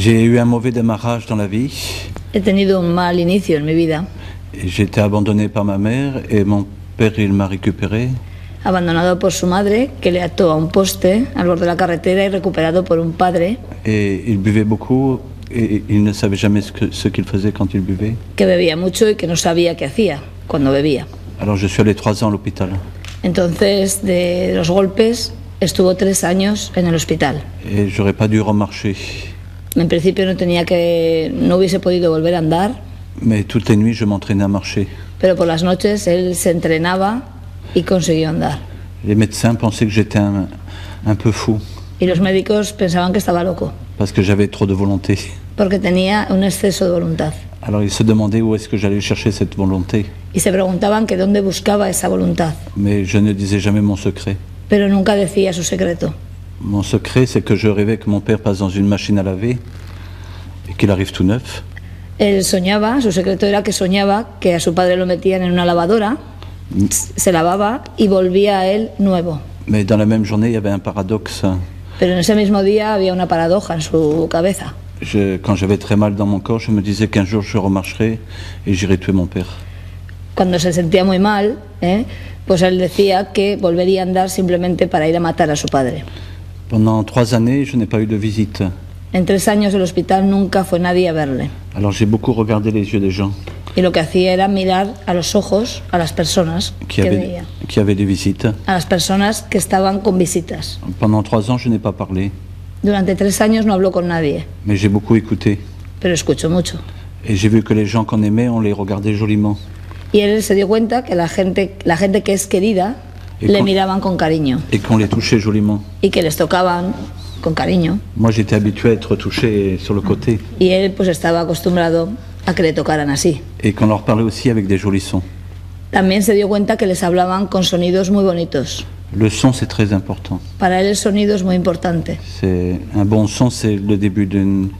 J'ai eu un mauvais démarrage dans la vie. He tenido un mal inicio en mi vida. J'ai été abandonné par ma mère et mon père, il m'a récupéré. Abandonado por su madre, que le ató a un poste al borde de la carretera, y recuperado por un padre Et il buvait beaucoup et il ne savait jamais ce qu'il faisait quand il buvait. que bebía mucho y que no sabía qué hacía cuando bebía. Alors je suis allé 3 ans à l'hôpital. Entonces, de los golpes, estuvo 3 años en el hospital. Et j'aurais pas dû remarcher. En principio no hubiese podido volver a andar, Mais toutes les nuits, je m'entraînais à marcher. pero por las noches él se entrenaba y consiguió andar. Les médecins pensaient que j'étais un peu fou Y los médicos pensaban que estaba loco, parce que j'avais trop de volonté. porque tenía un exceso de voluntad. Alors ils se demandaient où est-ce que j'allais chercher cette volonté. Y se preguntaban que dónde buscaba esa voluntad, Mais je ne disais jamais mon secret. pero nunca decía su secreto. Mon secret, c'est que je rêvais que mon père passe dans une machine à laver et qu'il arrive tout neuf. Él soñaba, su secreto era que soñaba que a su padre lo metían en una lavadora, se lavaba y volvía a él nuevo. Mais dans la même journée, il y avait un paradoxe. Pero en ese mismo día había una paradoja en su cabeza. Quand j'avais très mal dans mon corps, je me disais qu'un jour je remarcherai et j'irai tuer mon père. Cuando se sentía muy mal, pues él decía que volvería a andar simplemente para ir a matar a su padre. Pendant 3 années, je n'ai pas eu de visite. En 3 años del hospital nunca fue nadie a verle. Alors j'ai beaucoup regardé les yeux des gens Y lo que hacía era mirar a los ojos a las personas que veía, qui avaient des visites. a las personas que estaban con visitas. Pendant 3 ans, je n'ai pas parlé, Durante 3 años no habló con nadie, mais j'ai beaucoup écouté. pero escuchó mucho. Et j'ai vu que les gens qu'on aimait, on les regardait joliment. Y él se dio cuenta que la gente que es querida Y le con- miraban con cariño Et qu'on les touchait joliment. y que les tocaban con cariño. Moi, j'étais habitué à être touché sur le côté. Y él pues estaba acostumbrado a que le tocaran así. Et qu'on leur parlait aussi avec des jolis sons. También se dio cuenta que les hablaban con sonidos muy bonitos. Le son, c'est très important. Para él el sonido es muy importante, Un bon son, c'est le début d'une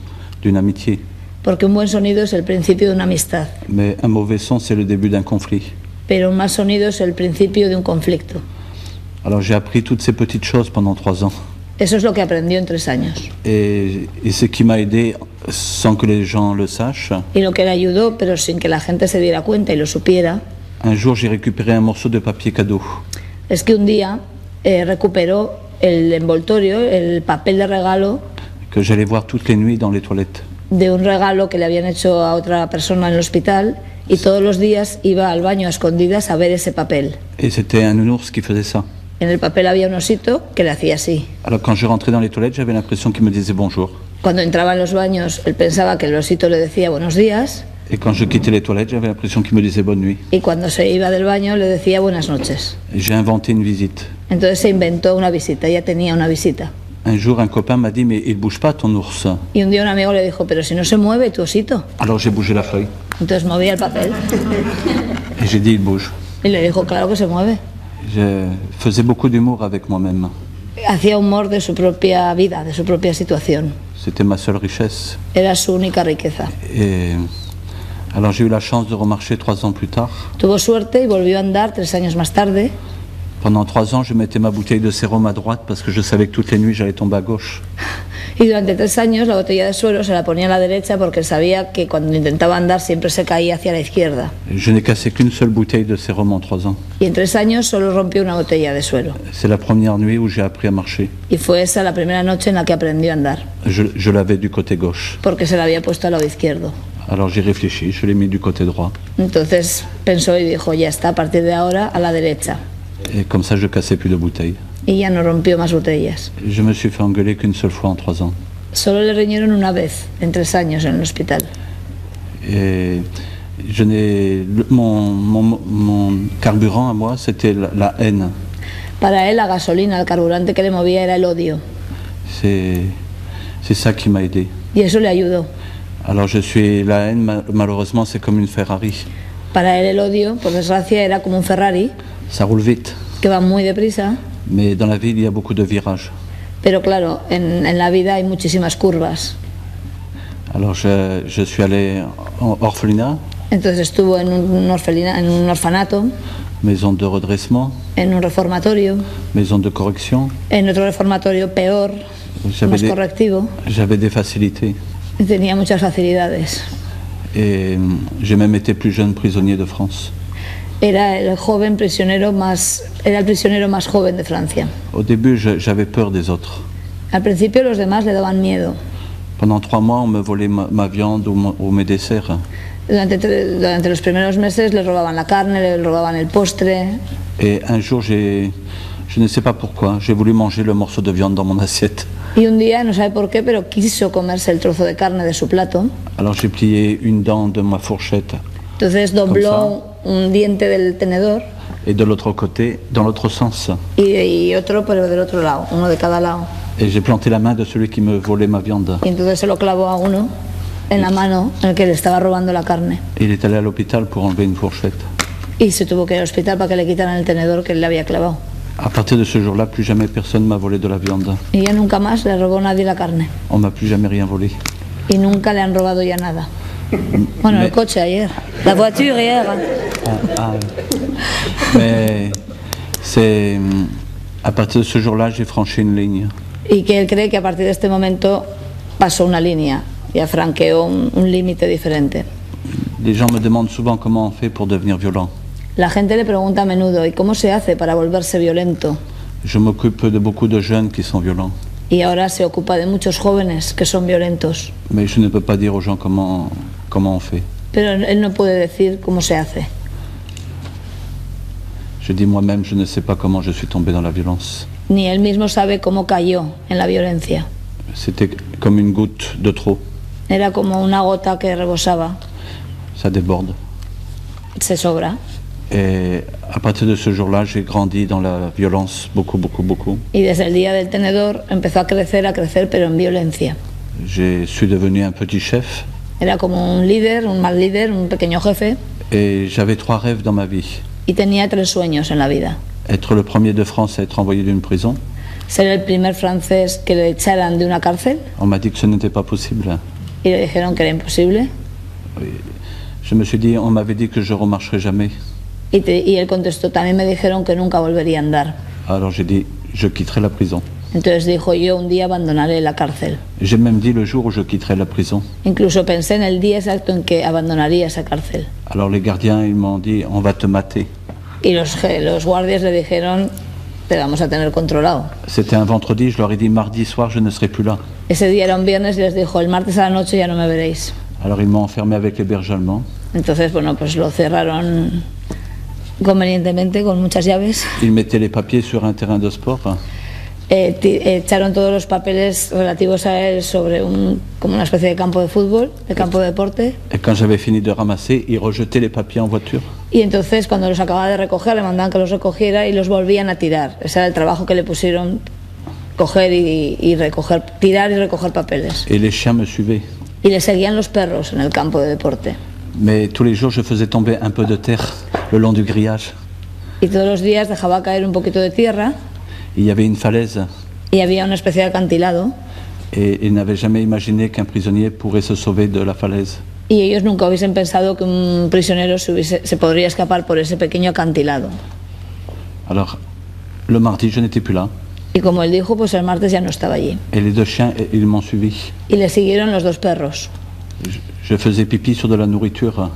amitié. porque un buen sonido es el principio de una amistad, Mais un mauvais son, c'est le début d'un conflit. pero un mal sonido es el principio de un conflicto. Alors j'ai appris toutes ces petites choses pendant 3 ans. Eso es lo que aprendió en 3 años. Et ce qui m'a aidé, sans que les gens le sachent, Y lo que le ayudó, pero sin que la gente se diera cuenta y lo supiera, un jour j'ai récupéré un morceau de papier cadeau. es que un día recuperó el envoltorio, el papel de regalo Que j'allais voir toutes les nuits dans les toilettes. de un regalo que le habían hecho a otra persona en el hospital, y todos los días iba al baño a escondidas a ver ese papel. Et c'était un nounours qui faisait ça. En el papel había un osito que le hacía así. Alors quand je rentrais dans les toilettes, j'avais l'impression qu'il me disait bonjour. Cuando entraba en los baños, él pensaba que el osito le decía buenos días, Et quand je quittais les toilettes, j'avais l'impression qu'il me disait bonne nuit. y cuando se iba del baño le decía buenas noches. Et j'ai inventé une visite. Entonces se inventó una visita, ya tenía una visita. Un jour, un copain m'a dit, mais il bouge pas ton ours. Y un día un amigo le dijo, pero si no se mueve tu osito. Alors j'ai bougé la feuille. Entonces movía el papel Et j'ai dit, il bouge. y le dijo, claro que se mueve. Je faisais beaucoup d'humour avec moi-même. Hacía humor de su propia vida, de su propia situación. C'était ma seule richesse. Era su única riqueza. Et alors j'ai eu la chance de remarcher 3 ans plus tard. Tuvo suerte y volvió a andar 3 años más tarde. Pendant 3 ans, je mettais ma bouteille de sérum à droite parce que je savais que toutes les nuits, j'allais tomber à gauche. Y durante 3 años la botella de suero se la ponía a la derecha porque sabía que cuando intentaba andar siempre se caía hacia la izquierda. Je n'ai cassé qu'une seule bouteille de sérum en 3 ans. Y en 3 años solo rompió una botella de suero. C'est la première nuit où j'ai appris à marcher. Y fue esa la primera noche en la que aprendió a andar, Je l'avais du côté gauche. porque se la había puesto al lado izquierdo. Alors j'ai réfléchi, je l'ai mis du côté droit. Entonces pensó y dijo, ya está, a partir de ahora a la derecha. Et comme ça, je cassais plus de bouteilles. Y ya no rompió más botellas. Je me suis fait engueuler qu'une seule fois en 3 ans. Solo le riñeron una vez, en 3 años en el hospital. Et mon carburant à moi, c'était la haine. Para él la gasolina, el carburante que le movía era el odio. C'est ça qui m'a aidé. Y eso le ayudó. Alors la haine, malheureusement, c'est comme une Ferrari. Para él el odio, por desgracia, era como un Ferrari, Ça roule vite. que va muy deprisa. Mais dans la vie, il y a beaucoup de virages. Pero claro, en la vida hay muchísimas curvas. Alors je suis allé en orphelinat, Entonces estuvo en un orfanato, maison de redressement, en un reformatorio, maison de correction. en otro reformatorio peor, más correctivo. J'avais des facilités. Y tenía muchas facilidades. Et j'ai même été plus jeune prisonnier de France. Era el prisionero más joven de Francia. Au début, j'avais peur des autres. Al principio los demás le daban miedo. Pendant 3 mois, on me volait ma viande ou mes desserts. Durante los primeros meses le robaban la carne, le robaban el postre. Et un jour, je ne sais pas pourquoi, j'ai voulu manger le morceau de viande dans mon assiette. Y un día, no sabe por qué, pero quiso comerse el trozo de carne de su plato. Alors j'ai plié une dent de ma fourchette. Entonces dobló un diente del tenedor. Et de l'autre côté, dans l'autre sens. Y otro, pero del otro lado, uno de cada lado. Et j'ai planté la main de celui qui me volait ma viande. Y entonces se lo clavó a uno en la mano en el que le estaba robando la carne. Il est allé à l'hôpital pour enlever une fourchette. Y se tuvo que ir al hospital para que le quitaran el tenedor que le había clavado. À partir de ce jour-là, plus jamais personne m'a volé de la viande. Y ya nunca más le robó nadie la carne. On m'a plus jamais rien volé. Y nunca le han robado ya nada. Bueno, el coche ayer. La voiture hier. Mais c'est à partir de ce jour-là, j'ai franchi une ligne. Y que él cree que a partir de este momento pasó una línea, ya franqueó un límite diferente. Les gens me demandent souvent comment on fait pour devenir violent. La gente le pregunta a menudo, ¿y cómo se hace para volverse violento? Je m'occupe de beaucoup de jeunes qui sont violents. Y ahora se ocupa de muchos jóvenes que son violentos. Mais je ne peux pas dire aux gens comment on fait. Pero él no puede decir cómo se hace. Je dis moi-même, je ne sais pas comment je suis tombé dans la violence. Ni él mismo sabe cómo cayó en la violencia. C'était comme une goutte de trop. Era como una gota que rebosaba. Ça déborde. Se sobra. Et à partir de ce jour-là, j'ai grandi dans la violence, beaucoup, beaucoup, beaucoup. Y desde el día del tenedor empezó a crecer, pero en violencia. Je suis devenu un petit chef. Era como un líder, un mal líder, un pequeño jefe. Et j'avais 3 rêves dans ma vie. Y tenía 3 sueños en la vida. Être le premier de France à être envoyé d'une prison. Ser el primer francés que le echaran de una cárcel. On m'a dit que ce n'était pas possible. Y le dijeron que era imposible. Je me suis dit, on m'avait dit que je remarcherais jamais. Y él contestó, también me dijeron que nunca volvería a andar. Alors j'ai dit, je quitterai la prison. Entonces dijo, yo un día abandonaré la cárcel. J'ai même dit le jour où je quitterai la prison. Incluso pensé en el día exacto en que abandonaría esa cárcel. Alors les gardiens, ils m'ont dit, on va te mater. Y los guardias le dijeron, te vamos a tener controlado. C'était un vendredi, je leur ai dit, mardi soir, je ne serai plus là. Ese día era un viernes y les dijo, el martes a la noche ya no me veréis. Alors ils m'ont enfermé avec les bergers allemands. Entonces, bueno, pues lo cerraron convenientemente con muchas llaves. Ils mettaient les papiers sur un terrain de sport. Echaron todos los papeles relativos a él sobre como una especie de campo de fútbol, de campo de deporte. Et quand j'avais fini de ramasser, ils rejetaient les papiers en voiture. Y entonces cuando los acababa de recoger le mandaban que los recogiera y los volvían a tirar. Ese era el trabajo que le pusieron, coger y recoger, tirar y recoger papeles. Et les chiens me suivaient. Y le seguían los perros en el campo de deporte. Mais tous les jours, je faisais tomber un peu de terre le long du grillage. Y todos los días dejaba caer un poquito de tierra. Il y avait une falaise. Y había una especie de acantilado. Et ils n'avaient jamais imaginé qu'un prisonnier pourrait se sauver de la falaise. Y ellos nunca hubiesen pensado que un prisionero se podría escapar por ese pequeño acantilado. Alors, le mardi, je n'étais plus là. Y como él dijo, pues el martes ya no estaba allí. Et les 2 chiens, ils m'ont suivi. Y le siguieron los 2 perros. Je faisais pipi sur de la nourriture.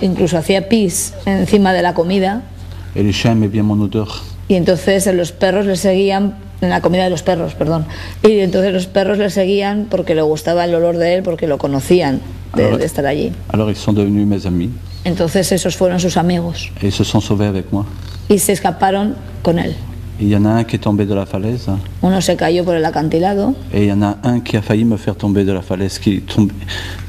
Incluso hacía pis encima de la comida. Et les chiens aimaient bien mon odeur. Y entonces los perros le seguían, en la comida de los perros, perdón. Y entonces los perros le seguían porque le gustaba el olor de él, porque lo conocían de estar allí. Alors ils sont devenus mes amis. Entonces esos fueron sus amigos. Et ils se sont sauvés avec moi. Y se escaparon con él. Il y en a un qui est tombé de la falaise. Uno se cayó por el acantilado. Et il y en a un qui a failli me faire tomber de la falaise, qui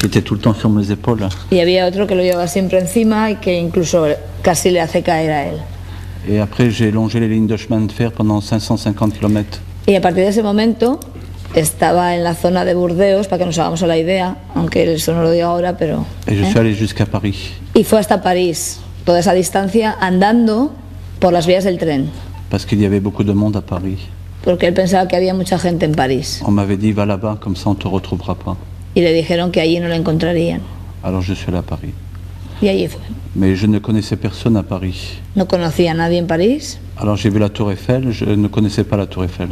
était tout le temps sur mes épaules. Y había otro que lo llevaba siempre encima y que incluso casi le hace caer a él. Et après, j'ai longé les lignes de chemin de fer pendant 550 km. Y a partir de ese momento estaba en la zona de Burdeos, para que nos hagamos a la idea, aunque eso no lo digo ahora, pero... Et je suis allé jusqu'à Paris. Y fue hasta París, toda esa distancia, andando por las vías del tren. Parce qu'il y avait beaucoup de monde à Paris. Porque él pensaba que había mucha gente en París. On m'avait dit, va là-bas, comme ça on te retrouvera pas. Y le dijeron que allí no lo encontrarían. Alors je suis allé à Paris. Y allí fue. Mais je ne connaissais personne à Paris. No conocía a nadie en París. Alors j'ai vu la Tour Eiffel, je ne connaissais pas la Tour Eiffel.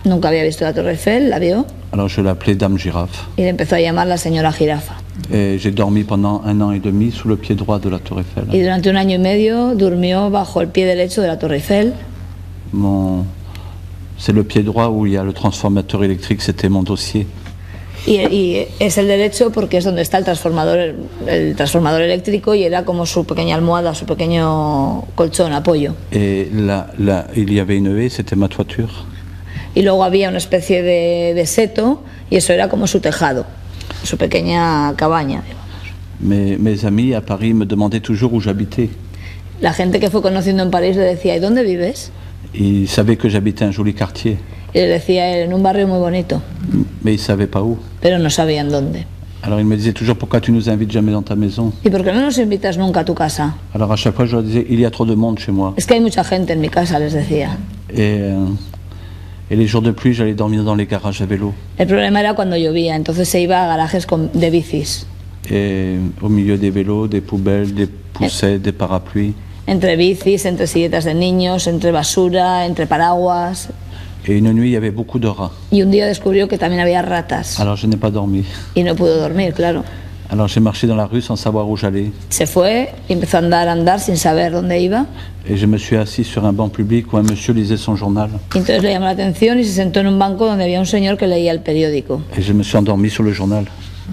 Nunca había visto la Torre Eiffel, la vio Alors je l'appelais Dame Girafe. y le empezó a llamar la señora Jirafa. Et j'ai dormi pendant 1 an et demi sous le pied droit de la Tour Eiffel. Y durante 1 año y medio durmió bajo el pie derecho de la Torre Eiffel. C'est le pied droit où il y a le transformateur électrique, c'était mon dossier. Y es el derecho porque es donde está el transformador eléctrico y era como su pequeña almohada, su pequeño colchón, apoyo. Et il y avait une haie, c'était ma toiture. Y luego había una especie de seto y eso era como su tejado, su pequeña cabaña. Mes amis à Paris me demandaient toujours où j'habitais. La gente que fue conociendo en París le decía, ¿y dónde vives? Ils savaient que j'habitais un joli quartier. Y le decía él, en un barrio muy bonito, Mais ils ne savaient pas où. pero no sabían dónde. Alors ils me disaient toujours, pourquoi tu nous invites jamais dans ta maison? ¿Y por qué no nos invitas nunca a tu casa? Alors à chaque fois je leur disais, il y a trop de monde chez moi. Es que hay mucha gente en mi casa, les decía. Et les jours de pluie, j'allais dormir dans les garages à vélo. El problema era cuando llovía, entonces se iba a garajes de bicis. Et au milieu des vélos, des poubelles, des poussettes, des parapluies. Entre bicis, entre silletas de niños, entre basura, entre paraguas. Et une nuit, il y avait beaucoup de rats. Y un día descubrió que también había ratas. Alors je n'ai pas dormi. Y no pudo dormir, claro. Alors j'ai marché dans la rue sans savoir où j'allais. Se fue y empezó a andar sin saber dónde iba. Et je me suis assis sur un banc public où un monsieur lisait son journal. Y entonces le llamó la atención y se sentó en un banco donde había un señor que leía el periódico. Et je me suis endormi sur le journal.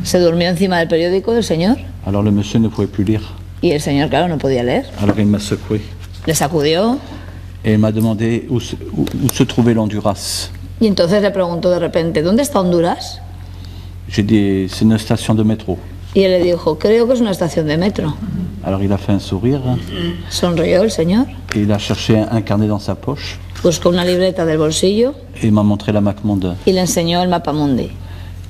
Se durmió encima del periódico del señor. Alors le monsieur ne pouvait plus lire. Y el señor, claro, no podía leer. Alors il m'a secoué. Le sacudió Et il m'a demandé où se trouvait l'Honduras. y entonces le preguntó de repente, ¿dónde está Honduras? J'ai dit, c'est une station de métro. Y él le dijo, creo que es una estación de metro. Alors il a fait un sourire. Sonrió el señor, Et il a cherché un carnet dans sa poche. buscó una libreta del bolsillo Et il m'a montré la MapMonde. y le enseñó el mapamundi.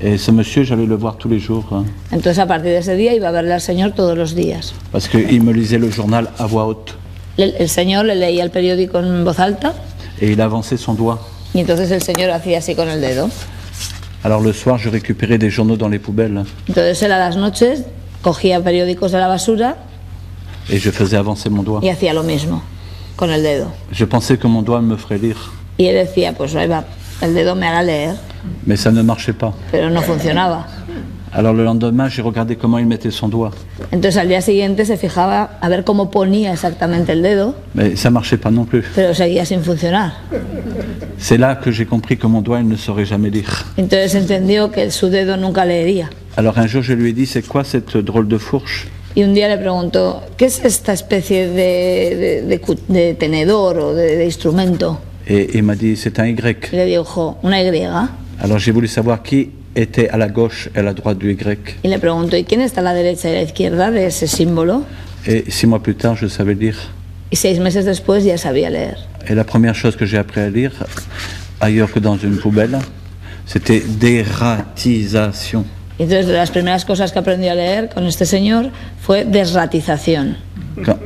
Et ce monsieur, j'allais le voir tous les jours. Entonces a partir de ese día iba a verle al señor todos los días. Parce qu'il me lisait le journal à voix haute. El señor le leía el periódico en voz alta Et il avançait son doigt. y entonces el señor hacía así con el dedo. Alors le soir, je récupérais des journaux dans les poubelles. Entonces él a las noches cogía periódicos de la basura Et je faisais avancer mon doigt. y hacía lo mismo con el dedo. Je pensais que mon doigt me ferait lire. Y él decía, pues ahí va, el dedo me hará leer, Mais ça ne marchait pas. pero no funcionaba. Alors le lendemain, j'ai regardé comment il mettait son doigt. Entonces al día siguiente se fijaba a ver cómo ponía exactamente el dedo, Mais ça marchait pas non plus. pero seguía sin funcionar. C'est là que j'ai compris que mon doigt, il ne saurait jamais lire. Entonces entendió que su dedo nunca leería. Alors un jour, je lui ai dit, c'est quoi cette drôle de fourche? Y un día le preguntó, ¿qué es esta especie de tenedor o de instrumento? Et il m'a dit, c'est un Y. Y le dijo, una Y. Alors j'ai voulu savoir qui était à la gauche et à la droite du Y. Y le preguntó, ¿y quién está a la derecha y a la izquierda de ese símbolo? Et 6 mois plus tard, je savais lire. Y 6 meses después ya sabía leer. Et la première chose que j'ai appris à lire, ailleurs que dans une poubelle, c'était dératisation. Y entonces de las primeras cosas que aprendió a leer con este señor fue desratización.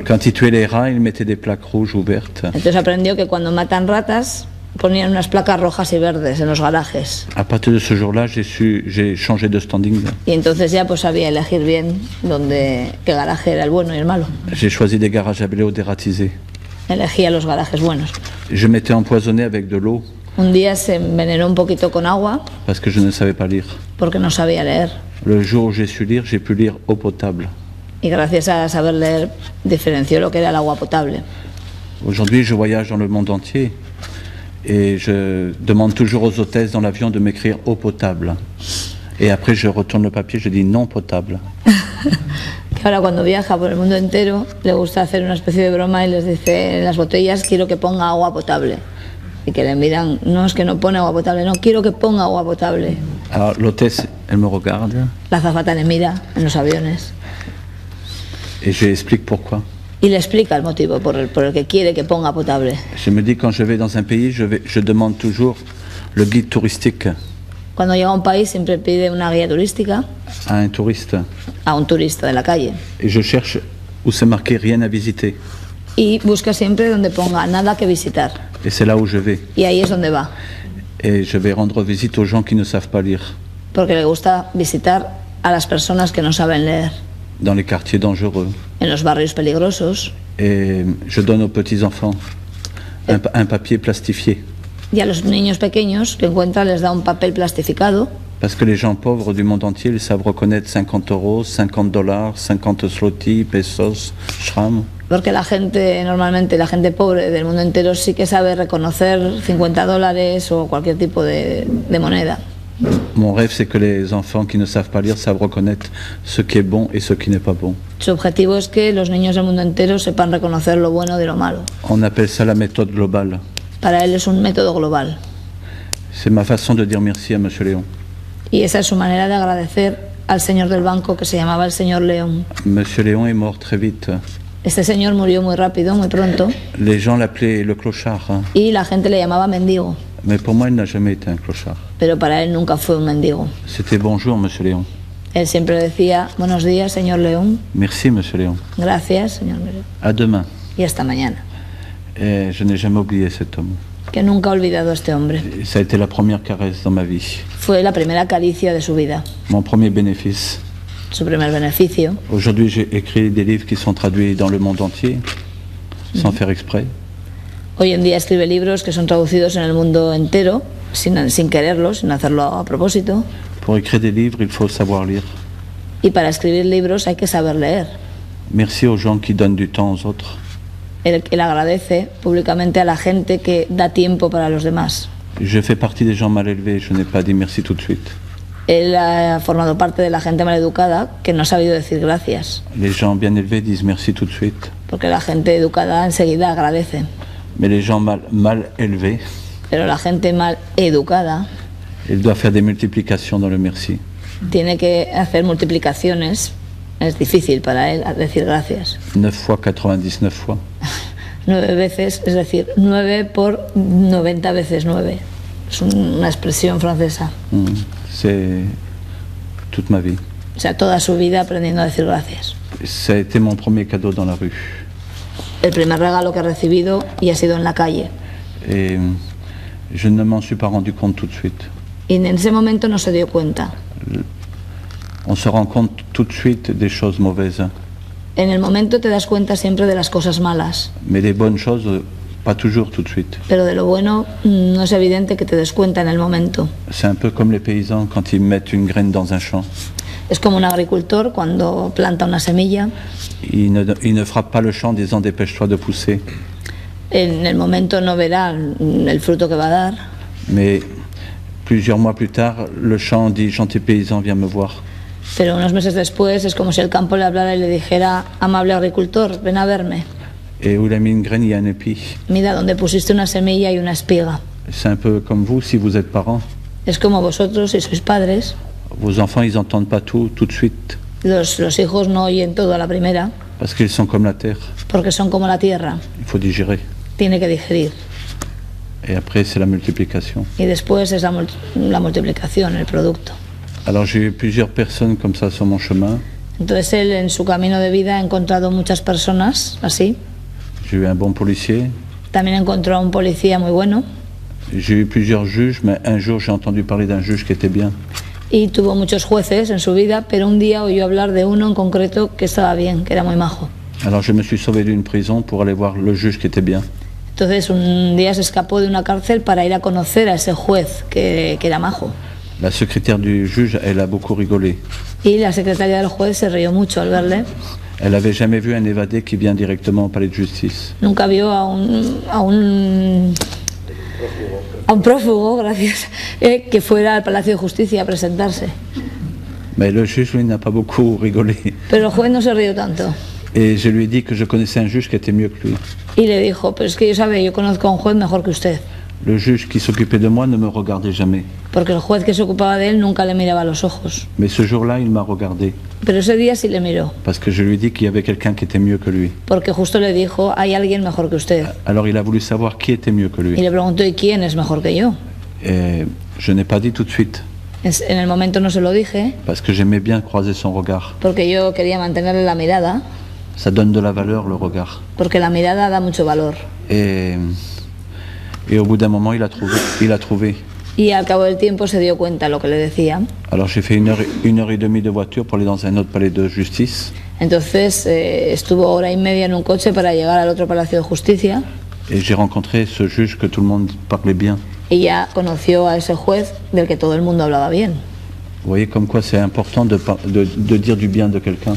Quand il tuait les rats, il mettait des plaques rouges ou vertes. Entonces aprendió que cuando matan ratas ponían unas placas rojas y verdes en los garajes. À partir de ce jour-là, j'ai changé de standing. Y entonces ya pues sabía elegir bien qué garaje era el bueno y el malo. J'ai choisi des garages à vélo dératisés. Elegía los garajes buenos. Je m'étais empoisonné avec de l'eau Un día se envenenó un poquito con agua parce que je ne savais pas lire. porque no sabía leer. Le jour où j'ai su lire, j'ai pu lire eau potable. Y gracias a saber leer diferenció lo que era el agua potable. Aujourd'hui, je voyage dans le monde entier et je demande toujours aux hôtesses dans l'avion de m'écrire eau potable. Et après, je retourne le papier, je dis non potable. Que ahora cuando viaja por el mundo entero le gusta hacer una especie de broma y les dice en las botellas quiero que ponga agua potable. Y que le miran, no es que no pone agua potable, no, quiero que ponga agua potable. Alors l'hôtesse, elle me regarde La azafata le mira en los aviones et je lui explique pourquoi. y le explica el motivo por el que quiere que ponga potable. Je me dis quand je vais dans un pays, je demande toujours le guide touristique Cuando llega a un país siempre pide una guía turística à un touriste a un turista de la calle et je cherche où c'est marqué rien à visiter. y busca siempre donde ponga nada que visitar. Et c'est là où je vais. Y ahí es donde va, Et je vais rendre visite aux gens qui ne savent pas lire, porque le gusta visitar a las personas que no saben leer, dans les quartiers dangereux. en los barrios peligrosos. Et je donne aux petits-enfants un papier plastifié. Y a los niños pequeños que encuentra les da un papel plastificado, parce que les gens pauvres du monde entier, ils savent reconnaître 50 euros, 50 dollars, 50 zloty, pesos, shram. porque normalmente la gente pobre del mundo entero sí que sabe reconocer 50 dólares o cualquier tipo de moneda. Mon rêve, c'est que les enfants qui ne savent pas lire savent reconnaître ce qui est bon et ce qui n'est pas bon. Su objetivo es que los niños del mundo entero sepan reconocer lo bueno de lo malo. On appelle ça la méthode globale. Para él es un método global. C'est ma façon de dire merci à Monsieur Léon. Y esa es su manera de agradecer al señor del banco, que se llamaba el señor León. Monsieur Léon est mort très vite. Este señor murió muy rápido, muy pronto, Les gens l'appelaient le clochard, hein. y la gente le llamaba mendigo. Mais pour moi, il n'a jamais été un clochard. Pero para él nunca fue un mendigo. C'était bonjour, Monsieur Léon. Él siempre decía, buenos días, señor León. Merci, Monsieur Léon. Gracias, señor León. À demain. Y hasta mañana. Et je n'ai jamais oublié cet homme. Que nunca ha olvidado a este hombre. Et ça a été la première caresse dans ma vie. Fue la primera caricia de su vida, Mon premier bénéfice. su primer beneficio. Aujourd'hui, j'ai écrit des livres qui sont traduits dans le monde entier, sans faire exprès. Hoy en día escribe libros que son traducidos en el mundo entero, sin quererlo, sin hacerlo a propósito. Pour écrire des livres, il faut savoir lire. Y para escribir libros hay que saber leer. Merci aux gens qui donnent du temps aux autres. Él agradece públicamente a la gente que da tiempo para los demás. Je fais partie des gens mal élevés, je n'ai pas dit merci tout de suite. Él ha formado parte de la gente maleducada que no ha sabido decir gracias, Les gens bien élevés disent merci tout de suite. porque la gente educada enseguida agradece. Mais les gens mal élevés, Pero la gente mal educada ils doivent faire des multiplications dans le merci. tiene que hacer multiplicaciones. Es difícil para él decir gracias. 9 fois 99 fois. 9 veces, es decir, 9 por 90 veces 9. Es una expresión francesa. C'est toute ma vie. O sea, toda su vida aprendiendo a decir gracias. Ça a été mon premier cadeau dans la rue. El primer regalo que ha recibido y ha sido en la calle. Et je ne m'en suis pas rendu compte tout de suite. Y en ese momento no se dio cuenta. On se rend compte tout de suite des choses mauvaises. En el momento te das cuenta siempre de las cosas malas, Mais les bonnes choses, pas toujours tout de suite. pero de lo bueno no es evidente que te des cuenta en el momento. C'est un peu comme les paysans quand ils mettent une graine dans un champ. Es como un agricultor cuando planta una semilla. Il ne frappe pas le champ disant dépêche-toi de pousser. En el momento no verá el fruto que va a dar, Mais plusieurs mois plus tard, le champ dit gentil paysan, viens me voir. pero unos meses después es como si el campo le hablara y le dijera, amable agricultor, ven a verme. Et où il a mis une graine, il y a un épi. Mira, donde pusiste una semilla y una espiga. C'est un peu comme vous, si vous êtes parents. Es como vosotros, si sois padres, Vos enfants, ils n'entendent pas tout de suite. los hijos no oyen todo a la primera, Parce qu'ils sont comme la terre. porque son como la tierra, Il faut digérer. tiene que digerir. Et après, c'est la multiplication. Y después es la multiplicación, el producto. Alors j'ai eu plusieurs personnes comme ça sur mon chemin. Entonces él en su camino de vida ha encontrado muchas personas así. J'ai eu un bon policier. También encontró a un policía muy bueno J'ai eu plusieurs juges, mais un jour j'ai entendu parler d'un juge qui était bien. y tuvo muchos jueces en su vida, pero un día oyó hablar de uno en concreto que estaba bien, que era muy majo. Alors je me suis sauvé d'une prison pour aller voir le juge qui était bien. Entonces un día se escapó de una cárcel para ir a conocer a ese juez que era majo. La secrétaire du juge, elle a beaucoup rigolé. Y la secretaria del juez se rió mucho al verle. Elle avait jamais vu un évadé qui vient directement au palais de justice. Nunca vio a un prófugo, gracias, que fuera al Palacio de Justicia a presentarse. Mais le juge, lui, n'a pas beaucoup rigolé. Pero el juez no se rió tanto. Et je lui ai dit que je connaissais un juge qui était mieux que lui. Y le dijo, pero es que yo conozco a un juez mejor que usted. Le juge qui s'occupait de moi ne me regardait jamais. Porque el juez que se ocupaba de él nunca le miraba a los ojos. Mais ce jour-là, il m'a regardé. Pero ese día sí le miró. Parce que je lui ai dit qu'il y avait quelqu'un qui était mieux que lui. Porque justo le dijo, hay alguien mejor que usted. Alors il a voulu savoir qui était mieux que Y lui. le preguntó, ¿y quién es mejor que yo? Et je n'ai pas dit tout de suite. En el momento no se lo dije, Parce que j'aimais bien croiser son regard. porque yo quería mantenerle la mirada, Ça donne de la valeur, le regard. porque la mirada da mucho valor. Et au bout d'un moment, il a trouvé. Y al cabo del tiempo se dio cuenta de lo que le decía. Alors j'ai fait une heure et demie de voiture pour aller dans un autre palais de justice. Entonces estuvo hora y media en un coche para llegar al otro Palacio de Justicia Et j'ai rencontré ce juge que tout le monde parlait bien. ella conoció a ese juez del que todo el mundo hablaba bien. Vous voyez comme quoi c'est important de dire du bien de quelqu'un.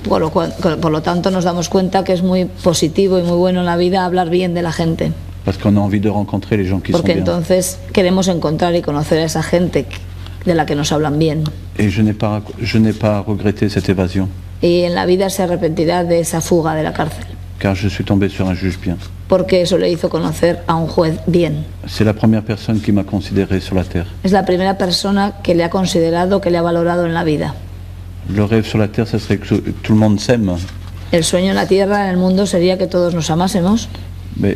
Por lo tanto, nos damos cuenta que es muy positivo y muy bueno en la vida hablar bien de la gente. Parce qu'on a envie de rencontrer les gens qui sont Porque bien. entonces queremos encontrar y conocer a esa gente de la que nos hablan bien. Et je n'ai pas regretté cette évasion, Y en la vida se arrepentirá de esa fuga de la cárcel, car je suis tombé sur un juge bien. porque eso le hizo conocer a un juez bien. C'est la première personne qui m'a considéré sur la terre. Es la primera persona que le ha considerado, que le ha valorado en la vida. Le rêve sur la terre, ça serait que tout le monde s'aime. El sueño en la tierra, en el mundo, sería que todos nos amásemos, Mais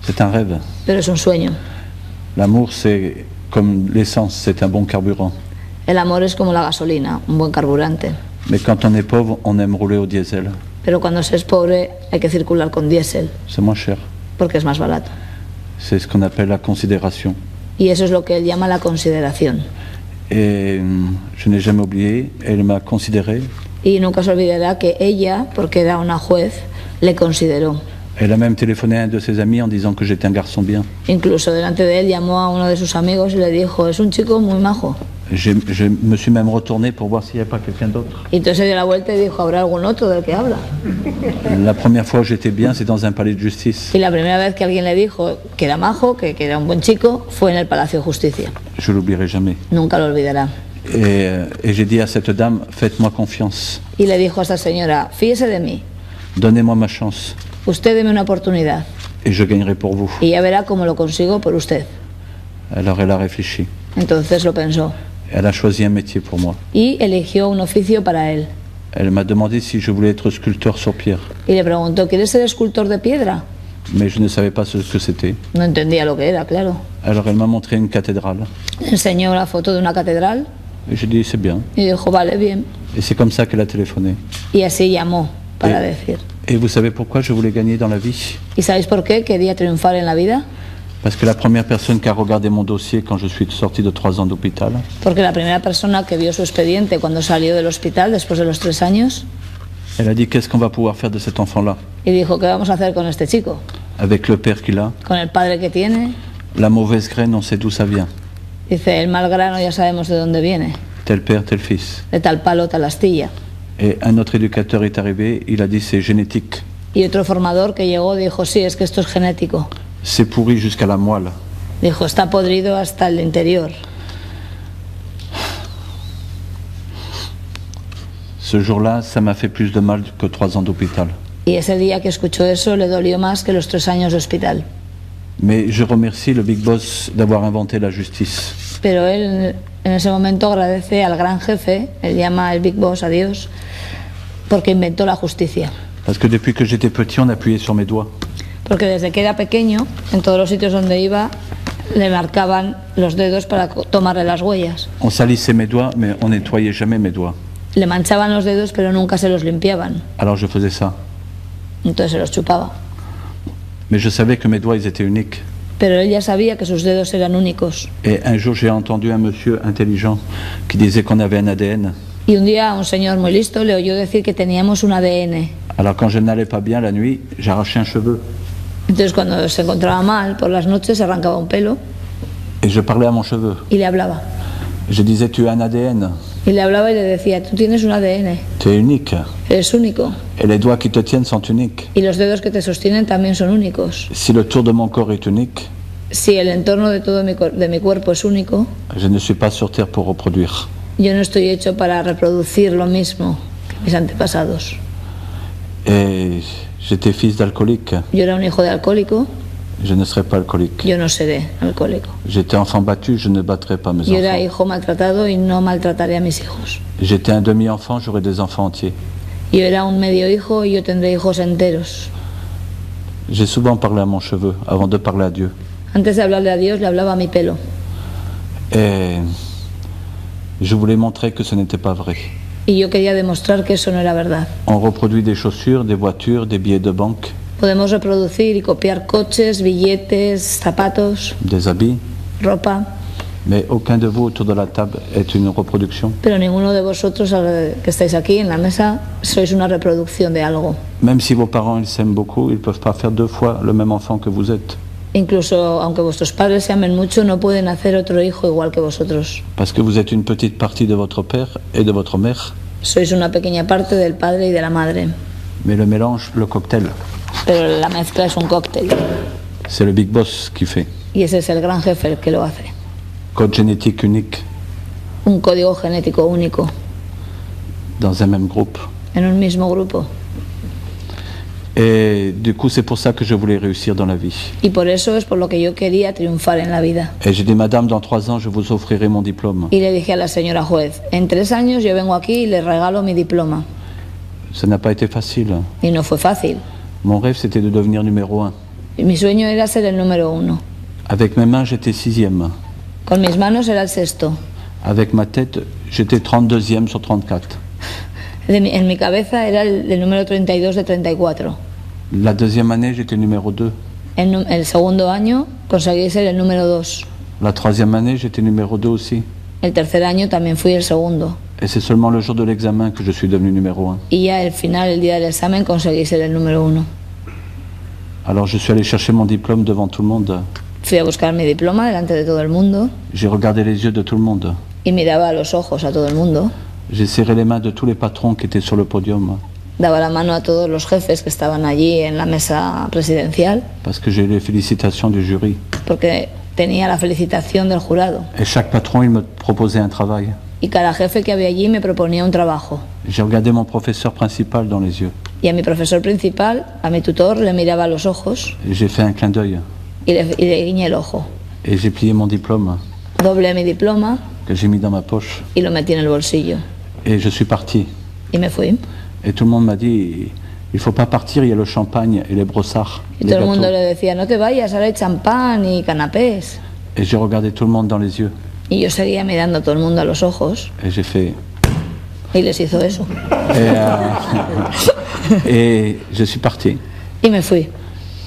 c'est un rêve. pero es un sueño. L'amour, c'est comme l'essence, c'est un bon carburant. El amor es como la gasolina, un buen carburante. Mais quand on est pauvre, on aime rouler au diesel. Pero cuando se es pobre hay que circular con diésel, C'est moins cher. porque es más barato. C'est ce qu'on appelle la considération. Y eso es lo que él llama la consideración. Et je n'ai jamais oublié, elle m'a considéré. Y nunca se olvidará que ella, porque era una juez, le consideró. Elle a même téléphoné à un de ses amis en disant que j'étais un garçon bien. Incluso delante de él llamó a uno de sus amigos y le dijo, es un chico muy majo. Je me suis même retourné pour voir s'il n'y avait pas quelqu'un d'autre. Y entonces se dio la vuelta y dijo, ¿habrá algún otro del que habla? La première fois où j'étais bien, c'est dans un palais de justice. Y la primera vez que alguien le dijo que era majo, que era un buen chico, fue en el Palacio de Justicia. Je l'oublierai jamais. Nunca lo olvidará. Et j'ai dit à cette dame, faites-moi confiance. Y le dijo a esta señora, fíjese de mí, Donnez-moi ma chance. usted deme una oportunidad Et je gagnerai pour vous. y ya verá cómo lo consigo por usted. Alors elle a réfléchi. Entonces lo pensó Elle a choisi un métier pour moi. y eligió un oficio para él. Elle m'a demandé si je voulais être sculpteur sur pierre. Y le preguntó, ¿quieres ser escultor de piedra? Mais je ne savais pas ce que c'était. No entendía lo que era, claro. Alors elle m'a montré une cathédrale. Le enseñó la foto de una catedral Et j'ai dit, c'est bien. y dijo, vale, bien. Et c'est comme ça qu'elle a téléphoné. Y así llamó para Et- decir. Et vous savez pourquoi je voulais gagner dans la vie? ¿Y sabéis por qué quería triunfar en la vida? Parce que la première personne qui a regardé mon dossier quand je suis sorti de 3 ans d'hôpital, Porque la primera persona que vio su expediente cuando salió del hospital después de los 3 años elle a dit, qu'est-ce qu'on va pouvoir faire de cet enfant-là? y dijo, ¿qué vamos a hacer con este chico? Avec le père qu'il a, Con el padre que tiene, la mauvaise graine, on sait d'où ça vient. dice, el mal grano ya sabemos de dónde viene, Tel père, tel fils. de tal palo, tal astilla. Et un autre éducateur est arrivé, il a dit, c'est génétique. Y otro formador que llegó dijo, sí, es que esto es genético. C'est pourri jusqu'à la moelle. Dijo, está podrido hasta el interior. Ce jour-là, ça m'a fait plus de mal que 3 ans d'hôpital. Y ese día que escuchó eso le dolió más que los 3 años de hospital. Mais je remercie le Big Boss d'avoir inventé la justice. Pero él en ese momento agradece al gran jefe, él llama el Big Boss a Dios, porque inventó la justicia. Parce que depuis que j'étais petit, on appuyait sur mes doigts. Porque desde que era pequeño, en todos los sitios donde iba, le marcaban los dedos para tomarle las huellas. On salissait mes doigts, mais on nettoyait jamais mes doigts. Le manchaban los dedos, pero nunca se los limpiaban. Alors je faisais ça. Entonces se los chupaba. Mais je savais que mes doigts, ils étaient uniques. Pero él ya sabía que sus dedos eran únicos. Et un jour, j'ai entendu un monsieur intelligent qui disait qu'on avait un ADN. Y un día un señor muy listo le oyó decir que teníamos un ADN. Alors quand je n'allais pas bien la nuit, j'arrachais un cheveu. Entonces cuando se encontraba mal, por las noches se arrancaba un pelo Et je parlais à mon cheveu. y le hablaba. Je disais, tu as un ADN. Y le hablaba y le decía, tú tienes un ADN, Tu es unique. eres único. Et les doigts qui te tiennent sont uniques. Y los dedos que te sostienen también son únicos. Si le tour de mon corps est unique, Si el entorno de todo de mi cuerpo es único, je ne suis pas sur terre pour reproduire. yo no estoy hecho para reproducir lo mismo que mis antepasados. Et j'étais fils d'alcoolique. Yo era un hijo de alcohólico, Je ne serai pas alcoolique. yo no seré alcohólico. J'étais enfant battu, je ne battrai pas mes Yo era enfants. hijo maltratado y no maltrataré a mis hijos. J'étais un demi-enfant, j'aurai des enfants entiers. Yo era un medio hijo y yo tendré hijos enteros. J'ai souvent parlé à mon cheveu avant de parler à Dieu. Antes de hablarle a Dios, le hablaba a mi pelo. Et je voulais montrer que ce n'était pas vrai. Y yo quería demostrar que eso no era verdad. On reproduit des chaussures, des voitures, des billets de banque, Podemos reproducir y copiar coches, billetes, zapatos, des habits, ropa, mais aucun de vous autour de la table est une reproduction. pero ninguno de vosotros que estáis aquí en la mesa sois una reproducción de algo. Même si vos parents ils s'aiment beaucoup, ils ne peuvent pas faire 2 fois le même enfant que vous êtes. Incluso aunque vuestros padres se amen mucho, no pueden hacer otro hijo igual que vosotros. Parce que vous êtes une petite partie de votre père et de votre mère. Sois una pequeña parte del padre y de la madre. Mais le mélange, le cocktail, Pero la mezcla es un cóctel. c'est le Big Boss qui fait. Y ese es el gran jefe el que lo hace. Code génétique unique Un código genético único dans un même groupe. en un mismo grupo. Et du coup, c'est pour ça que je voulais réussir dans la vie. Y por eso es por lo que yo quería triunfar en la vida. Et j'ai dit, madame, dans 3 ans, je vous offrirai mon diplôme. Y le dije a la señora juez, en 3 años yo vengo aquí y le regalo mi diploma. Ça n'a pas été facile. Y no fue fácil. Mon rêve, c'était de devenir numéro 1. Y mi sueño era ser el número 1. Avec mes mains, j'étais 6e. Con mis manos era el sexto. Avec ma tête, j'étais 32e sur 34. En mi cabeza era el número 32 de 34. La 2e année, j'étais numéro 2. En el segundo año conseguí ser el número 2. La 3e année, j'étais numéro 2 aussi. El tercer año también fui el segundo. Et c'est seulement le jour de l'examen que je suis devenu numéro 1. Y ya al final, el día del examen, conseguí ser el número 1. Alors je suis allé chercher mon diplôme devant tout le monde. Fui a buscar mi diploma delante de todo el mundo J'ai regardé les yeux de tout le monde. y miraba a los ojos a todo el mundo. J'ai serré les mains de tous les patrons qui étaient sur le podium. Daba la mano a todos los jefes que estaban allí en la mesa presidencial Parce que j'ai eu les félicitations du jury. porque tenía la felicitación del jurado. Et chaque patron, il me proposait un travail. Y cada jefe que había allí me proponía un trabajo. J'ai regardé mon professeur principal dans les yeux. Y a mi profesor principal, a mi tutor, le miraba a los ojos Et j'ai fait un clin d'œil. y le guiñé el ojo. Et j'ai plié mon diplôme Doblé mi diploma que j'ai mis dans ma poche. y lo metí en el bolsillo. Et je suis parti. Y me fui. Et tout le monde m'a dit, il faut pas partir, il y a le champagne et les brossards, Y les todo el mundo gâteaux. le decía, no te vayas, ahora hay champán y canapés. Et j'ai regardé tout le monde dans les yeux. Y yo seguía mirando a todo el mundo a los ojos Et j'ai fait... y les hizo eso. Et je suis parti. Y me fui.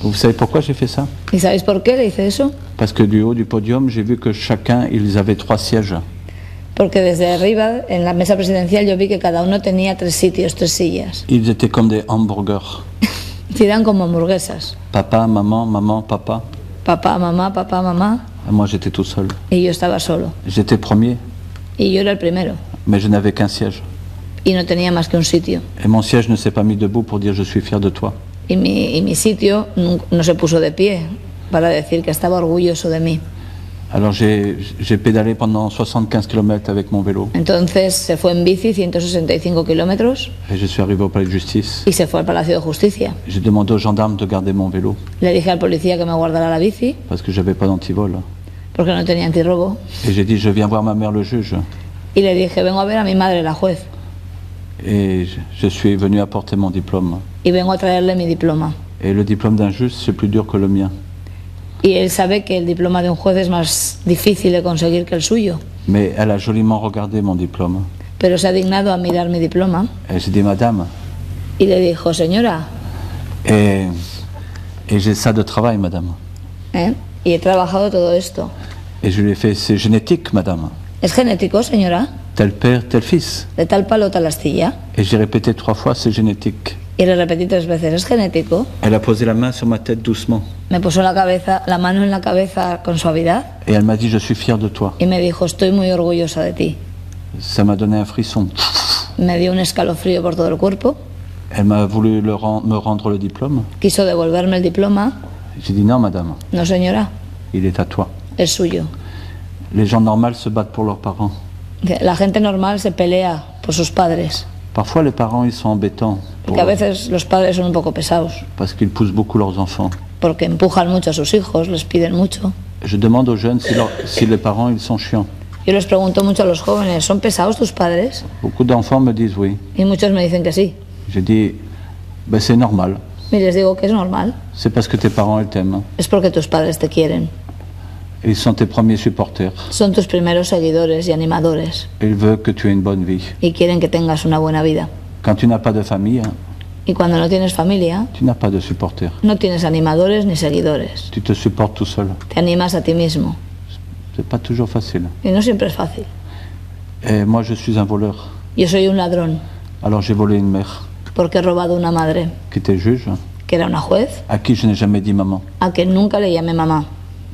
Vous savez pourquoi j'ai fait ça? ¿Y sabéis por qué le hice eso? Parce que du haut du podium, j'ai vu que chacun, ils avaient 3 sièges. Porque desde arriba, en la mesa presidencial, yo vi que cada uno tenía 3 sitios, 3 sillas. Ils étaient comme des hamburgers. Y eran como hamburguesas. Papa, maman, maman, papa. Papá, mamá. Et moi, j'étais tout seul. Y yo estaba solo. J'étais premier, Y yo era el primero. mais je n'avais qu'un siège. Y no tenía más que un sitio. Et mon siège ne s'est pas mis debout pour dire je suis fier de toi. Y mi sitio no se puso de pie para decir que estaba orgulloso de mí. Alors j'ai pédalé pendant 75 km avec mon vélo. Entonces se fue en bici 165 kilómetros Et je suis arrivé au palais de justice. y se fue al Palacio de Justicia. J'ai demandé aux gendarmes de garder mon vélo Le dije al policía que me guardara la bici parce que j'avais pas d'antivol. porque no tenía antirrobo. Et j'ai dit je viens voir ma mère le juge. Y le dije, vengo a ver a mi madre, la juez, Et je suis venu apporter mon diplôme. y vengo a traerle mi diploma. Et le diplôme d'un juge, c'est plus dur que le mien. Y él sabe que el diploma de un juez es más difícil de conseguir que el suyo, Mais elle a joliment regardé mon diplôme. pero se ha dignado a mirar mi diploma Et j'ai dit madame, y le dijo, señora, et j'ai ça de travail madame. y he trabajado todo esto. Et je lui ai fait c'est génétique madame. ¿Es genético, señora? Tel père, tel fils. De tal palo tal astilla. Et j'ai répété 3 fois c'est génétique. Y le repetí 3 veces, ¿es genético? Elle a posé la main sur ma tête doucement. Me puso la mano en la cabeza con suavidad Et elle m'a dit je suis fier de toi. y me dijo, estoy muy orgullosa de ti. Ça m'a donné un frisson. Me dio un escalofrío por todo el cuerpo. Elle m'a voulu me rendre le diplôme. Quiso devolverme el diploma. J'ai dit non madame, No, señora, il est à toi. es suyo. Les gens normaux se battent pour leurs parents. La gente normal se pelea por sus padres, Parfois les parents ils sont embêtants porque a veces los padres son un poco pesados, parce qu'ils poussent beaucoup leurs enfants. porque empujan mucho a sus hijos, les piden mucho. Je demande aux jeunes si les parents ils sont chiants. Yo les pregunto mucho a los jóvenes, ¿son pesados tus padres? Beaucoup d'enfants me disent oui. Y muchos me dicen que sí. Je dis ben, c'est normal. Y les digo que es normal, C'est parce que tes parents ils t'aiment. es porque tus padres te quieren. Ils sont tes premiers supporters. Son tus primeros seguidores y animadores Ils veulent que tu aies une bonne vie. y quieren que tengas una buena vida. Quand tu n'as pas de famille, Y cuando no tienes familia, tu n'as pas de supporters. no tienes animadores ni seguidores. Tu te supportes tout seul. Te animas a ti mismo. C'est pas toujours facile. Y no siempre es fácil. Et moi je suis un voleur. Yo soy un ladrón Alors j'ai volé une mère porque he robado una madre qui était juge. que era una juez, à qui je n'ai jamais dit maman, a que nunca le llamé mamá,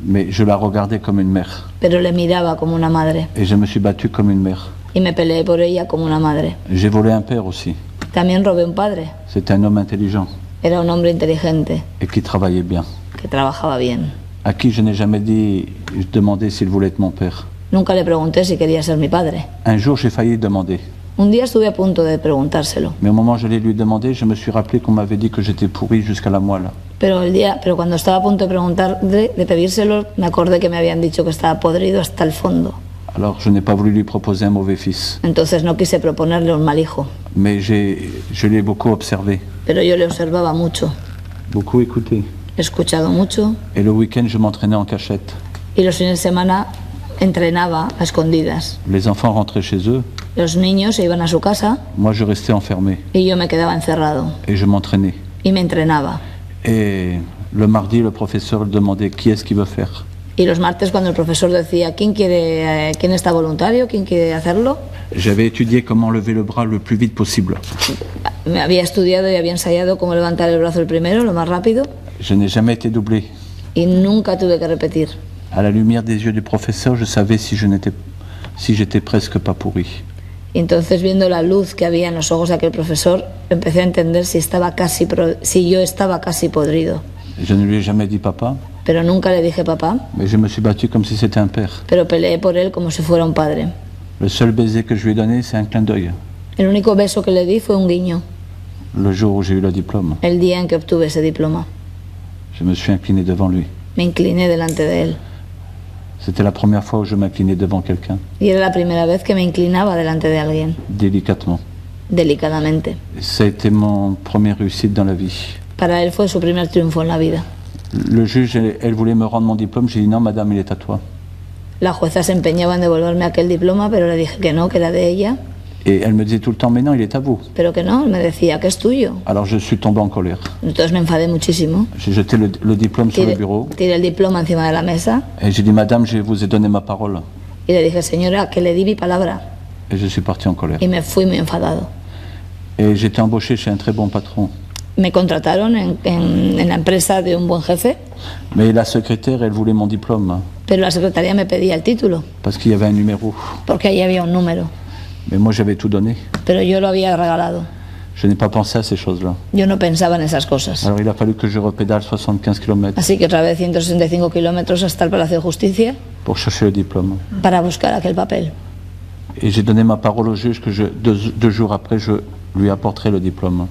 mais je la regardais comme une mère. pero le miraba como una madre Et je me suis battu comme une mère. y me peleé por ella como una madre. J'ai volé un père aussi. También robé un padre, C'était un homme intelligent era un hombre inteligente et qui travaillait bien. que trabajaba bien. À qui je n'ai jamais demandé s'il voulait être mon père. Nunca le pregunté si quería ser mi padre. Un jour, j'ai failli demander. Un día estuve a punto de preguntárselo, Mais au moment où je l'ai lui demandé, je me suis rappelé qu'on m'avait dit que j'étais pourri jusqu'à la moelle. pero cuando estaba a punto de de pedírselo, me acordé que me habían dicho que estaba podrido hasta el fondo. Alors je n'ai pas voulu lui proposer un mauvais fils. Entonces no quise proponerle un mal hijo, Mais je l'ai beaucoup observé, pero yo le observaba mucho, beaucoup écouté. he escuchado mucho Et le week-end, je m'entraînais en cachette. y los fines de semana entrenaba a escondidas. Les enfants rentraient chez eux, Los niños se iban a su casa moi je restais enfermé y yo me quedaba encerrado et je m'entraînais. y me entrenaba. Et le mardi, le professeur demandait qui est-ce qui veut faire. Y los martes cuando el profesor decía quién está voluntario, quién quiere hacerlo, J'avais étudié comment lever le bras le plus vite possible. me había estudiado y había ensayado cómo levantar el brazo el primero, lo más rápido, Je n'ai jamais été doublé. y nunca tuve que repetir. À la lumière des yeux du professeur, je savais si j'étais presque pas pourri. Y entonces, viendo la luz que había en los ojos de aquel profesor, empecé a entender si yo estaba casi podrido. Je ne lui ai jamais dit papa, Pero nunca le dije papá, mais je me suis battu comme si c'était un père. pero peleé por él como si fuera un padre. Le seul baiser que je lui ai donné, c'est un clin d'œil. El único beso que le di fue un guiño, Le jour où j'ai eu le diplôme, el día en que obtuve ese diploma. je me suis incliné devant lui. Me incliné delante de él. C'était la première fois où je m'inclinais devant quelqu'un, Y era la primera vez que me inclinaba delante de alguien, délicatement. delicadamente. Ça a été mon premier réussite dans la vie. Para él fue su primer triunfo en la vida. Le juge, elle voulait me rendre mon diplôme. J'ai dit non, madame, il est à toi. La jueza se empeñaba en devolverme aquel diploma, pero le dije que no, que era de ella, Et elle me disait tout le temps, mais non, il est à vous. pero que no, él me decía que es tuyo. Alors je suis tombé en colère. Entonces me enfadé muchísimo. J'ai jeté le diplôme sur le bureau Tiré el diploma encima de la mesa et j'ai dit, madame, je vous ai donné ma parole. y le dije, señora, que le di mi palabra. Et je suis parti en colère. Y me fui muy enfadado. Et j'ai été embauché chez un très bon patron. Me contrataron en la empresa de un buen jefe, Mais la secrétaire, elle voulait mon diplôme pero la secretaria me pedía el título, parce qu'il y avait un numéro. porque ahí había un número. Mais moi, j'avais tout donné. Pero yo lo había regalado. Je n'ai pas pensé à ces choses-là. Yo no pensaba en esas cosas. Alors il a fallu que je repédale 75 km Así que otra vez 165 kilómetros hasta el Palacio de Justicia pour chercher le diplôme. para buscar aquel papel. Et j'ai donné ma parole au juge que deux jours après, je lui apporterai le diplôme.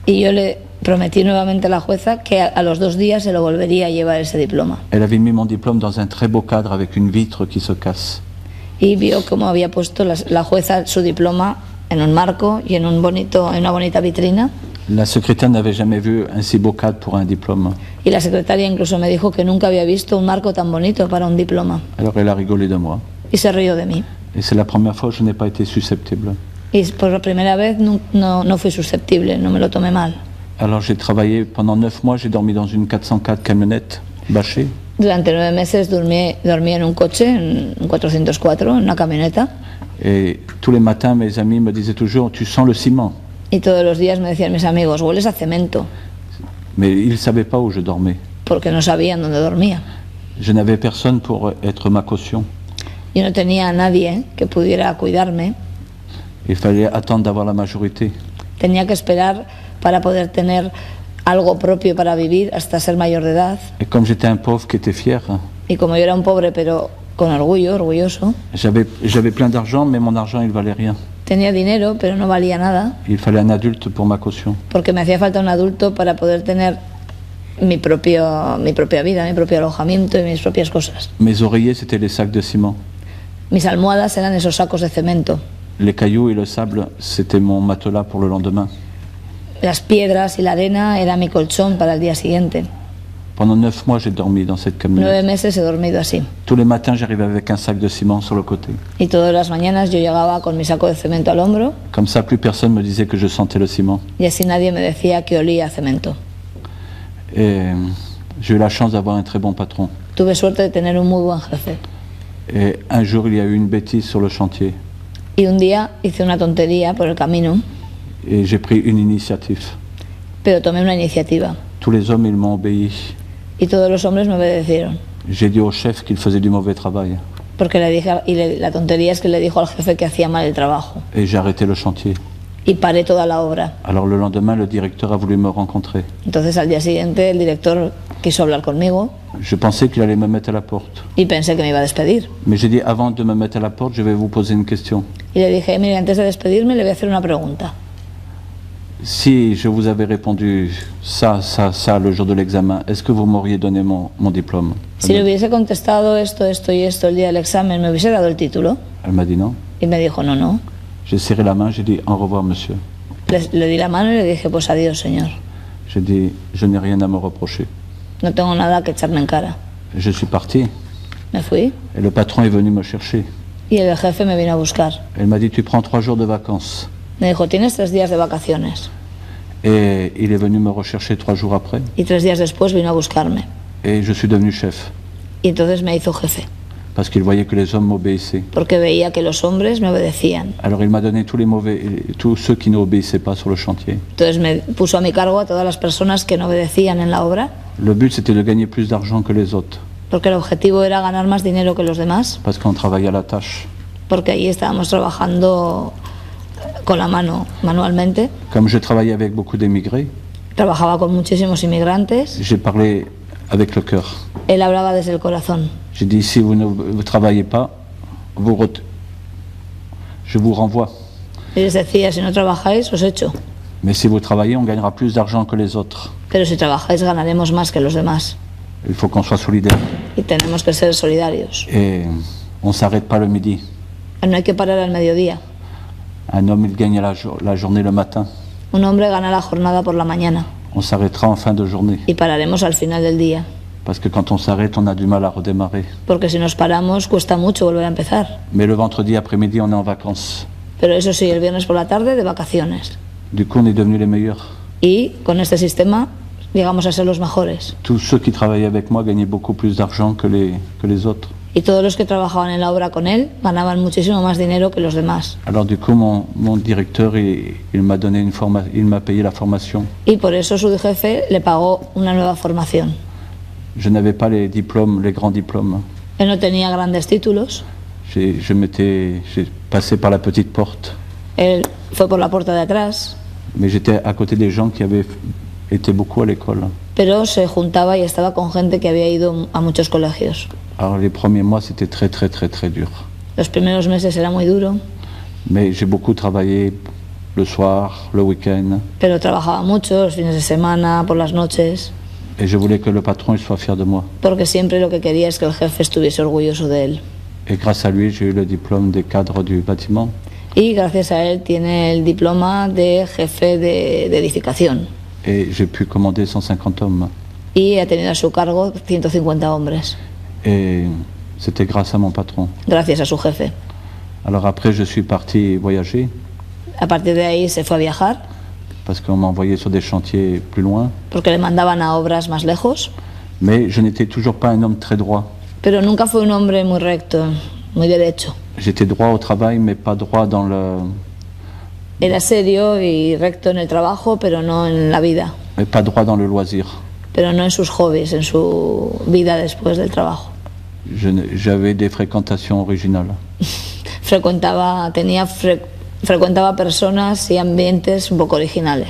Y yo le prometí nuevamente a la jueza que a los 2 días se lo volvería a llevar ese diploma. Elle avait mis mon diplôme dans un très beau cadre avec une vitre qui se casse. Y vio cómo había puesto la jueza su diploma en un marco y en una bonita vitrina. La secrétaire n'avait jamais vu un si beau cadre pour un diplôme. Y la secretaria incluso me dijo que nunca había visto un marco tan bonito para un diploma. Alors elle a rigolé de moi. Y se rió de mí. Et c'est la première fois que je n'ai pas été susceptible. Y por la primera vez no fui susceptible, no me lo tomé mal. Alors j'ai travaillé pendant 9 mois, j'ai dormi dans une 404 camionnette bâchée. Durante 9 meses dormí en un coche, en un 404, en una camioneta. Et tous les matins, mes amis me disaient toujours, tu sens le ciment. Y todos los días me decían mis amigos, hueles a cemento, Mais ils ne savaient pas où je dormais. porque no sabían dónde dormía. Je n'avais personne pour être ma caution. Yo no tenía a nadie que pudiera cuidarme. Il fallait attendre d'avoir la majorité. Tenía que esperar para poder tener algo propio para vivir hasta ser mayor de edad. Et comme j'étais un pauvre qui était fier, Y como yo era un pobre pero con orgulloso, j'avais plein d'argent, mais mon argent, il valait rien. tenía dinero pero no valía nada, Il fallait un adulte pour ma caution. porque me hacía falta un adulto para poder tener mi propia vida, mi propio alojamiento y mis propias cosas. Mes oreillers, c'était les sacs de ciment. Mis almohadas eran esos sacos de cemento. Les cailloux et le sable, c'était mon matelas pour le lendemain. Las piedras y la arena era mi colchón para el día siguiente. Pendant 9 mois, j'ai dormi dans cette 9 camionnette. meses he dormido así. Tous les matins, j'arrivais avec un sac de ciment sur le côté. Y todas las mañanas yo llegaba con mi saco de cemento al hombro Comme ça, plus personne me disait que je sentais le ciment. y así nadie me decía que olía a cemento. Et j'ai eu la chance d'avoir un très bon patron. Tuve suerte de tener un muy buen jefe. Et un jour, il y a eu une bêtise sur le chantier. Y un día hice una tontería por el camino, Et j'ai pris une initiative. pero tomé una iniciativa. Tous les hommes, ils m'ont obéi. y todos los hombres me obedecieron. J'ai dit au chef qu'il faisait du mauvais travail. Porque le dije, la tontería es que le dijo al jefe que hacía mal el trabajo. Et j'ai arrêté le chantier. Y paré toda la obra. Alors le lendemain, le directeur a voulu me rencontrer. Entonces al día siguiente el director quiso hablar conmigo Je pensais qu'il allait me mettre à la porte. y pensé que me iba a despedir. Mais j'ai dit, avant de me mettre à la porte, je vais vous poser une question. Y le dije, mire, antes de despedirme le voy a hacer una pregunta. Si je vous avais répondu ça, le jour de l'examen, est-ce que vous m'auriez donné mon diplôme? Si le hubiese contestado esto, esto y esto el día del examen, ¿me hubiese dado el título? Elle m'a dit non. Y me dijo, no, no. J'ai serré la main, j'ai dit au revoir monsieur. Le di la mano y le dije, pues adiós, señor. J'ai dit, je n'ai rien à me reprocher. No tengo nada que echarme en cara. Je suis parti Me fui et le patron est venu me chercher. y el jefe me vino a buscar. Elle m'a dit, tu prends 3 jours de vacances. Me dijo, tienes 3 días de vacaciones. Et il est venu me rechercher 3 jours après. Y 3 días después vino a buscarme. Et je suis devenu chef. Y entonces me hizo jefe. Parce qu'il voyait que les hommes m'obéissaient. Porque veía que los hombres me obedecían. Alors il m'a donné tous ceux qui n'obéissaient pas sur le chantier. Entonces me puso a mi cargo a todas las personas que no obedecían en la obra. Le but c'était de gagner plus d'argent que les autres. Porque el objetivo era ganar más dinero que los demás. Parce qu'on travaillait à la tâche. Porque ahí estábamos trabajando con la mano, manualmente. Comme je travaillais avec beaucoup d'émigrés, Trabajaba con muchísimos inmigrantes. j'ai parlé avec le cœur. Él hablaba desde el corazón. J'ai dit, si vous ne travaillez pas, je vous renvoie. Y les decía, si no trabajáis, os echo. Mais si vous travaillez, on gagnera plus d'argent que les autres. Pero si trabajáis, ganaremos más que los demás. Il faut qu'on soit solidaire. Y tenemos que ser solidarios. Et on ne s'arrête pas le midi. No hay que parar al mediodía. Un homme, il gagne la journée le matin. Un hombre gana la jornada por la mañana. On s'arrêtera en fin de journée. Y pararemos al final del día. Parce que quand on s'arrête, on a du mal à redémarrer. Porque si nos paramos, cuesta mucho volver a empezar. Mais le vendredi après-midi, on est en vacances. Pero eso sí, el viernes por la tarde, de vacaciones. Du coup, on est devenus les meilleurs. Y con este sistema llegamos a ser los mejores. Tous ceux qui travaillaient avec moi gagnaient beaucoup plus d'argent que les autres. Y todos los que trabajaban en la obra con él ganaban muchísimo más dinero que los demás. Alors du coup, mon directeur, il m'a donné il m'a payé la formation. Y por eso su jefe le pagó una nueva formación. Je n'avais pas les diplômes, les grands diplômes. Él no tenía grandes títulos. J'ai passé par la petite porte. Él fue por la puerta de atrás, Mais j'étais à côté des gens qui avaient été beaucoup à l'école. pero se juntaba y estaba con gente que había ido a muchos colegios. Alors les premiers mois, c'était très dur. Los primeros meses era muy duro, Mais j'ai beaucoup travaillé le soir, le week-end. pero trabajaba mucho los fines de semana, por las noches, Et je voulais que le patron il soit fier de moi. porque siempre lo que quería es que el jefe estuviese orgulloso de él. Et grâce à lui, j'ai eu le diplôme des cadres du bâtiment. Y gracias a él tiene el diploma de jefe de edificación. Et j'ai pu commander 150 hommes. Y ha tenido a su cargo 150 hombres, Et c'était grâce à mon patron. gracias a su jefe. Alors après, je suis parti voyager A partir de ahí se fue a viajar, parce qu'on m'a envoyé sur des chantiers plus loin. porque le mandaban a obras más lejos, Mais je n'étais toujours pas un homme très droit. pero nunca fue un hombre muy recto, muy derecho. J'étais droit au travail, mais pas droit dans le, Era serio y recto en el trabajo, pero no en la vida, mais pas droit dans le loisir. pero no en sus hobbies, en su vida después del trabajo. J'avais des fréquentations originales. Frecuentaba personas y ambientes un poco originales.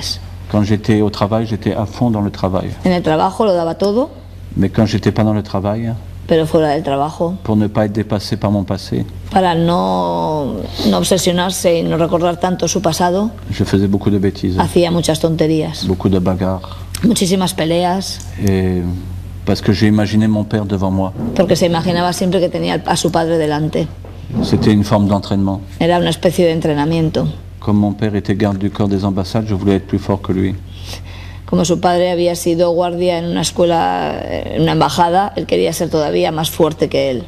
Quand j'étais au travail, j'étais à fond dans le travail. En el trabajo lo daba todo, Mais quand j'étais pas dans le travail, pero fuera del trabajo, pour ne pas être dépassé par mon passé, para no obsesionarse y no recordar tanto su pasado, je faisais beaucoup de bêtises, hacía muchas tonterías, beaucoup de bagarres. muchísimas peleas, Et parce que j'ai imaginé mon père devant moi. porque se imaginaba siempre que tenía a su padre delante. C'était une forme d'entraînement. Era una especie de entrenamiento. Comme mon père était garde du corps des ambassades, je voulais être plus fort que lui. Como su padre había sido guardia en una escuela, en una embajada, él quería ser todavía más fuerte que él.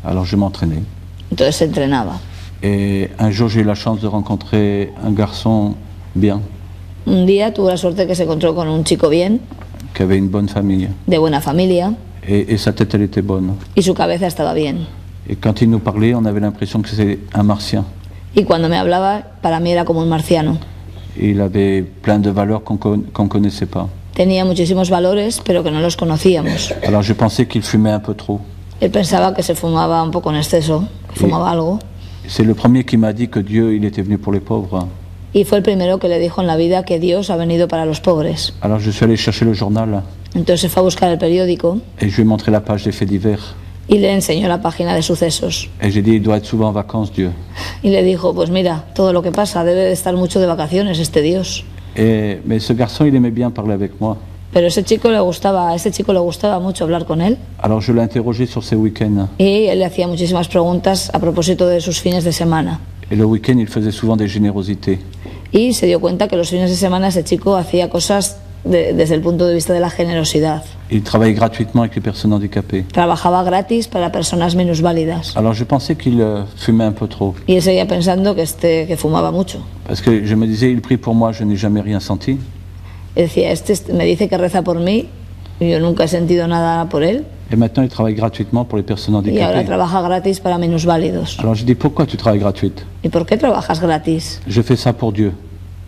Alors je m'entraînais. Entonces se entrenaba. Et un jour, j'ai eu la chance de rencontrer un garçon bien, Un día tuvo la suerte que se encontró con un chico bien, qui avait une bonne famille. de buena familia, Et sa tête, elle était bonne. y su cabeza estaba bien. Et quand il nous parlait, on avait l'impression que c'était un martien. Y cuando me hablaba, para mí era como un marciano. Et il avait plein de valeurs qu'on connaissait pas. tenía muchísimos valores, pero que no los conocíamos. Alors je pensais qu'il fumait un peu trop. Él pensaba que se fumaba un poco en exceso, que fumaba algo. C'est le premier qui m'a dit que Dieu, il était venu pour les pauvres. Y fue el primero que le dijo en la vida que Dios ha venido para los pobres. Alors je suis allé chercher le journal Entonces se fue a buscar el periódico et je lui ai montré la page des faits divers. y le enseñó la página de sucesos. Et j'ai dit, il doit être souvent en vacances, Dieu. Y le dijo, pues mira, todo lo que pasa, debe de estar mucho de vacaciones este Dios. Mais ce garçon, il aimait bien parler avec moi. Pero a ese chico le gustaba mucho hablar con él. Alors je l'ai interrogé sur ses week-ends. Y él le hacía muchísimas preguntas a propósito de sus fines de semana. Et le week-end, il faisait souvent des générosités. Y se dio cuenta que los fines de semana ese chico hacía cosas desde el punto de vista de la generosidad. Il travaillait gratuitement avec les personnes handicapées. Trabajaba gratis para personas minusválidas. Alors je pensais qu'il fumait un peu trop. Y él seguía pensando que fumaba mucho. Parce que je me disais, il prie pour moi, je n'ai jamais rien senti. Él decía, me dice que reza por mí, y yo nunca he sentido nada por él. Et maintenant, il travaille gratuitement pour les personnes Y ahora handicapées. trabaja gratis para minusválidos. Alors je dis, pourquoi tu travailles gratuite? ¿Y por qué trabajas gratis? Je fais ça pour Dieu.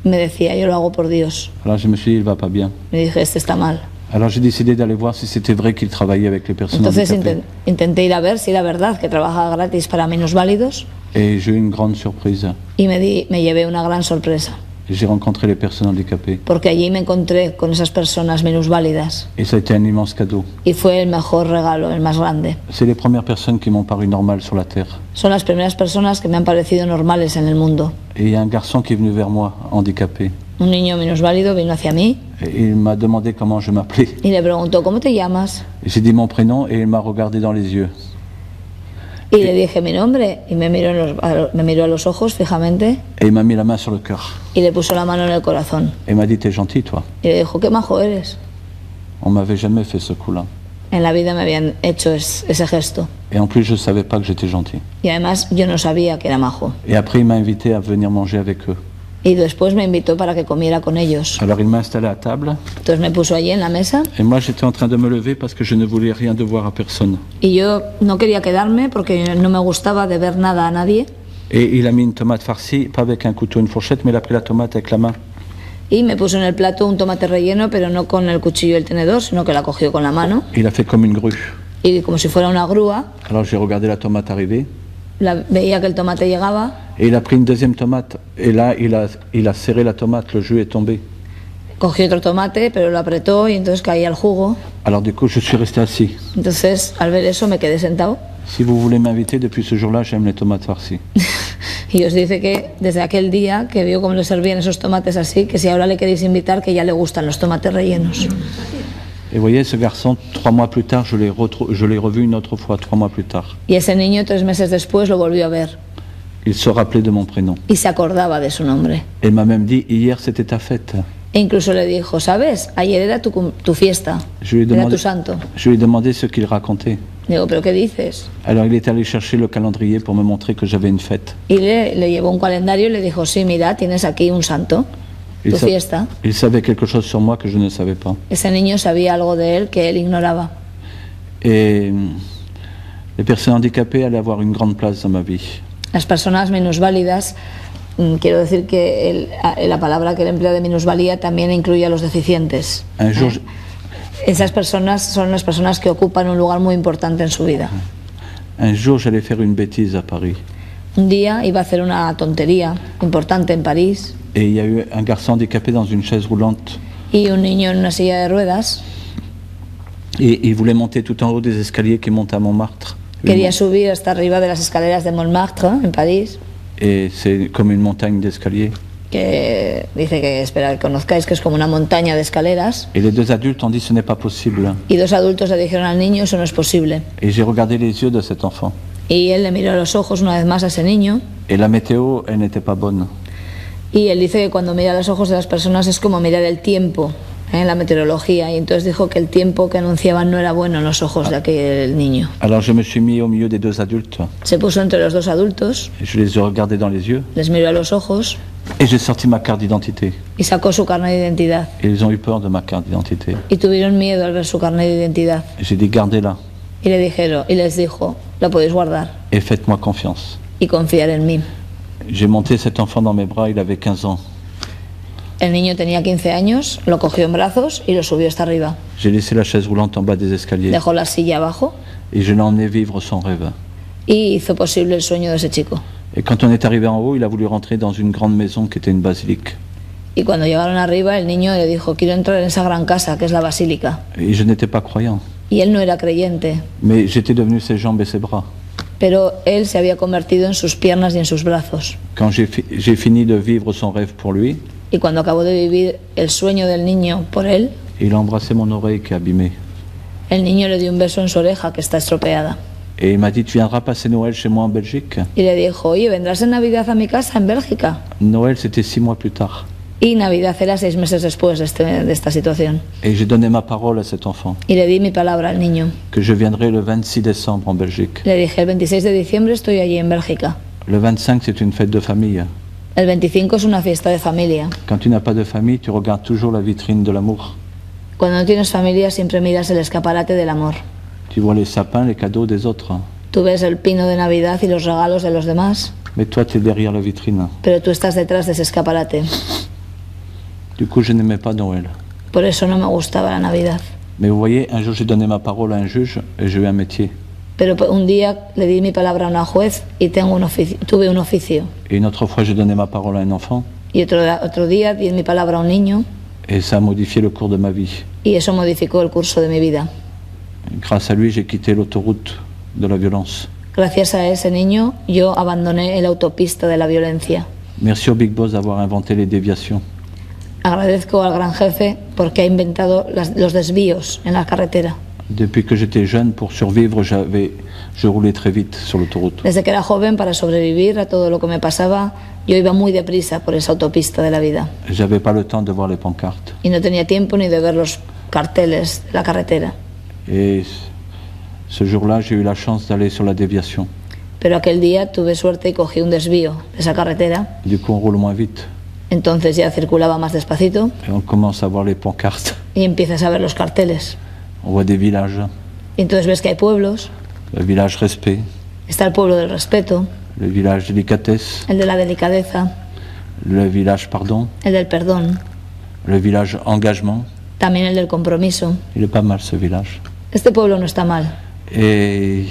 Me decía, yo lo hago por Dios. Alors je me suis dit, il va pas bien. Me dije, este está mal. Alors j'ai décidé d'aller voir si c'était vrai qu'il travaillait avec les personnes Entonces handicapées. intenté ir a ver si era verdad que trabajaba gratis para minusválidos Et j'ai eu une grande surprise. y me llevé una gran sorpresa. J'ai rencontré les personnes handicapées. Porque allí me encontré con esas personas minusválidas Et ça a été un immense cadeau. y fue el mejor regalo, el más grande. C'est les premières personnes qui m'ont paru normales sur la Terre. Son las primeras personas que me han parecido normales en el mundo. Et il y a un garçon qui est venu vers moi, handicapé. Un niño minusválido vino hacia mí Et il m'a demandé comment je m'appelais. y le preguntó, ¿cómo te llamas? Et j'ai dit mon prénom et il m'a regardé dans les yeux. Y le dije mi nombre y me miró a los ojos fijamente Et il m'a mis la main sur le cœur. y le puso la mano en el corazón. Et il m'a dit, t'es gentil, toi. Y le dijo, qué majo eres. On m'avait jamais fait ce coup-là. En la vida me habían hecho ese gesto. Et en plus, je savais pas que j'étais gentil. Y además yo no sabía que era majo. Et après, il m'a invité à venir manger avec eux. Y después me invitó para que comiera con ellos. Alors il m'a installé à table. Entonces me puso allí en la mesa Et moi, j'étais en train de me lever parce que je ne voulais rien devoir à personne. y yo no quería quedarme porque no me gustaba de ver nada a nadie. Et il a mis une tomate farcie, pas avec un couteau, une fourchette, mais il a pris la tomate avec la main. Y me puso en el plato un tomate relleno, pero no con el cuchillo y el tenedor, sino que la cogió con la mano. Il a fait comme une grue. Y como si fuera una grúa, Alors j'ai regardé la tomate arriver. veía que el tomate llegaba, Et il a pris une deuxième tomate. Et là, il a serré la tomate, le jus est tombé. cogió otro tomate, pero lo apretó y entonces caía el jugo. Alors du coup, je suis resté assis. Entonces, al ver eso, me quedé sentado. Si vous voulez m'inviter, depuis ce jour-là, j'aime les tomates farcies. Y os dice que desde aquel día que vio cómo le servían esos tomates así, que si ahora le queréis invitar, que ya le gustan los tomates rellenos. Et vous voyez, ce garçon, 3 mois plus tard, je l'ai revu une autre fois, 3 mois plus tard. Y ese niño 3 meses después lo volvió a ver Il se rappelait de mon prénom. y se acordaba de su nombre. Et il m'a même dit, hier c'était ta fête. E incluso le dijo, ¿sabes? Ayer era tu fiesta, Je lui ai era demandé, tu santo. je lui ai demandé ce qu'il racontait. Digo, ¿pero qué dices? Alors il est allé chercher le calendrier pour me montrer que j'avais une fête. Y le llevó un calendario y le dijo, sí, mira, tienes aquí un santo, Il, tu sa- fiesta. il savait quelque chose sur moi que je ne savais pas. Ese niño sabía algo de él que él ignoraba. Et les personnes handicapées allaient avoir une grande place dans ma vie. Las personas minusválidas, quiero decir que la palabra que él emplea de minusvalía también incluye a los deficientes. Un jour, Esas personas son las personas que ocupan un lugar muy importante en su vida. j'allais faire une bêtise à Paris. Un día iba a hacer una tontería importante en París Et il y a eu un garçon handicapé dans une chaise roulante. y un niño en una silla de ruedas Et il voulait monter tout en haut des escaliers qui montent à Montmartre. quería subir hasta arriba de las escaleras de Montmartre en París, Et c'est comme une montagne d'escaliers. que dice que, espera, que conozcáis que es como una montaña de escaleras, Et les 2 adultes ont dit ce n'est pas possible. y 2 adultos le dijeron al niño, eso no es posible. Et j'ai regardé les yeux de cet enfant. Y él le miró a los ojos una vez más a ese niño, Et la météo, elle n'était pas bonne. y él dice que cuando mira los ojos de las personas es como mirar el tiempo, la meteorología, y entonces dijo que el tiempo que anunciaban no era bueno en los ojos de aquel niño. Alors je me suis mis au milieu des 2 adultes. Se puso entre los 2 adultos, Et je les ai regardés dans les yeux. les miró a los ojos Et j'ai sorti ma carte d'identité. y sacó su carnet de identidad. Et ils ont eu peur de ma carte d'identité. Y tuvieron miedo al ver su carnet de identidad. Et j'ai dit, gardez-la Y les dijo, la podéis guardar et faites-moi confiance. y confiar en mí. J'ai monté cet enfant dans mes bras, il avait 15 ans. El niño tenía 15 años, lo cogió en brazos y lo subió hasta arriba. J'ai laissé la chaise roulante en bas des escaliers Dejó la silla abajo et je l'ai emmené vivre son rêve. y hizo posible el sueño de ese chico. Et quand on est arrivé en haut, il a voulu rentrer dans une grande maison qui était une basilique. Y cuando llegaron arriba, el niño le dijo, quiero entrar en esa gran casa que es la basílica. Et je n'étais pas croyant, Y él no era creyente, mais j'étais devenu ses jambes et ses bras. pero él se había convertido en sus piernas y en sus brazos. Quand j'ai fini de vivre son rêve pour lui, Y cuando acabó de vivir el sueño del niño por él, il a embrassé mon oreille qui est abîmée. el niño le dio un beso en su oreja que está estropeada. Et il m'a dit, tu viendras passer Noël chez moi en Belgique? Y le dijo, oye, ¿vendrás en Navidad a mi casa en Bélgica? Noël, c'était 6 mois plus tard. Y Navidad era 6 meses después de esta situación. Et j'ai donné ma parole à cet enfant, Y le di mi palabra al niño. que je viendrai le 26 décembre en Belgique. Le dije, el 26 de diciembre estoy allí en Bélgica. Le 25, c'est une fête de famille. El 25 es una fiesta de familia. Quand tu n'as pas de famille, tu regardes toujours la vitrine de l'amour. Cuando no tienes familia siempre miras el escaparate del amor. Tu vois les sapins, les cadeaux des autres. Tú ves el pino de Navidad y los regalos de los demás, Mais toi, tu es derrière la vitrine. pero tú estás detrás de ese escaparate. Du coup, je n'aimais pas Noël. Por eso no me gustaba la Navidad. Mais vous voyez, un jour, j'ai donné ma parole à un juge et j'ai eu un métier. Pero un día le di mi palabra a una juez y tuve un oficio. Et une autre fois, j'ai donné ma parole à un enfant Y otro día di mi palabra a un niño et ça a modifié le cours de ma vie. y eso modificó el curso de mi vida. Grâce à lui, j'ai quitté l'autoroute de la violence. Gracias a ese niño yo abandoné el autopista de la violencia. Merci au Big Boss d'avoir inventé les déviations. Agradezco al gran jefe porque ha inventado los desvíos en la carretera. Depuis que j'étais jeune, pour survivre, je roulais très vite sur l'autoroute. Desde que era joven, para sobrevivir a todo lo que me pasaba, yo iba muy deprisa por esa autopista de la vida. J'avais pas le temps de voir les pancartes. Y no tenía tiempo ni de ver los carteles de la carretera. Et ce jour-là, j'ai eu la chance d'aller sur la déviation. Pero aquel día tuve suerte y cogí un desvío de esa carretera. Du coup, on roule moins vite. Entonces ya circulaba más despacito Et on commence à voir les pancartes. y empiezas a ver los carteles. On voit des villages. Y entonces ves que hay pueblos. Le village respect, Está el pueblo del respeto, le village délicatesse, el de la delicadeza, le village pardon, el del perdón, le village engagement. también el del compromiso. Il est pas mal ce village. Este pueblo no está mal. Et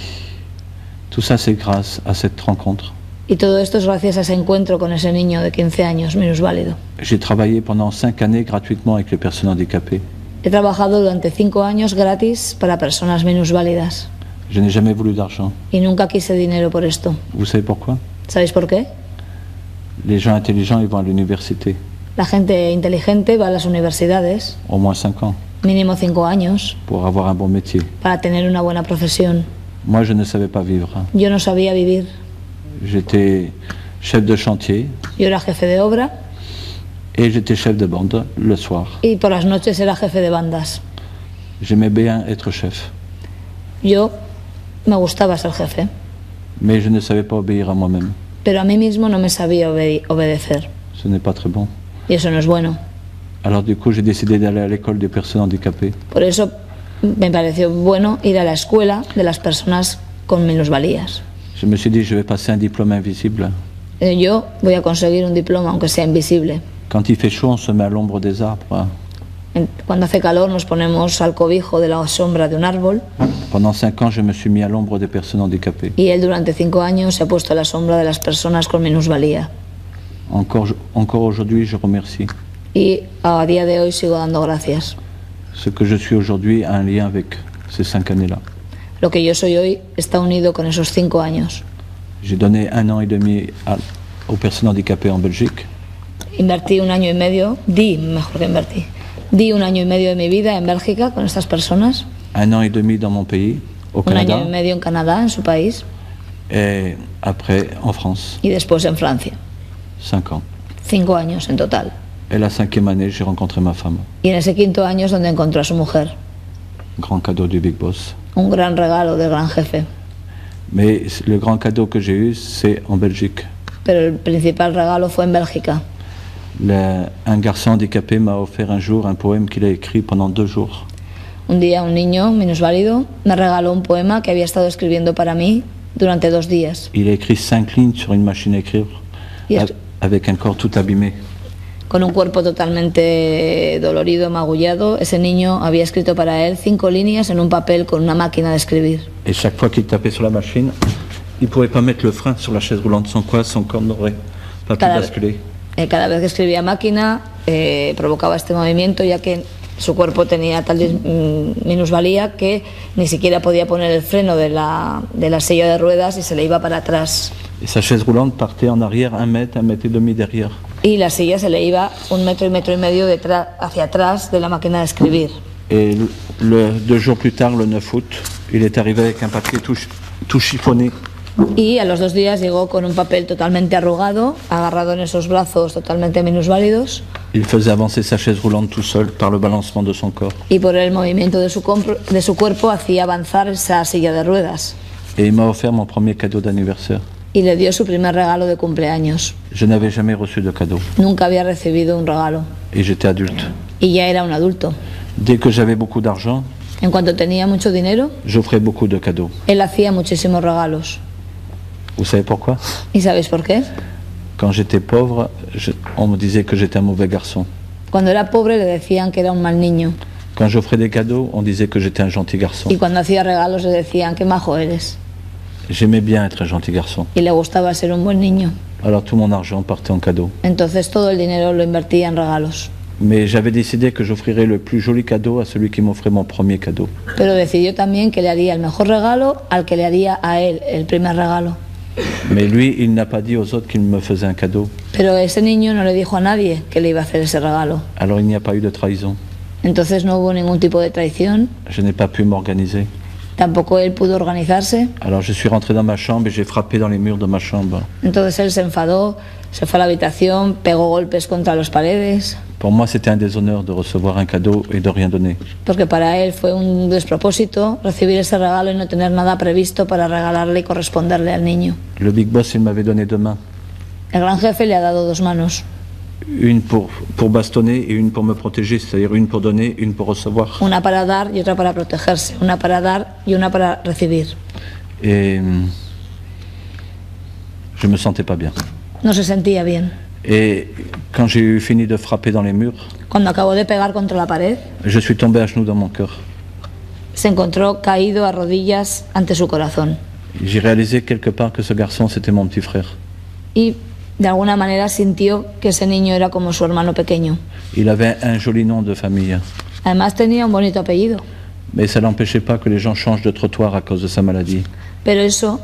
tout ça, c'est grâce à cette rencontre. Y todo esto es gracias a ese encuentro con ese niño de 15 años, minusválido. J'ai travaillé pendant 5 années gratuitement avec les personnes handicapées. He trabajado durante 5 años gratis para personas minusválidas Je n'ai jamais voulu d'argent. y nunca quise dinero por esto. Vous savez pourquoi? ¿Sabéis por qué? Les gens intelligents, ils vont à l'université, La gente inteligente va a las universidades, au moins 5 ans, mínimo 5 años, pour avoir un bon métier. para tener una buena profesión. Moi, je ne savais pas vivre. Yo no sabía vivir. J'étais chef de chantier Yo era jefe de obra et j'étais chef de bande le soir. y por las noches era jefe de bandas. J'aimais bien être chef, Yo me gustaba ser jefe, mais je ne savais pas obéir à moi-même. pero a mí mismo no me sabía obedecer. Ce n'est pas très bon. Y eso no es bueno. Alors du coup, j'ai décidé d'aller à l'école des personnes handicapées. Por eso me pareció bueno ir a la escuela de las personas con minusvalías. Je me suis dit, je vais passer un diplôme invisible. Yo voy a conseguir un diploma, aunque sea invisible. Quand il fait chaud, on se met à l'ombre des arbres. Cuando hace calor nos ponemos al cobijo de la sombra de un árbol Pendant 5 ans, je me suis mis à l'ombre des personnes handicapées. y él durante 5 años se ha puesto a la sombra de las personas con minusvalía. Encore aujourd'hui, je remercie. Y a día de hoy sigo dando gracias. Ce que je suis aujourd'hui a un lien avec ces 5 années-là. Lo que yo soy hoy está unido con esos 5 años. J'ai donné 1 an et demi aux personnes handicapées en Belgique. Invertí 1 año y medio, di 1 año y medio de mi vida en Bélgica con estas personas, 1 an et demi dans mon pays, au 1 año Canada, y medio en Canadá, en su país, et après en France, y después en Francia. 5 ans. 5 años en total. Et la 5e année, j'ai rencontré ma femme. Y en ese 5.º año es donde encontró a su mujer. Grand cadeau du Big Boss. Un gran regalo del gran jefe. Mais le grand cadeau que j'ai eu, c'est en Belgique. Pero el principal regalo fue en Bélgica. Un garçon handicapé m'a offert un jour un poème qu'il a écrit pendant 2 jours. Un día un niño minusválido me regaló un poema que había estado escribiendo para mí durante 2 días. Il a écrit 5 lignes sur une machine à écrire Y, es- avec un corps tout abîmé. con un cuerpo totalmente dolorido, magullado. Ese niño había escrito para él 5 líneas en un papel con una máquina de escribir. Et chaque fois qu'il tapait sur la machine, il ne pouvait pas mettre le frein sur la chaise roulante, sans quoi son corps n'aurait pas pu basculer. Cada vez que escribía máquina provocaba este movimiento, ya que su cuerpo tenía tal minusvalía que ni siquiera podía poner el freno de la silla de ruedas y se le iba para atrás. Et sa chaise roulante partait en arrière 1 mètre et demi derrière. Y la silla se le iba 1 metro y medio hacia atrás de la máquina de escribir. Et 2 jours plus tard, le 9 août, il est arrivé avec un papier tout chiffonné. Y a los 2 días llegó con un papel totalmente arrugado, agarrado en esos brazos totalmente minusválidos. Il faisait avancer sa chaise roulante tout seul par le balancement de son corps. Y por el movimiento de su cuerpo hacía avanzar esa silla de ruedas. Et il m'a offert mon premier cadeau d'anniversaire. Y le dio su primer regalo de cumpleaños. Je n'avais jamais reçu de cadeau. Nunca había recibido un regalo. Et j'étais adulte. Y ya era un adulto. Dès que j'avais beaucoup d'argent, En cuanto tenía mucho dinero, j'offrais beaucoup de cadeaux. él hacía muchísimos regalos. Vous savez pourquoi? ¿Y sabéis por qué? Quand j'étais pauvre, on me disait que j'étais un mauvais garçon. Cuando era pobre le decían que era un mal niño. Quand j'offrais des cadeaux, on disait que j'étais un gentil garçon. Y cuando hacía regalos le decían qué majo eres. J'aimais bien être un gentil garçon. Y le gustaba ser un buen niño. Alors tout mon argent partait en cadeaux. Entonces todo el dinero lo invertía en regalos. Mais j'avais décidé que j'offrirais le plus joli cadeau à celui qui m'offrait mon premier cadeau. Pero decidió también que le haría el mejor regalo al que le haría a él el primer regalo. Mais lui, il n'a pas dit aux autres qu'il me faisait un cadeau. Pero ese niño no le dijo a nadie que le iba a hacer ese regalo. Alors il n'y a pas eu de trahison. Entonces no hubo ningún tipo de traición. Je n'ai pas pu m'organiser. Tampoco él pudo organizarse. Alors je suis rentré dans ma chambre et j'ai frappé dans les murs de ma chambre. Entonces él se enfadó, se fue a la habitación, pegó golpes contra las paredes. Pour moi, c'était un déshonneur de recevoir un cadeau et de rien donner. Porque para él fue un despropósito recibir ese regalo y no tener nada previsto para regalarle y corresponderle al niño. Le Big Boss, il m'avait donné 2 mains. El gran jefe le ha dado 2 manos. Une pour bastonner et une pour me protéger, c'est-à-dire une pour donner, une pour recevoir. Una para dar y otra para protegerse. Una para dar y una para recibir. Et je me sentais pas bien. No se sentía bien. Et quand j'ai eu fini de frapper dans les murs, Cuando acabó de pegar contra la pared, je suis tombé à genoux dans mon cœur. se encontró caído a rodillas ante su corazón. J'ai réalisé quelque part que ce garçon, c'était mon petit frère. Y de alguna manera sintió que ese niño era como su hermano pequeño. Il avait un joli nom de famille. Además tenía un bonito apellido. Mais ça n'empêchait pas que les gens changent de trottoir à cause de sa maladie. Pero eso,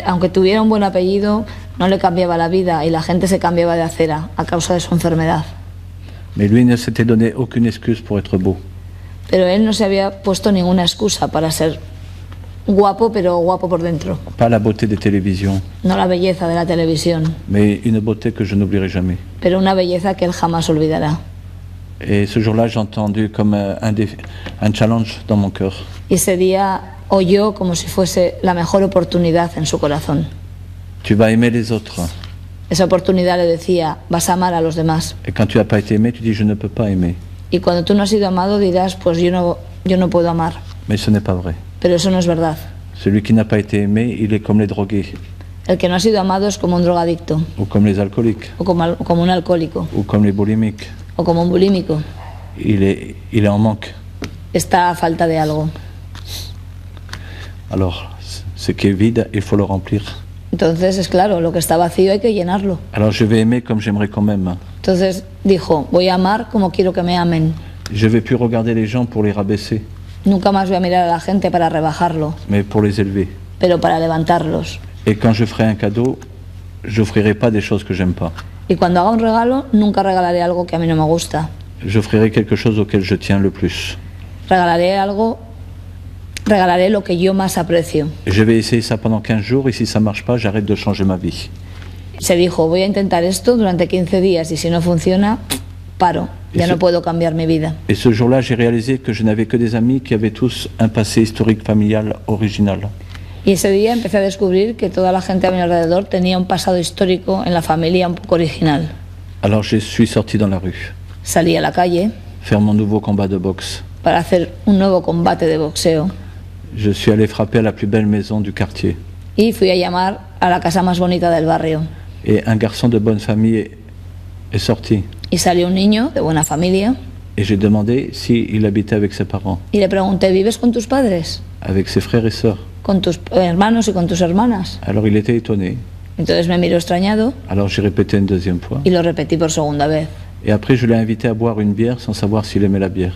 aunque tuviera un buen apellido, no le cambiaba la vida y la gente se cambiaba de acera a causa de su enfermedad. Mais lui ne s'était donné aucune excuse pour être beau. Pero él no se había puesto ninguna excusa para ser guapo, pero guapo por dentro. Pas la beauté des télévisions, No la belleza de la televisión, mais une beauté que je n'oublierai jamais. pero una belleza que él jamás olvidará. Et ce jour-là, j'ai entendu comme un challenge dans mon cœur. Y ese día oyó como si fuese la mejor oportunidad en su corazón. Tu vas aimer les autres. Esa oportunidad le decía, vas a amar a los demás. Et quand tu n'as pas été aimé, tu dis je ne peux pas aimer. Y cuando tú no has sido amado dirás, pues yo no puedo amar. Mais ce n'est pas vrai. Pero eso no es verdad. Celui qui n'a pas été aimé, il est comme les drogués, El que no ha sido amado es como un drogadicto, ou comme les alcooliques, o como un alcohólico, ou comme les boulimiques. o como un bulímico. Il est en manque. Está a falta de algo. Alors, ce qui est vide, il faut le remplir. Entonces, es claro, lo que está vacío hay que llenarlo. Alors je vais aimer comme j'aimerais qu'on m'aime. Entonces dijo, voy a amar como quiero que me amen. Je vais plus regarder les gens pour les rabaisser, Nunca más voy a mirar a la gente para rebajarlo, mais pour les élever. pero para levantarlos. Et quand je ferai un cadeau, j'offrirai pas des choses que j'aime pas. Y cuando haga un regalo, nunca regalaré algo que a mí no me gusta. J'offrirai quelque chose auquel je tiens le plus. Regalaré lo que yo más aprecio. Je vais essayer ça pendant 15 jours et si ça marche pas, j'arrête de changer ma vie. Se dijo, voy a intentar esto durante 15 días y si no funciona, paro. Ya no puedo cambiar mi vida. Et ce jour-là, j'ai réalisé que je n'avais que des amis qui avaient tous un passé historique familial original. Y ese día empecé a descubrir que toda la gente a mi alrededor tenía un pasado histórico en la familia un poco original. Alors je suis sorti dans la rue, Salí a la calle faire mon nouveau combat de boxe. para hacer un nuevo combate de boxeo Je suis allé frapper à la plus belle maison du quartier. y fui a llamar a la casa más bonita del barrio. Et un garçon de bonne famille est sorti. y salió un niño de buena familia Et j'ai demandé s'il habitait avec ses parents, y le pregunté, ¿vives con tus padres? avec ses frères et sœurs. ¿Con tus hermanos y con tus hermanas? Alors il était étonné. Entonces me miró extrañado Alors j'ai répété une deuxième fois. y lo repetí por segunda vez. Et après, je l'ai invité à boire une bière sans savoir s'il aimait la bière.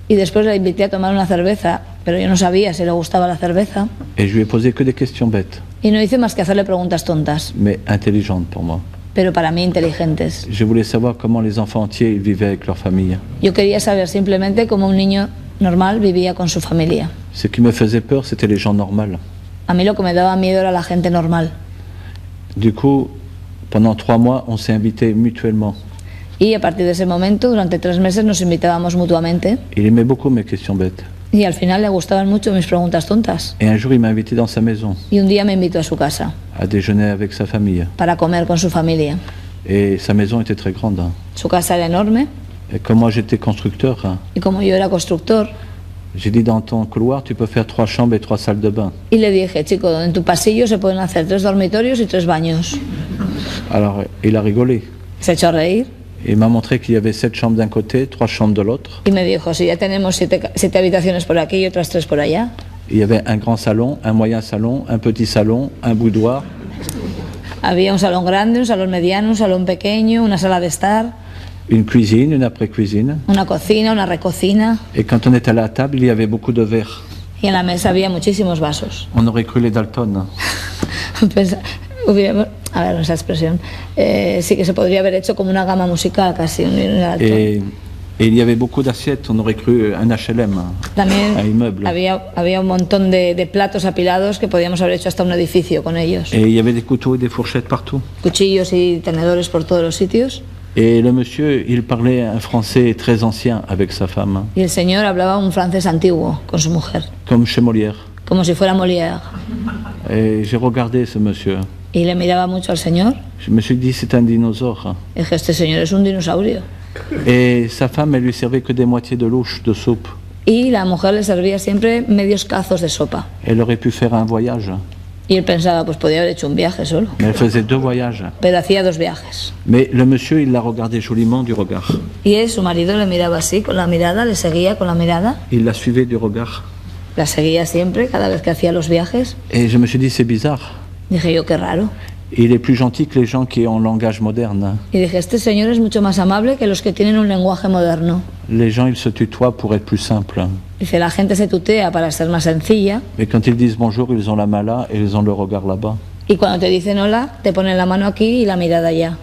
Y después le invité a tomar una cerveza, pero yo no sabía si le gustaba la cerveza. Et je lui ai posé que des questions bêtes, Y no hice más que hacerle preguntas tontas, mais intelligentes pour moi. pero para mí inteligentes. Je voulais savoir comment les enfants entiers ils vivaient avec leur famille. Yo quería saber simplemente cómo un niño normal vivía con su familia. Ce qui me faisait peur, c'était les gens normaux. A mí lo que me daba miedo era la gente normal. Du coup, pendant 3 mois, on s'est invités mutuellement. Y a partir de ese momento, durante 3 meses, nos invitábamos mutuamente. Il aimait beaucoup mes questions bêtes. Y al final le gustaban mucho mis preguntas tontas. Et un jour, il m'a invité dans sa maison Y un día me invitó a su casa à déjeuner avec sa famille. para comer con su familia. Et sa maison était très grande. Su casa era enorme Et comme moi, j'étais constructeur, y como yo era constructor, j'ai dit dans ton couloir, tu peux faire 3 chambres et 3 salles de bain. y le dije, chico, en tu pasillo se pueden hacer 3 dormitorios y 3 baños. Alors, il a rigolé. Se echó a reír Et il m'a montré qu'il y avait 7 chambres d'un côté, 3 chambres de l'autre. y me dijo, si ya tenemos 7 habitaciones por aquí y otras 3 por allá. Il y avait un grand salon, un moyen salon, un petit salon, un boudoir. Había un salón grande, un salón mediano, un salón pequeño, una sala de estar, Une cuisine, une après-cuisine. una cocina, una recocina, Et quand on était à la table, il y avait beaucoup de verres. y en la mesa había muchísimos vasos. On aurait cru les Dalton. A ver, esa expresión. Sí que se podría haber hecho como una gama musical casi. Et il y avait beaucoup d'assiettes, on aurait cru un HLM, También un immeuble. había un montón de platos apilados que podíamos haber hecho hasta un edificio con ellos. Et il y avait des couteaux et des fourchettes partout. Cuchillos y tenedores por todos los sitios. Et le monsieur, il parlait un français très ancien avec sa femme, Y el señor hablaba un francés antiguo con su mujer, comme chez Molière. como si fuera Molière. Et j'ai regardé ce monsieur. Y le miraba mucho al señor. Je me suis dit, c'est un dinosaure. Y dije, este señor es un dinosaurio. Et sa femme, elle lui servait que des moitiés de louche, de soupe. Y la mujer le servía siempre medios cazos de sopa. Elle aurait pu faire un voyage, Y él pensaba, pues podía haber hecho un viaje solo. mais elle faisait 2 voyages. Pero hacía 2 viajes. Mais le monsieur, il l'a regardé joliment du regard. Y él, su marido, le miraba así, con la mirada, le seguía con la mirada. Il la suivait du regard. La seguía siempre, cada vez que hacía los viajes. Et je me suis dit, c'est bizarre. Dije yo, qué raro. Il est plus gentil que les gens qui ont un langage moderne. Y dije, este señor es mucho más amable que los que tienen un lenguaje moderno. Les gens, ils se tutoient pour être plus simples. Dice, la gente se tutea para ser más sencilla. Mais quand ils disent bonjour, ils ont la main là et ils ont le regard là-bas. Y cuando te dicen hola, te ponen la mano aquí y la mirada allá.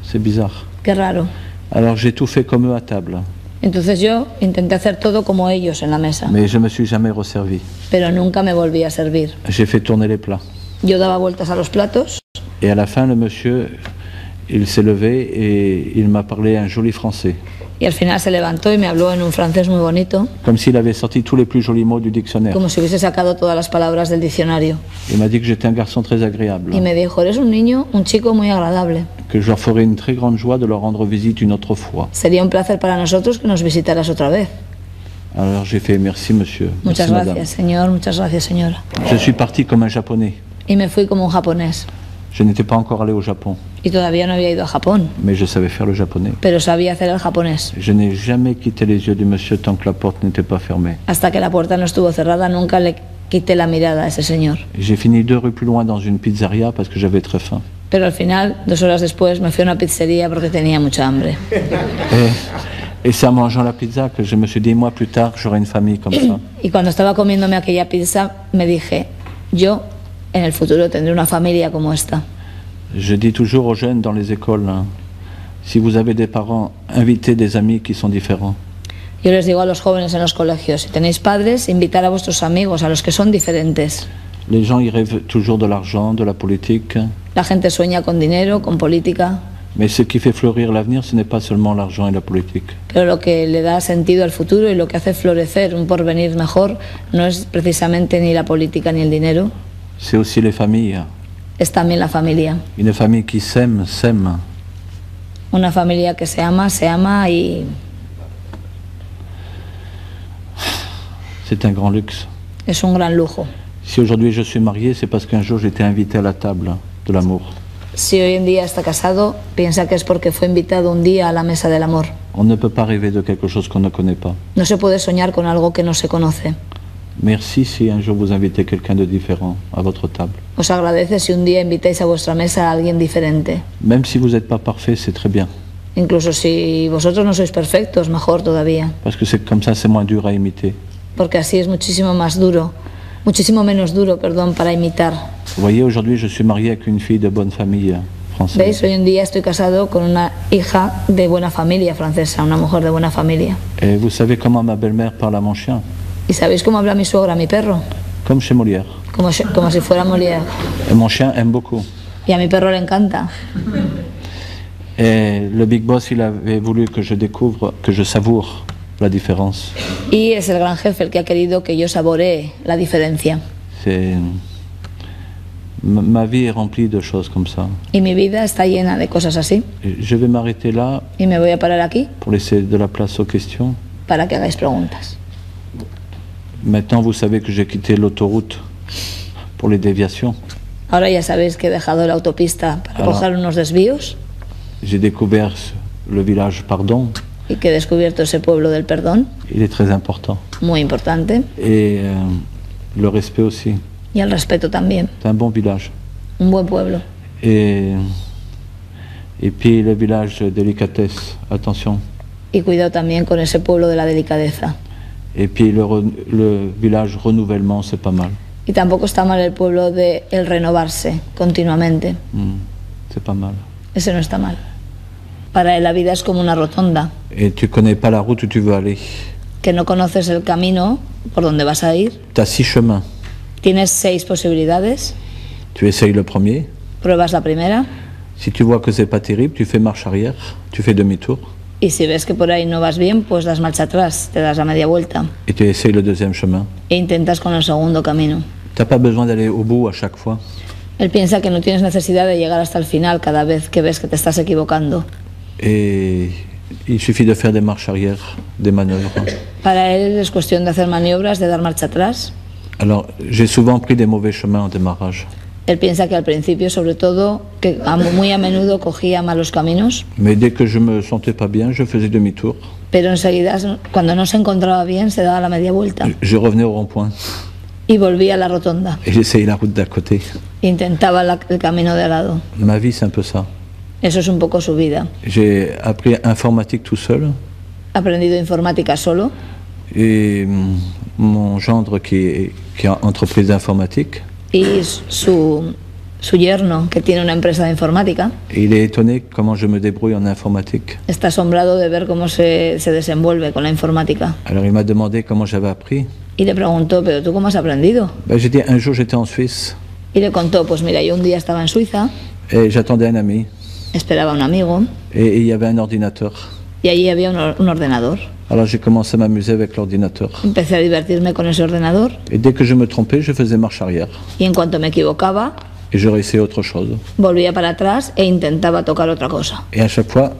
C'est bizarre. Qué raro. Alors j'ai tout fait comme eux à table. Entonces yo intenté hacer todo como ellos en la mesa, Mais je me suis jamais resservi. pero nunca me volví a servir. J'ai fait tourner les plats. Yo daba vueltas a los platos Et à la fin, le monsieur, il s'est levé et il m'a parlé un joli français. y al final se levantó y me habló en un francés muy bonito, Comme s'il avait sorti tous les plus jolis mots du dictionnaire. como si hubiese sacado todas las palabras del diccionario. Il m'a dit que j'étais un garçon très agréable, Y me dijo, eres un niño, un chico muy agradable. que je leur ferais une très grande joie de leur rendre visite une autre fois. Sería un placer para nosotros que nos visitaras otra vez. Alors j'ai fait merci monsieur, Muchas merci madame. gracias, señor, muchas gracias, señora. Je suis parti comme un japonais. Y me fui como un japonés. Je n'étais pas encore allé au Japon, Y todavía no había ido a Japón, mais je savais faire le japonais. pero sabía hacer el japonés. Je n'ai jamais quitté les yeux du monsieur tant que la porte n'était pas fermée. Hasta que la puerta no estuvo cerrada, nunca le quité la mirada a ese señor. J'ai fini 2 rues plus loin dans une pizzeria parce que j'avais très faim. Pero al final, 2 horas después, me fui a una pizzería porque tenía mucha hambre. Et c'est en mangeant la pizza que je me suis dit, moi plus tard, j'aurai une famille comme ça. Y cuando estaba comiéndome aquella pizza, me dije, yo en el futuro tendré una familia como esta. Je dis toujours aux jeunes dans les écoles, hein, si vous avez des parents, invitez des amis qui sont différents. Yo les digo a los jóvenes en los colegios, si tenéis padres, invitar a vuestros amigos, a los que son diferentes. Les gens, ils rêvent toujours de l'argent, de la politique, La gente sueña con dinero, con política, mais ce qui fait fleurir l'avenir, ce n'est pas seulement l'argent et la politique. pero lo que le da sentido al futuro y lo que hace florecer un porvenir mejor no es precisamente ni la política ni el dinero, C'est aussi les familles. es también la familia. Une famille qui s'aime, s'aime. Una familia que se ama y C'est un grand luxe. es un gran lujo. Si aujourd'hui je suis marié, c'est parce qu'un jour j'étais invité à la table de l'amour. Si hoy en día está casado, piensa que es porque fue invitado un día a la mesa del amor. On ne peut pas rêver de quelque chose qu'on ne connaît pas. No se puede soñar con algo que no se conoce. Merci si un jour vous invitez quelqu'un de différent à votre table. Os agradece si un día invitáis a vuestra mesa a alguien diferente. Même si vous n'êtes pas parfait, c'est très bien. Incluso si vosotros no sois perfectos, mejor todavía. Parce que c'est comme ça, c'est moins dur à imiter. Porque así es muchísimo menos duro, para imitar. Vous voyez, aujourd'hui, je suis marié avec une fille de bonne famille française. ¿Veis? Hoy en día estoy casado con una hija de buena familia francesa, una mujer de buena familia. Et vous savez comment ma belle-mère parle à mon chien? ¿Y sabéis cómo habla mi suegra a mi perro? Comme chez Molière. Como si fuera Molière. Et mon chien aime beaucoup. Y a mi perro le encanta. Et le Big Boss, il avait voulu que je découvre, que je savoure la différence. Y es el gran jefe el que ha querido que yo saboree la diferencia. Ma vie est remplie de choses comme ça. Y mi vida está llena de cosas así. Je vais m'arrêter là. Y me voy a parar aquí. Pour laisser de la place aux questions. Para que hagáis preguntas. Maintenant, vous savez que j'ai quitté l'autoroute pour les déviations. Ahora ya sabéis que he dejado la autopista para coger unos desvíos. J'ai découvert le village Pardon. Y que he descubierto ese pueblo del perdón. Il est très important. Muy importante. Et le respect aussi. Y el respeto también. C'est un bon village. Un buen pueblo. Et puis le village délicatesse, attention. Y cuidado también con ese pueblo de la delicadeza. Et puis le village renouvellement, c'est pas mal. Y tampoco está mal el pueblo de el renovarse continuamente. C'est pas mal. Ese no está mal. Para él la vida es como una rotonda. Et tu connais pas la route où tu veux aller. Que no conoces el camino por donde vas a ir. Tu as 6 chemins. Tienes 6 posibilidades. Tu essayes le premier. Pruebas la primera. Si tu vois que c'est pas terrible, tu fais marche arrière, tu fais demi-tour. Y si ves que por ahí no vas bien, pues das marcha atrás, te das la media vuelta. Et tu essayes le deuxième chemin. E intentas con el segundo camino. Tu n'as pas besoin d'aller au bout à chaque fois. Él piensa que no tienes necesidad de llegar hasta el final cada vez que ves que te estás equivocando. Et il suffit de faire des marches arrière, des manœuvres. Para él es cuestión de hacer maniobras, de dar marcha atrás. Alors, j'ai souvent pris des mauvais chemins en démarrage. Él piensa que al principio, sobre todo, que muy a menudo cogía malos caminos. Mais dès que je me sentais pas bien, je faisais demi-tour. Pero enseguida, cuando no se encontraba bien, se daba la media vuelta. Je revenais au rond-point. Y volvía a la rotonda. Et j'essayais la route d'à côté. Intentaba el camino de al lado. Ma vie, c'est un peu ça. Eso es un poco su vida. J'ai appris informatique tout seul. Ha aprendido informática solo. Et mon gendre qui a entreprise d'informatique. Y su yerno, que tiene una empresa de informática. Il est étonné comment je me débrouille en informatique. Está asombrado de ver cómo se desenvuelve con la informática. Alors il m'a demandé comment j'avais appris. Y le preguntó, ¿pero tú cómo has aprendido? J'ai dit, un jour j'étais en Suisse. Y le contó, pues mira, yo un día estaba en Suiza. Et j'attendais un ami. Esperaba a un amigo. Et il y avait un ordinateur. Y allí había un ordenador. Alors j'ai commencé à m'amuser avec l'ordinateur. Empecé a divertirme con ese ordenador. Et dès que je me trompais, je faisais marche arrière. Y en cuanto me equivocaba, et je réessayais autre chose. Volvía para atrás e intentaba tocar otra cosa. Et à chaque fois,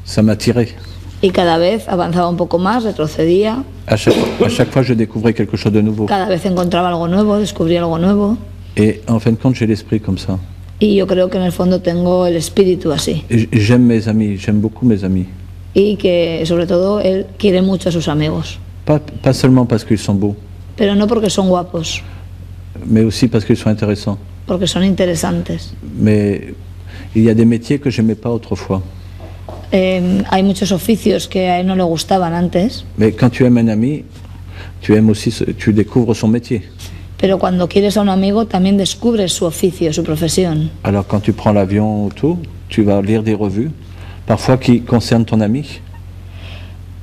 ça m'attirait. Y cada vez avanzaba un poco más, retrocedía. À chaque fois, je découvrais quelque chose de nouveau. Cada vez encontraba algo nuevo, descubría algo nuevo. Et en fin de compte, j'ai l'esprit comme ça. Y yo creo que en el fondo tengo el espíritu así. J'aime mes amis, j'aime beaucoup mes amis. Y que sobre todo él quiere mucho a sus amigos. Pas seulement parce qu'ils sont beaux. Pero no porque son guapos. Mais aussi parce qu'ils sont intéressants. Porque son interesantes. Mais il y a des métiers que j'aimais pas autrefois. Hay muchos oficios que a él no le gustaban antes. Mais quand tu aimes un ami, tu aimes aussi, tu découvres son métier. Pero cuando quieres a un amigo también descubres su oficio, su profesión. Alors quand tu prends l'avion ou tout, tu vas lire des revues, parfois qui concernent ton ami.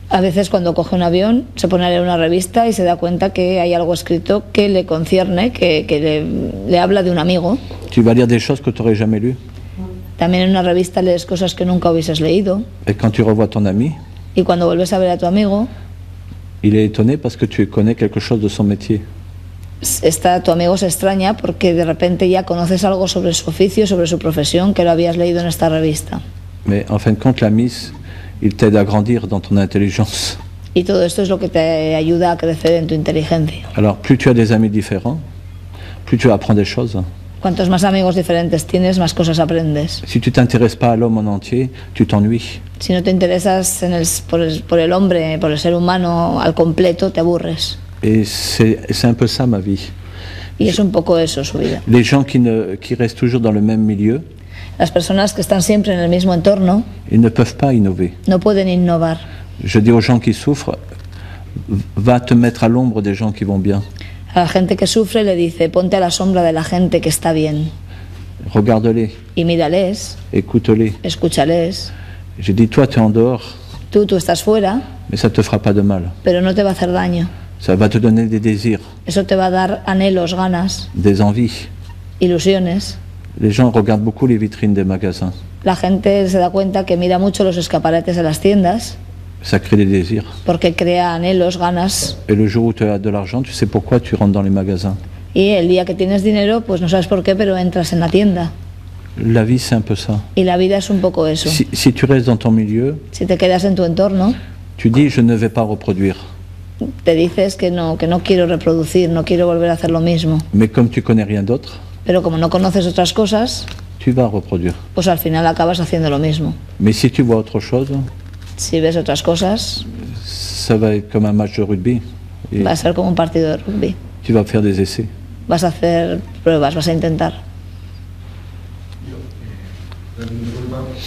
A veces cuando coge un avión se pone a leer una revista y se da cuenta que hay algo escrito que le concierne, que le habla de un amigo. Tu vas lire des choses que tu n'aurais jamais lues. También en una revista lees cosas que nunca hubieses leído. Et quand tu revois ton ami, y cuando vuelves a ver a tu amigo, il est étonné parce que tu connais quelque chose de son métier. Tu amigo se extraña porque de repente ya conoces algo sobre su oficio, sobre su profesión, que lo habías leído en esta revista. Mais en fin de compte, l'ami, il t'aide à grandir dans ton intelligence. Y todo esto es lo que te ayuda a crecer en tu inteligencia. Alors, plus tu as des amis différents, plus tu apprends des choses. Cuantos más amigos diferentes tienes, más cosas aprendes. Si tu t'intéresses pas à l'homme en entier, tu t'ennuies. Si no te interesas por el hombre, por el ser humano al completo, te aburres. Et c'est un peu ça ma vie. Y es un poco eso su vida. Les gens qui restent toujours dans le même milieu, Las personas que están siempre en el mismo entorno ils ne peuvent pas innover. no pueden innovar. Je dis aux gens qui souffrent, va te mettre à l'ombre des gens qui vont bien. A la gente que sufre le dice, ponte a la sombra de la gente que está bien. Regarde-les, Y mírales, écoute-les. escúchales. J'ai dit, toi, tu es en dehors, Tú estás fuera, mais ça ne te fera pas de mal. pero no te va a hacer daño. Ça va te donner des désirs, Eso te va a dar anhelos, ganas, des envies. ilusiones. Les gens regardent beaucoup les vitrines des magasins. La gente se da cuenta que mira mucho los escaparates de las tiendas Ça crée des désirs. porque crea anhelos, ganas. Et le jour où tu as de l'argent, tu sais pourquoi tu rentres dans les magasins. Y el día que tienes dinero, pues no sabes por qué, pero entras en la tienda. La vie, c'est un peu ça. Y la vida es un poco eso. Si tu restes dans ton milieu, Si te quedas en tu entorno, tu dis, je ne vais pas reproduire. te dices que no quiero reproducir, no quiero volver a hacer lo mismo. Mais comme tu connais rien d'autre, Pero como no conoces otras cosas, tu vas reproduire. pues al final acabas haciendo lo mismo. Mais si tu vois autre chose, Si ves otras cosas, ça va être comme un match de rugby. Et va a ser como un partido de rugby. tu vas faire des essais. Vas a hacer pruebas, vas a intentar.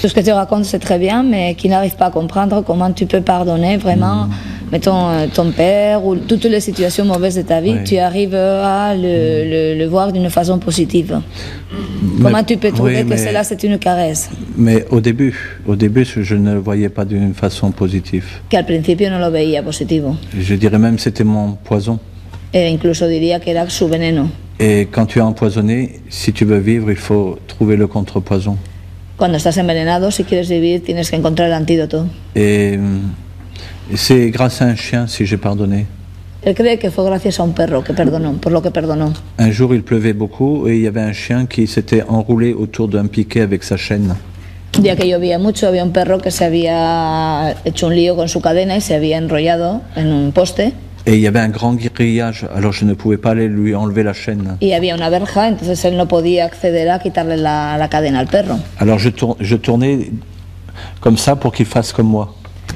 Tout ce que tu racontes, c'est très bien, mais qui n'arrive pas à comprendre comment tu peux pardonner vraiment, mettons, ton père ou toutes les situations mauvaises de ta vie, Oui. tu arrives à le voir d'une façon positive. Comment tu peux trouver oui, que mais- cela, c'est une caresse? Mais au début, je ne le voyais pas d'une façon positive. Que al principio no lo veía positivo. Je dirais même que c'était mon poison. E incluso diría que era su veneno. Et quand tu es empoisonné, si tu veux vivre, il faut trouver le contrepoison. Cuando estás envenenado, si quieres vivir, tienes que encontrar el antídoto. Et c'est grâce à un chien si j'ai pardonné. Él cree que fue gracias a un perro que perdonó, por lo que perdonó. Un jour, il pleuvait beaucoup et il y avait un chien qui s'était enroulé autour d'un piquet avec sa chaîne. Un día que llovía mucho, había un perro que se había hecho un lío con su cadena y se había enrollado en un poste. Et il y avait un grand grillage, alors je ne pouvais pas aller lui enlever la chaîne. Y había una verja, entonces él no podía acceder a quitarle la cadena al perro. Alors je tournais comme ça pour qu'il fasse comme moi.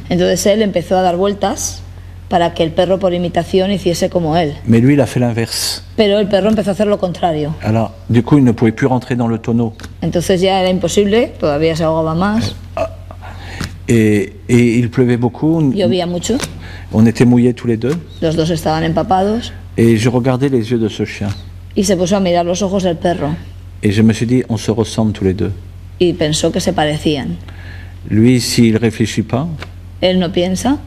Entonces él empezó a dar vueltas para que el perro por imitación hiciese como él. Mais lui, il a fait l'inverse. Pero el perro empezó a hacer lo contrario. Alors, du coup, il ne pouvait plus rentrer dans le tonneau. Entonces ya era imposible, todavía se ahogaba más, Et il pleuvait beaucoup. llovía mucho, On était mouillés tous les deux. los dos estaban empapados Et je regardais les yeux de ce chien. y se puso a mirar los ojos del perro Et je me suis dit, on se ressemble tous les deux. y pensó que se parecían. Lui, s'il ne réfléchit pas, Él no piensa,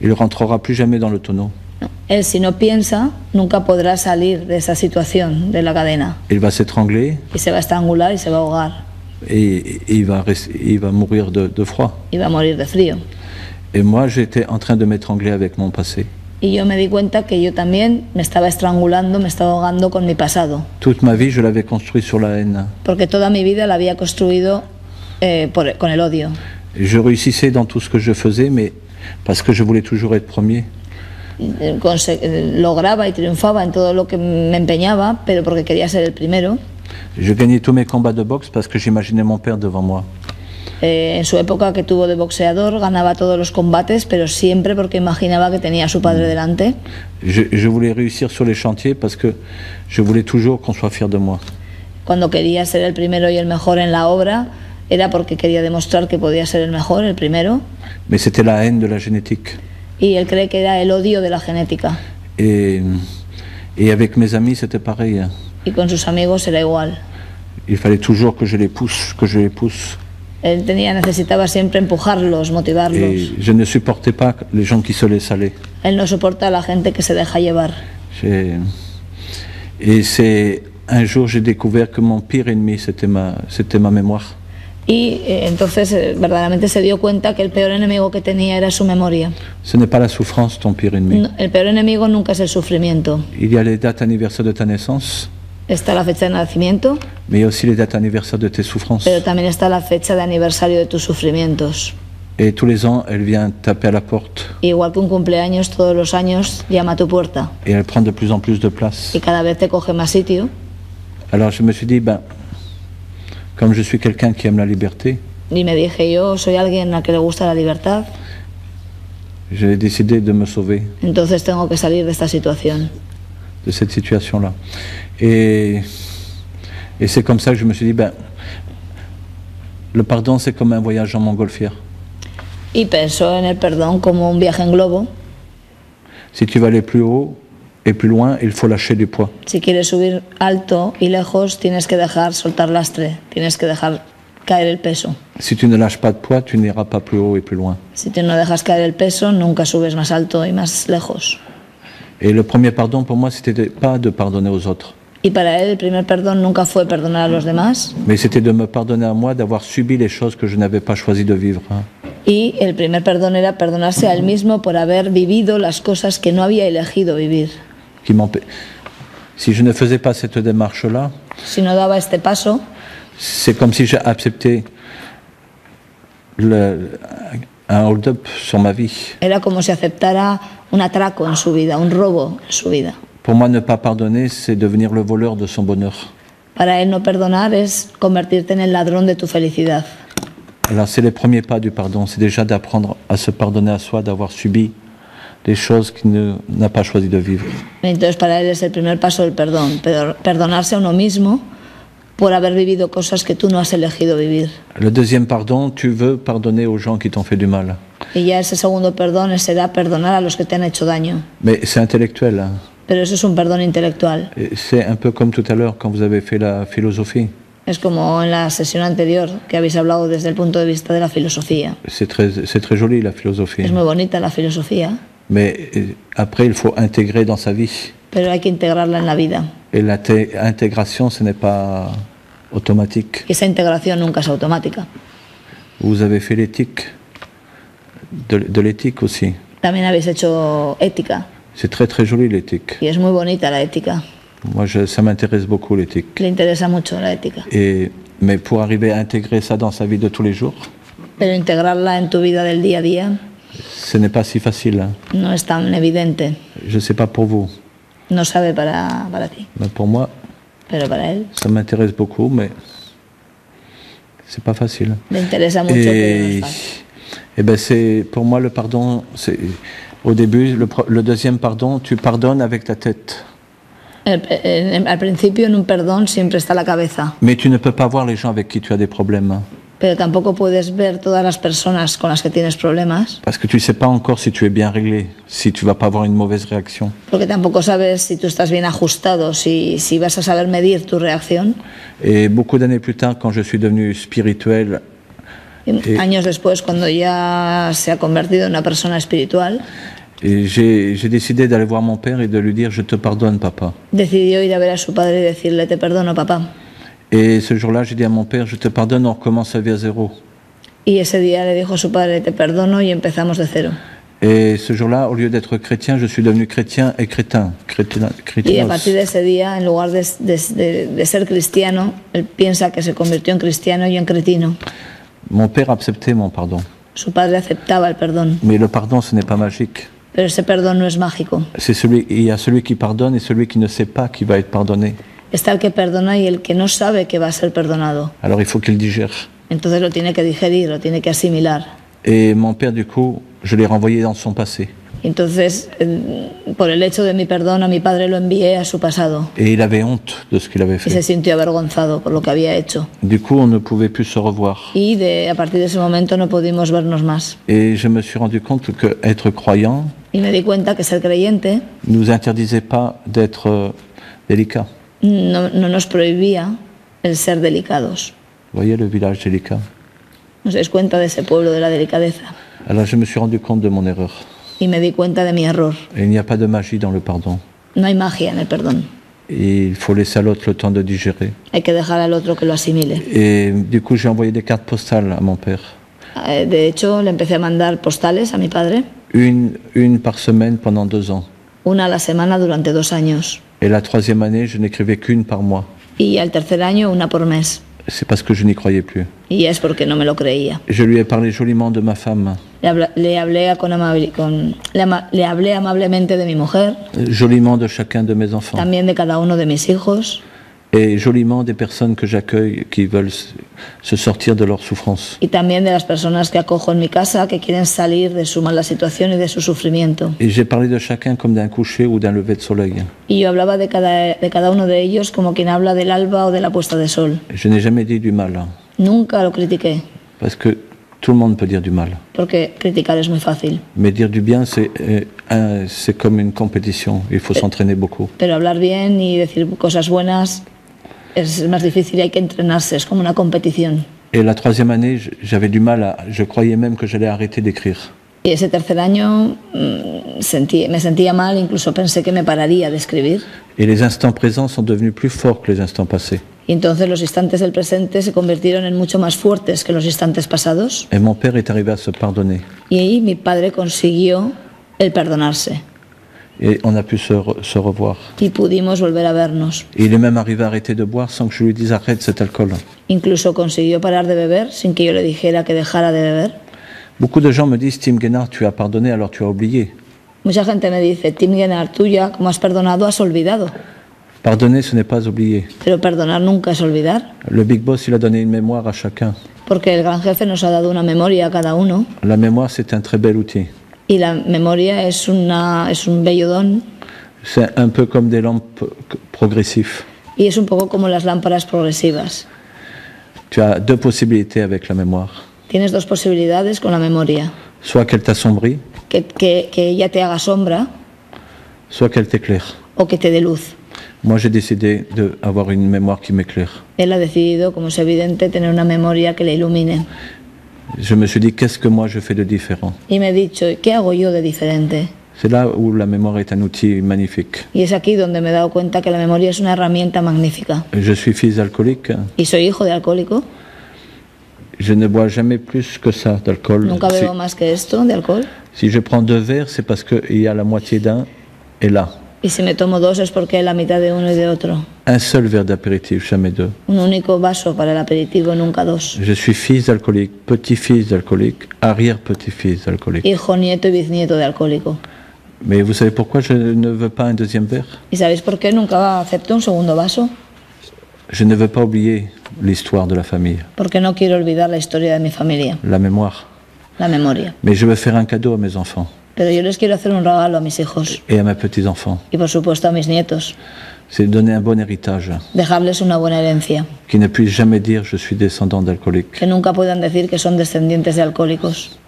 il ne rentrera plus jamais dans le tonneau. no. Él si no piensa nunca podrá salir de esa situación de la cadena Il va s'étrangler y se va a estrangular y se va a ahogar et il va mourir de froid. y va a morir de frío. Et moi, j'étais en train de m'étrangler avec mon passé. Y yo me di cuenta que yo también me estaba estrangulando, me estaba ahogando con mi pasado, Toute ma vie, je l'avais construit sur la haine. porque toda mi vida la había construido con el odio. Je réussissais dans tout ce que je faisais, mais parce que je voulais toujours être premier. Lograba y triunfaba en todo lo que me empeñaba, pero porque quería ser el primero. Je gagnais tous mes combats de boxe parce que j'imaginais mon père devant moi. En su época que tuvo de boxeador ganaba todos los combates, pero siempre porque imaginaba que tenía a su padre delante. Je voulais réussir sur les chantiers parce que je voulais toujours qu'on soit fier de moi. Cuando quería ser el primero y el mejor en la obra, era porque quería demostrar que podía ser el mejor, el primero. Mais c'était la haine de la génétique. Y él cree que era el odio de la genética. Et avec mes amis, c'était pareil. Y con sus amigos era igual. Il fallait toujours que je les pousse. Él necesitaba siempre empujarlos, motivarlos. Et je ne supportais pas les gens qui se laissent aller. Él no soporta a la gente que se deja llevar. Et c'est un jour j'ai découvert que mon pire ennemi c'était ma mémoire. Y entonces verdaderamente se dio cuenta que el peor enemigo que tenía era su memoria. Ce n'est pas la souffrance ton pire ennemi. No, el peor enemigo nunca es el sufrimiento. Il y a les dates anniversaires de ta naissance, Está la fecha de nacimiento, mais il y a aussi les dates anniversaires de tes souffrances. pero también está la fecha de aniversario de tus sufrimientos. Et tous les ans, elle vient taper à la porte Igual que un cumpleaños, todos los años llama a tu puerta et elle prend de plus en plus de place. y cada vez te coge más sitio. Alors je me suis dit, ben, comme je suis quelqu'un qui aime la liberté, Y me dije, yo soy alguien a que le gusta la libertad, j'ai décidé de me sauver entonces tengo que salir de esta situación. de cette situation-là. Et c'est comme ça que je me suis dit, ben, le pardon, c'est comme un voyage en montgolfière. Y pensó en el perdón como un viaje en globo. Si tu veux aller plus haut et plus loin, il faut lâcher du poids. Si quieres subir alto y lejos, tienes que dejar soltar lastre, tienes que dejar caer el peso. Si tu ne lâches pas de poids, tu n'iras pas plus haut et plus loin. Si tú no dejas caer el peso, nunca subes más alto y más lejos. Et le premier pardon pour moi, c'était pas de pardonner aux autres, Y para él el primer perdón nunca fue perdonar a los demás, mais c'était de me pardonner à moi d'avoir subi les choses que je n'avais pas choisi de vivre. y el primer perdón era perdonarse a él mismo por haber vivido las cosas que no había elegido vivir. Si je ne faisais pas cette démarche-là, Si no daba este paso, c'est comme si j'ai accepté un hold-up sur ma vie. era como si aceptara un atraco en su vida, un robo en su vida. Pour moi, ne pas pardonner, c'est devenir le voleur de son bonheur. Para él no perdonar es convertirte en el ladrón de tu felicidad. Alors c'est les premiers pas du pardon, c'est déjà d'apprendre à se pardonner à soi, d'avoir subi des choses qu'il n'a pas choisi de vivre. Entonces para él es el primer paso del perdón, perdonarse a uno mismo por haber vivido cosas que tú no has elegido vivir. Le deuxième pardon, tu veux pardonner aux gens qui t'ont fait du mal. Y ya ese segundo perdón será perdonar a los que te han hecho daño. Mais c'est intellectuel. Pero eso es un perdón intelectual. C'est un peu comme tout à l'heure quand vous avez fait la philosophie. Es como en la sesión anterior que habéis hablado desde el punto de vista de la filosofía. C'est très joli la philosophie. Es muy bonita la filosofía, Mais après, il faut intégrer dans sa vie. pero hay que integrarla en la vida. Et l'intégration, ce n'est pas automatique. Y esa integración nunca es automática. Vous avez fait l'éthique, de l'éthique aussi. También habéis hecho ética C'est très joli l'éthique. y es muy bonita la ética. Moi, ça m'intéresse beaucoup l'éthique. Le interesa mucho la ética. Mais pour arriver à intégrer ça dans sa vie de tous les jours, Pero integrarla en tu vida del día a día ce n'est pas si facile. no es tan evidente. Je ne sais pas pour vous, No sabe para ti, mais pour moi, pero para él ça m'intéresse beaucoup, mais c'est pas facile. le interesa mucho, pero no es fácil. Et ben pour moi le pardon, au début, le deuxième pardon, tu pardonnes avec ta tête. Al principio en un perdón siempre está la cabeza, Mais tu ne peux pas voir les gens avec qui tu as des problèmes. pero tampoco puedes ver todas las personas con las que tienes problemas, Parce que tu ne sais pas encore si tu es bien réglé, si tu vas pas avoir une mauvaise réaction. porque tampoco sabes si tú estás bien ajustado, si vas a saber medir tu reacción. Et beaucoup d'années plus tard, quand je suis devenu spirituel, Años después, cuando ya se ha convertido en una persona espiritual, et j'ai décidé d'aller voir mon père et de lui dire « Je te pardonne, papa ». decidió ir a ver a su padre y decirle: te perdono, papá. Et ce jour-là, j'ai dit à mon père « Je te pardonne, on recommence sa vie à zéro ». Y ese día le dijo a su padre: te perdono, y empezamos de cero. Et ce jour-là, au lieu d'être chrétien, je suis devenu chrétien et crétin. Y a partir de ese día, en lugar de ser cristiano, él piensa que se convirtió en cristiano y en cretino. Mon père acceptait mon pardon. Su padre aceptaba el perdón, Mais le pardon, ce n'est pas magique. pero ese perdón no es mágico. Il y a celui qui pardonne et celui qui ne sait pas qui va être pardonné. Está el que perdona y el que no sabe que va a ser perdonado. Alors il faut qu'il digère. Entonces lo tiene que digerir, lo tiene que asimilar. Et mon père, du coup, je l'ai renvoyé dans son passé. Entonces, por el hecho de mi perdón, a mi padre lo envié a su pasado. Et il avait honte de ce qu'il avait Y se fait. sintió avergonzado por lo que había hecho. Du coup, on ne pouvait plus se revoir. Y a partir de ese momento no pudimos vernos más. Et je me suis rendu compte que être croyant Y me di cuenta que ser creyente ne nous interdisait pas d'être délicat. no nos prohibía el ser delicados. Vous voyez le village délicat. ¿Os dais cuenta de ese pueblo de la delicadeza? Alors je me suis rendu compte de mon erreur. Y me di cuenta de mi error. Et il n'y a pas de magie dans le pardon. No hay magia en el perdón. Et il faut laisser à l'autre le temps de digérer. Hay que dejar al otro que lo asimile. Et du coup, j'ai envoyé des cartes postales à mon père. De hecho, le empecé a mandar postales a mi padre, Une par semaine pendant 2 ans. una a la semana durante 2 años. Et la 3e année, je n'écrivais qu'une par mois. Y al tercer año, una por mes. C'est parce que je n'y croyais plus. Y es porque no me lo creía. Je lui ai parlé joliment de ma femme, Le hablé amablemente de mi mujer, joliment de chacun de mes enfants. también de cada uno de mis hijos. et joliment des personnes que j'accueille qui veulent se sortir de leur souffrance. Y también de las personas que acojo en mi casa que quieren salir de su mala situación y de su sufrimiento. Et j'ai parlé de chacun comme d'un coucher ou d'un lever de soleil. Y yo hablaba de cada uno de ellos como quien habla del alba o de la puesta de sol. Je n'ai jamais dit du mal, Nunca lo critiqué, parce que tout le monde peut dire du mal. porque criticar es muy fácil. Mais dire du bien, c'est comme une compétition, il faut s'entraîner beaucoup. Pero hablar bien y decir cosas buenas es más difícil y hay que entrenarse, es como una competición. Et la troisième année, j'avais du mal je croyais même que j'allais arrêter d'écrire. Y ese tercer año me sentía mal, incluso pensé que me pararía de escribir. Et les instants présents sont devenus plus forts que les instants passés. Y entonces los instantes del presente se convirtieron en mucho más fuertes que los instantes pasados. Et mon père est arrivé à se pardonner. Y ahí mi padre consiguió el perdonarse. Et on a pu se revoir. Y pudimos volver a vernos. Et il est même arrivé à arrêter de boire sans que je lui dise arrête cet alcool. Incluso consiguió parar de beber sin que yo le dijera que dejara de beber. Beaucoup de gens me disent Tim Guénard, tu as pardonné alors tu as oublié. Mucha gente me dice, Tim Guénard, tú ya como has perdonado has olvidado. Pardonner, ce n'est pas oublier. Pero perdonar nunca es olvidar. Le Big Boss, il a donné une mémoire à chacun. Porque el gran jefe nos ha dado una memoria a cada uno. La mémoire, c'est un très bel outil. Y la memoria es un bello don. C'est un peu comme des lampes progressifs. Y es un poco como las lámparas progresivas. Tu as deux possibilités avec la mémoire. Tienes dos posibilidades con la memoria. Soit qu'elle t'assombrit, Que ella te haga sombra soit qu'elle t'éclaire. o que te dé luz. Moi, j'ai décidé d'avoir une mémoire qui m'éclaire. Él ha decidido, como es evidente, tener una memoria que le ilumine. Je me suis dit, qu'est-ce que moi je fais de différent? Y me he dicho, ¿qué hago yo de diferente? C'est là où la mémoire est un outil magnifique. Y es aquí donde me he dado cuenta que la memoria es una herramienta magnífica. Je suis fils d'alcoolique. Y soy hijo de alcohólico. Je ne bois jamais plus que ça d'alcool. Nunca bebo más que esto de alcohol. Si je prends 2 verres, c'est parce qu'il y a la moitié d'un et là. Y si me tomo dos es porque hay la mitad de uno y de otro. Un seul verre d'apéritif, jamais 2. Un único vaso para el aperitivo, nunca dos. Je suis fils d'alcoolique, petit-fils d'alcoolique, arrière-petit-fils d'alcoolique. Hijo, nieto y bisnieto de alcohólico. Mais vous savez pourquoi je ne veux pas un deuxième verre? ¿Y sabéis por qué nunca acepto un segundo vaso? Je ne veux pas oublier l'histoire de la famille, Porque no quiero olvidar la historia de mi familia, la mémoire. la memoria. Mais je veux faire un cadeau à mes enfants Pero yo les quiero hacer un regalo a mis hijos et à mes petits-enfants. y por supuesto a mis nietos. C'est donner un bon héritage, Dejarles una buena herencia. qui ne puisse jamais dire je suis descendant d'alcoolique. Que nunca puedan decir que son descendientes de alcohólicos.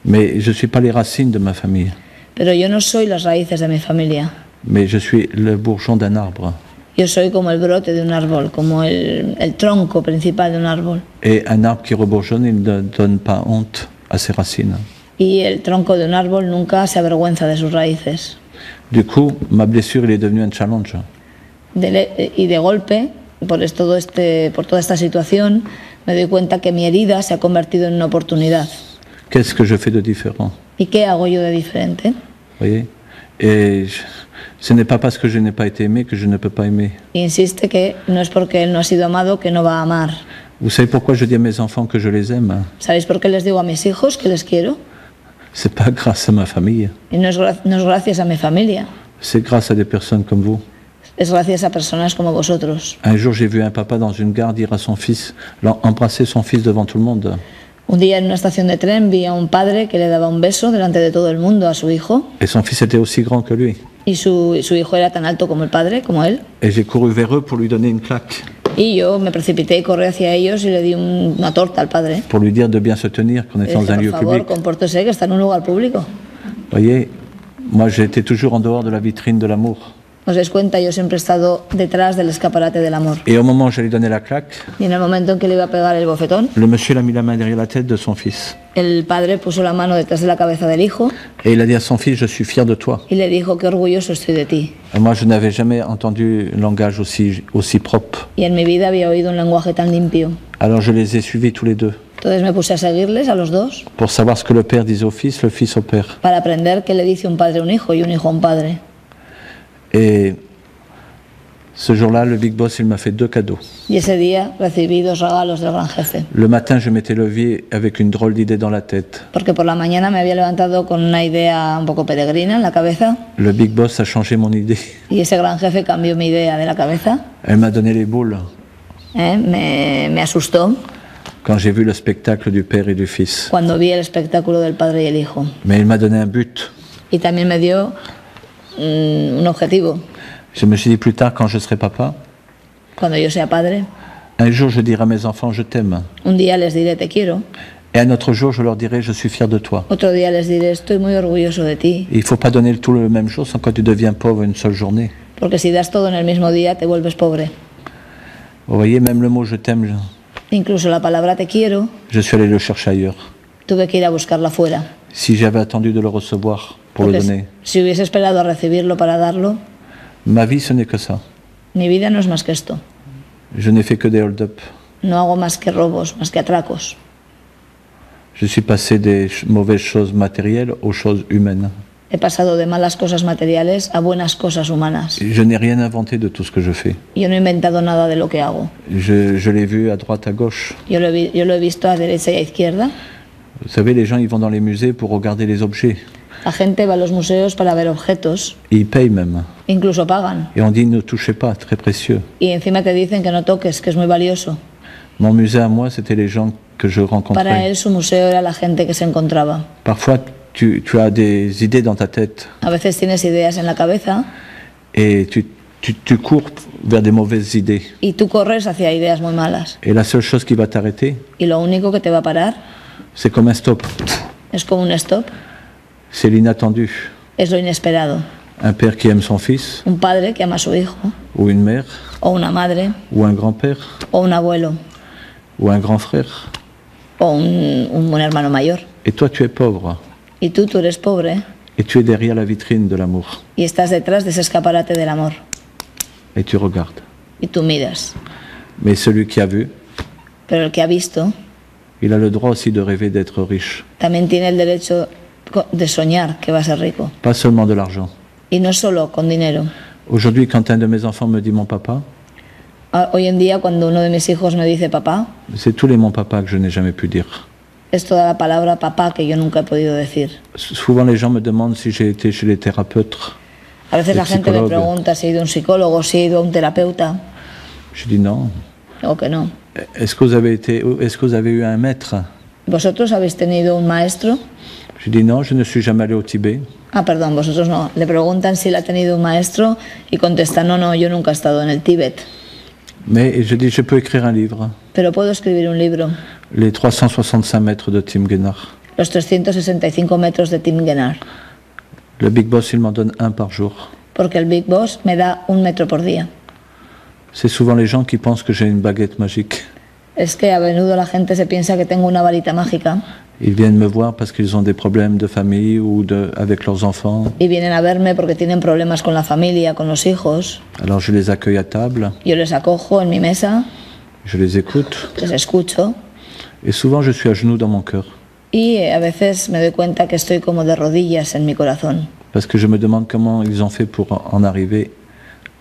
Mais je ne suis pas les racines de ma famille, Pero yo no soy las raíces de mi familia. mais je suis le bourgeon d'un arbre. Yo soy como el brote de un árbol, como el tronco principal de un árbol. Et un arbre qui rebourgeonne, il ne donne pas honte à ses racines. Y el tronco de un árbol nunca se avergüenza de sus raíces. Du coup, ma blessure, il est devenu un challenge. Y de golpe, por toda esta situación, me doy cuenta que mi herida se ha convertido en una oportunidad. Qu'est-ce que je fais de différent? ¿Y qué hago yo de diferente? Voyez? Et ce n'est pas parce que je n'ai pas été aimé que je ne peux pas aimer. Y insiste que no es porque él no ha sido amado que no va a amar. Vous savez pourquoi je dis à mes enfants que je les aime? ¿Sabéis por qué les digo a mis hijos que les quiero? C'est pas grâce à ma famille, Y no es gracias a mi familia, c'est grâce à des personnes comme vous. es gracias a personas como vosotros. Un jour, j'ai vu un papa dans une gare dire à son fils, embrasser son fils devant tout le monde. Un día en una estación de tren vi a un padre que le daba un beso delante de todo el mundo a su hijo. Et son fils était aussi grand que lui. Y su hijo era tan alto como el padre, como él. Et j'ai couru vers eux pour lui donner une claque, Y yo me precipité y corrí hacia ellos y le di una torta al padre. pour lui dire de bien se tenir, qu'on Le est dans dije, un por lieu favor, public. compórtese que está en un lugar público. Voyez, moi j'étais toujours en dehors de la vitrine de l'amour. ¿Os dais cuenta? Yo siempre he estado detrás del escaparate del amor. Et au moment où j'allais donner la claque, Y en el momento en que le iba a pegar el bofetón, le monsieur a mis la main derrière la tête de son fils. el padre puso la mano detrás de la cabeza del hijo Et il a dit à son fils, je suis fier de toi. y le dijo, qué orgulloso estoy de ti. Et moi, je n'avais jamais entendu un langage aussi propre. Y en mi vida había oído un lenguaje tan limpio. Alors je les ai suivis tous les deux, Entonces me puse a seguirles a los dos pour savoir ce que le père disait au fils, le fils au père. para aprender qué le dice un padre a un hijo y un hijo a un padre. Et Ce jour-là, le Big Boss, il m'a fait 2 cadeaux. Y ese día recibí 2 regalos del gran jefe. Le matin, je m'étais levé avec une drôle d'idée dans la tête. Porque por la mañana me había levantado con una idea un poco peregrina en la cabeza. Le Big Boss a changé mon idée. Y ese gran jefe cambió mi idea de la cabeza. Elle m'a donné les boules Me asustó quand j'ai vu le spectacle du Père et du Fils. cuando vi el espectáculo del Padre y el Hijo. Mais il m'a donné un but. Y también me dio un objetivo. Je me suis dit plus tard, quand je serai papa, Cuando yo sea padre, un jour je dirai à mes enfants, je t'aime. un día les diré te quiero, Et un autre jour, je leur dirai, je suis fier de toi. otro día les diré estoy muy orgulloso de ti. Et il ne faut pas donner tout le même jour, sans quand tu deviens pauvre une seule journée. Porque si das todo en el mismo día te vuelves pobre. Vous voyez, même le mot je t'aime, Incluso la palabra te quiero, je suis allé le chercher ailleurs. tuve que ir a buscarla fuera. Si j'avais attendu de le recevoir pour le Porque donner, si hubiese esperado a recibirlo para darlo, ma vie, ce n'est que ça. mi vida no es más que esto. Je n'ai fait que des hold-up. No hago más que robos, más que atracos. Je suis passé des mauvaises choses matérielles aux choses humaines. He pasado de malas cosas materiales a buenas cosas humanas. Je n'ai rien inventé de tout ce que je fais. Yo no he inventado nada de lo que hago. Je l'ai vu à droite, à gauche. Yo lo he visto a derecha y a izquierda. Vous savez, les gens, ils vont dans les musées pour regarder les objets. La gente va a los museos para ver objetos, Et ils payent même. incluso pagan. Et on dit, ne touchez pas, très précieux. Y encima te dicen que no toques, que es muy valioso. Mon musée à moi, c'était les gens que je Para rencontrais. él su museo era la gente que se encontraba. Parfois, tu as des idées dans ta tête A veces tienes ideas en la cabeza et tu cours vers des mauvaises idées. y tú corres hacia ideas muy malas. Et la seule chose qui va t'arrêter, Y lo único que te va a parar c'est comme un stop. es como un stop, C'est l'inattendu. es lo inesperado. Un père qui aime son fils, Un padre que ama a su hijo, ou une mère, o una madre, ou un grand-père, o un abuelo, ou un grand frère. o un hermano mayor. Et toi, tu es pauvre. Y tú eres pobre Et tu es derrière la vitrine de l'amour. y estás detrás de ese escaparate del amor. Et tu regardes. Y tú miras. Mais celui qui a vu, Pero el que ha visto il a le droit aussi de rêver d'être riche. también tiene el derecho de soñar que va a ser rico. Pas seulement de l'argent. Y no solo con dinero. Aujourd'hui, quand un de mes enfants me dit mon papa, Hoy en día cuando uno de mis hijos me dice papá, c'est tous les mon papa que je n'ai jamais pu dire. es toda la palabra papá que yo nunca he podido decir. Souvent, les gens me demandent si j'ai été chez les thérapeutes. A veces la El gente me psicólogo. pregunta si he ido a un psicólogo, si he ido a un terapeuta, Je dis non. o que no. Est-ce que vous avez eu un maître? ¿Vosotros habéis tenido un maestro? Je dis non, je ne suis jamais allé au Tibet. Ah, perdón, vosotros no. Le preguntan si él ha tenido un maestro y contesta, no, yo nunca he estado en el Tíbet. Mais je dis, je peux écrire un livre. Pero puedo escribir un libro, Les 365 mètres de Tim Guénard. Los 365 metros de Tim Guénard, Le Big Boss, il m'en donne un par jour. porque el Big Boss me da 1 metro por día. C'est souvent les gens qui pensent que j'ai une baguette magique. Es que a menudo la gente se piensa que tengo una varita mágica Ils viennent me voir parce qu'ils ont des problèmes de famille ou avec leurs enfants. y vienen a verme porque tienen problemas con la familia, con los hijos. Alors je les accueille à table, Yo les acojo en mi mesa, je les écoute. les escucho Et souvent je suis à genoux dans mon cœur. y a veces me doy cuenta que estoy como de rodillas en mi corazón. Parce que je me demande comment ils ont fait pour en arriver,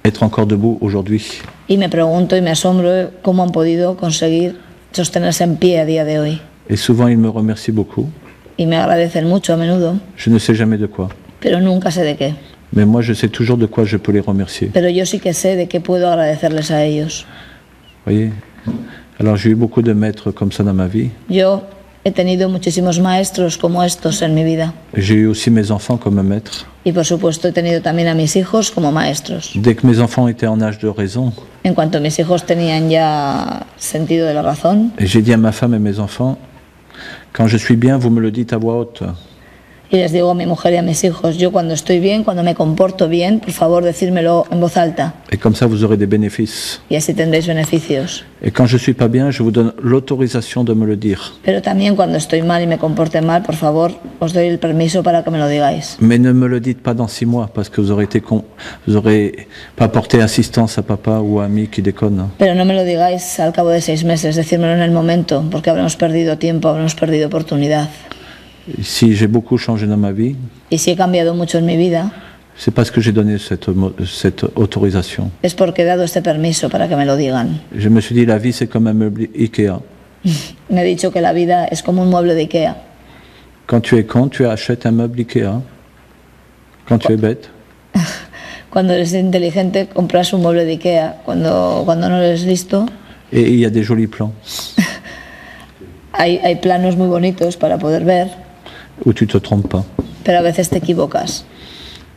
être encore debout aujourd'hui. Y me pregunto y me asombro cómo han podido conseguir sostenerse en pie a día de hoy. Et souvent ils me remercient beaucoup. Y me agradecen mucho a menudo, Je ne sais jamais de quoi. pero nunca sé de qué. Mais moi je sais toujours de quoi je peux les remercier. Pero yo sí que sé de qué puedo agradecerles a ellos. Voyez? Alors j'ai eu beaucoup de maîtres comme ça dans ma vie. Yo he tenido muchísimos maestros como estos en mi vida. J'ai eu aussi mes enfants comme maîtres. Y por supuesto he tenido también a mis hijos como maestros. Dès que mes enfants étaient en âge de raison, En cuanto mis hijos tenían ya sentido de la razón, j'ai dit à ma femme et mes enfants, quand je suis bien, vous me le dites à voix haute. y les digo a mi mujer y a mis hijos, yo cuando estoy bien, cuando me comporto bien, por favor decírmelo en voz alta Et comme ça, vous aurez des bénéfices. y así tendréis beneficios. Et quand je suis pas bien, je vous donne l'autorisation de me le dire. Pero también cuando estoy mal y me comporte mal, por favor, os doy el permiso para que me lo digáis. Mais ne me le dites pas dans 6 mois, parce que vous aurez pas porté assistance à papa ou à ami qui déconne. Pero no me lo digáis al cabo de 6 meses, decírmelo en el momento, porque habremos perdido tiempo, habremos perdido oportunidad. Si j'ai beaucoup changé dans ma vie, Y si he cambiado mucho en mi vida, C'est parce que j'ai donné cette autorisation. Es porque he dado este permiso para que me lo digan. Je me suis dit, la vie, c'est comme un meuble Ikea. Me he dicho que la vida es como un mueble de Ikea. Quand tu es con, tu achètes un meuble Ikea. Quand tu es bête, Cuando eres inteligente, compras un mueble de Ikea. Cuando no eres listo, et il y a des jolis plans hay planos muy bonitos para poder ver, où tu te trompes pas. pero a veces te equivocas.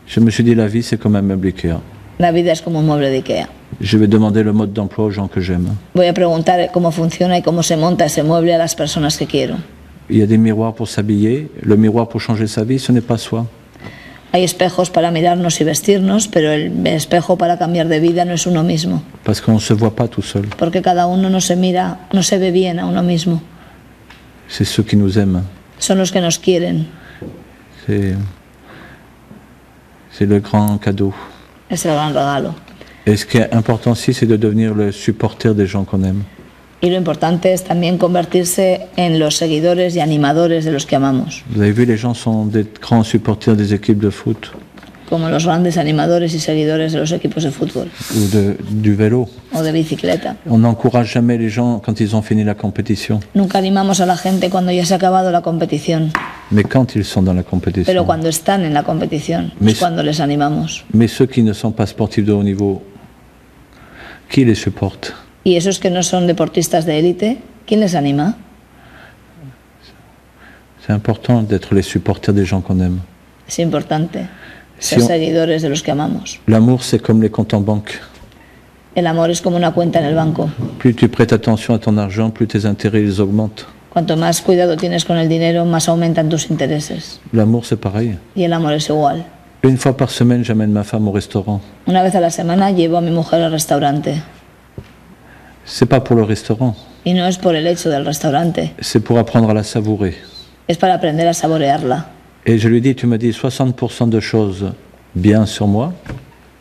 Je me suis dit, la vie, c'est comme un meuble Ikea. La vida es como un mueble de Ikea. Je vais demander le mode d'emploi aux gens que j'aime. Voy a preguntar cómo funciona y cómo se monta ese mueble a las personas que quiero. Il y a des miroirs pour s'habiller. Le miroir pour changer sa vie, ce n'est pas soi. Hay espejos para mirarnos y vestirnos, pero el espejo para cambiar de vida no es uno mismo. Parce qu'on ne se voit pas tout seul. Porque cada uno no se mira, no se ve bien a uno mismo. C'est ceux qui nous aiment. Son los que nos quieren. C'est le grand cadeau. Es el gran regalo. Et ce qui est important aussi, c'est de devenir le supporter des gens qu'on aime. Y lo importante es también convertirse en los seguidores y animadores de los que amamos. Vous avez vu, les gens sont des grands supporters des équipes de foot Como los grandes animadores y seguidores de los equipos de fútbol ou du vélo. o de bicicleta. On n'encourage jamais les gens quand ils ont fini la compétition. Nunca animamos a la gente cuando ya se ha acabado la competición, Mais quand ils sont dans la pero compétition. cuando están en la competición es cuando les animamos. Mais ceux qui ne sont pas sportifs de haut niveau, qui les supporte? Y esos que no son deportistas de élite, ¿quién les anima? C'est important d'être les supporters des gens qu'on aime. Es importante Si ser on- seguidores de los que amamos. L'amour, c'est comme les comptes en banque. El amor es como una cuenta en el banco. Plus tu prêtes attention à ton argent, plus tes intérêts ils augmentent. Cuanto más cuidado tienes con el dinero, más aumentan tus intereses. L'amour, c'est pareil. Y el amor es igual. Une fois par semaine, j'amène ma femme au restaurant. Una vez a la semana llevo a mi mujer al restaurante. C'est pas pour le restaurant, Y no es por el hecho del restaurante, c'est pour apprendre à la savourer. es para aprender a saborearla. Et je lui dis, tu me dis 60% de choses bien sur moi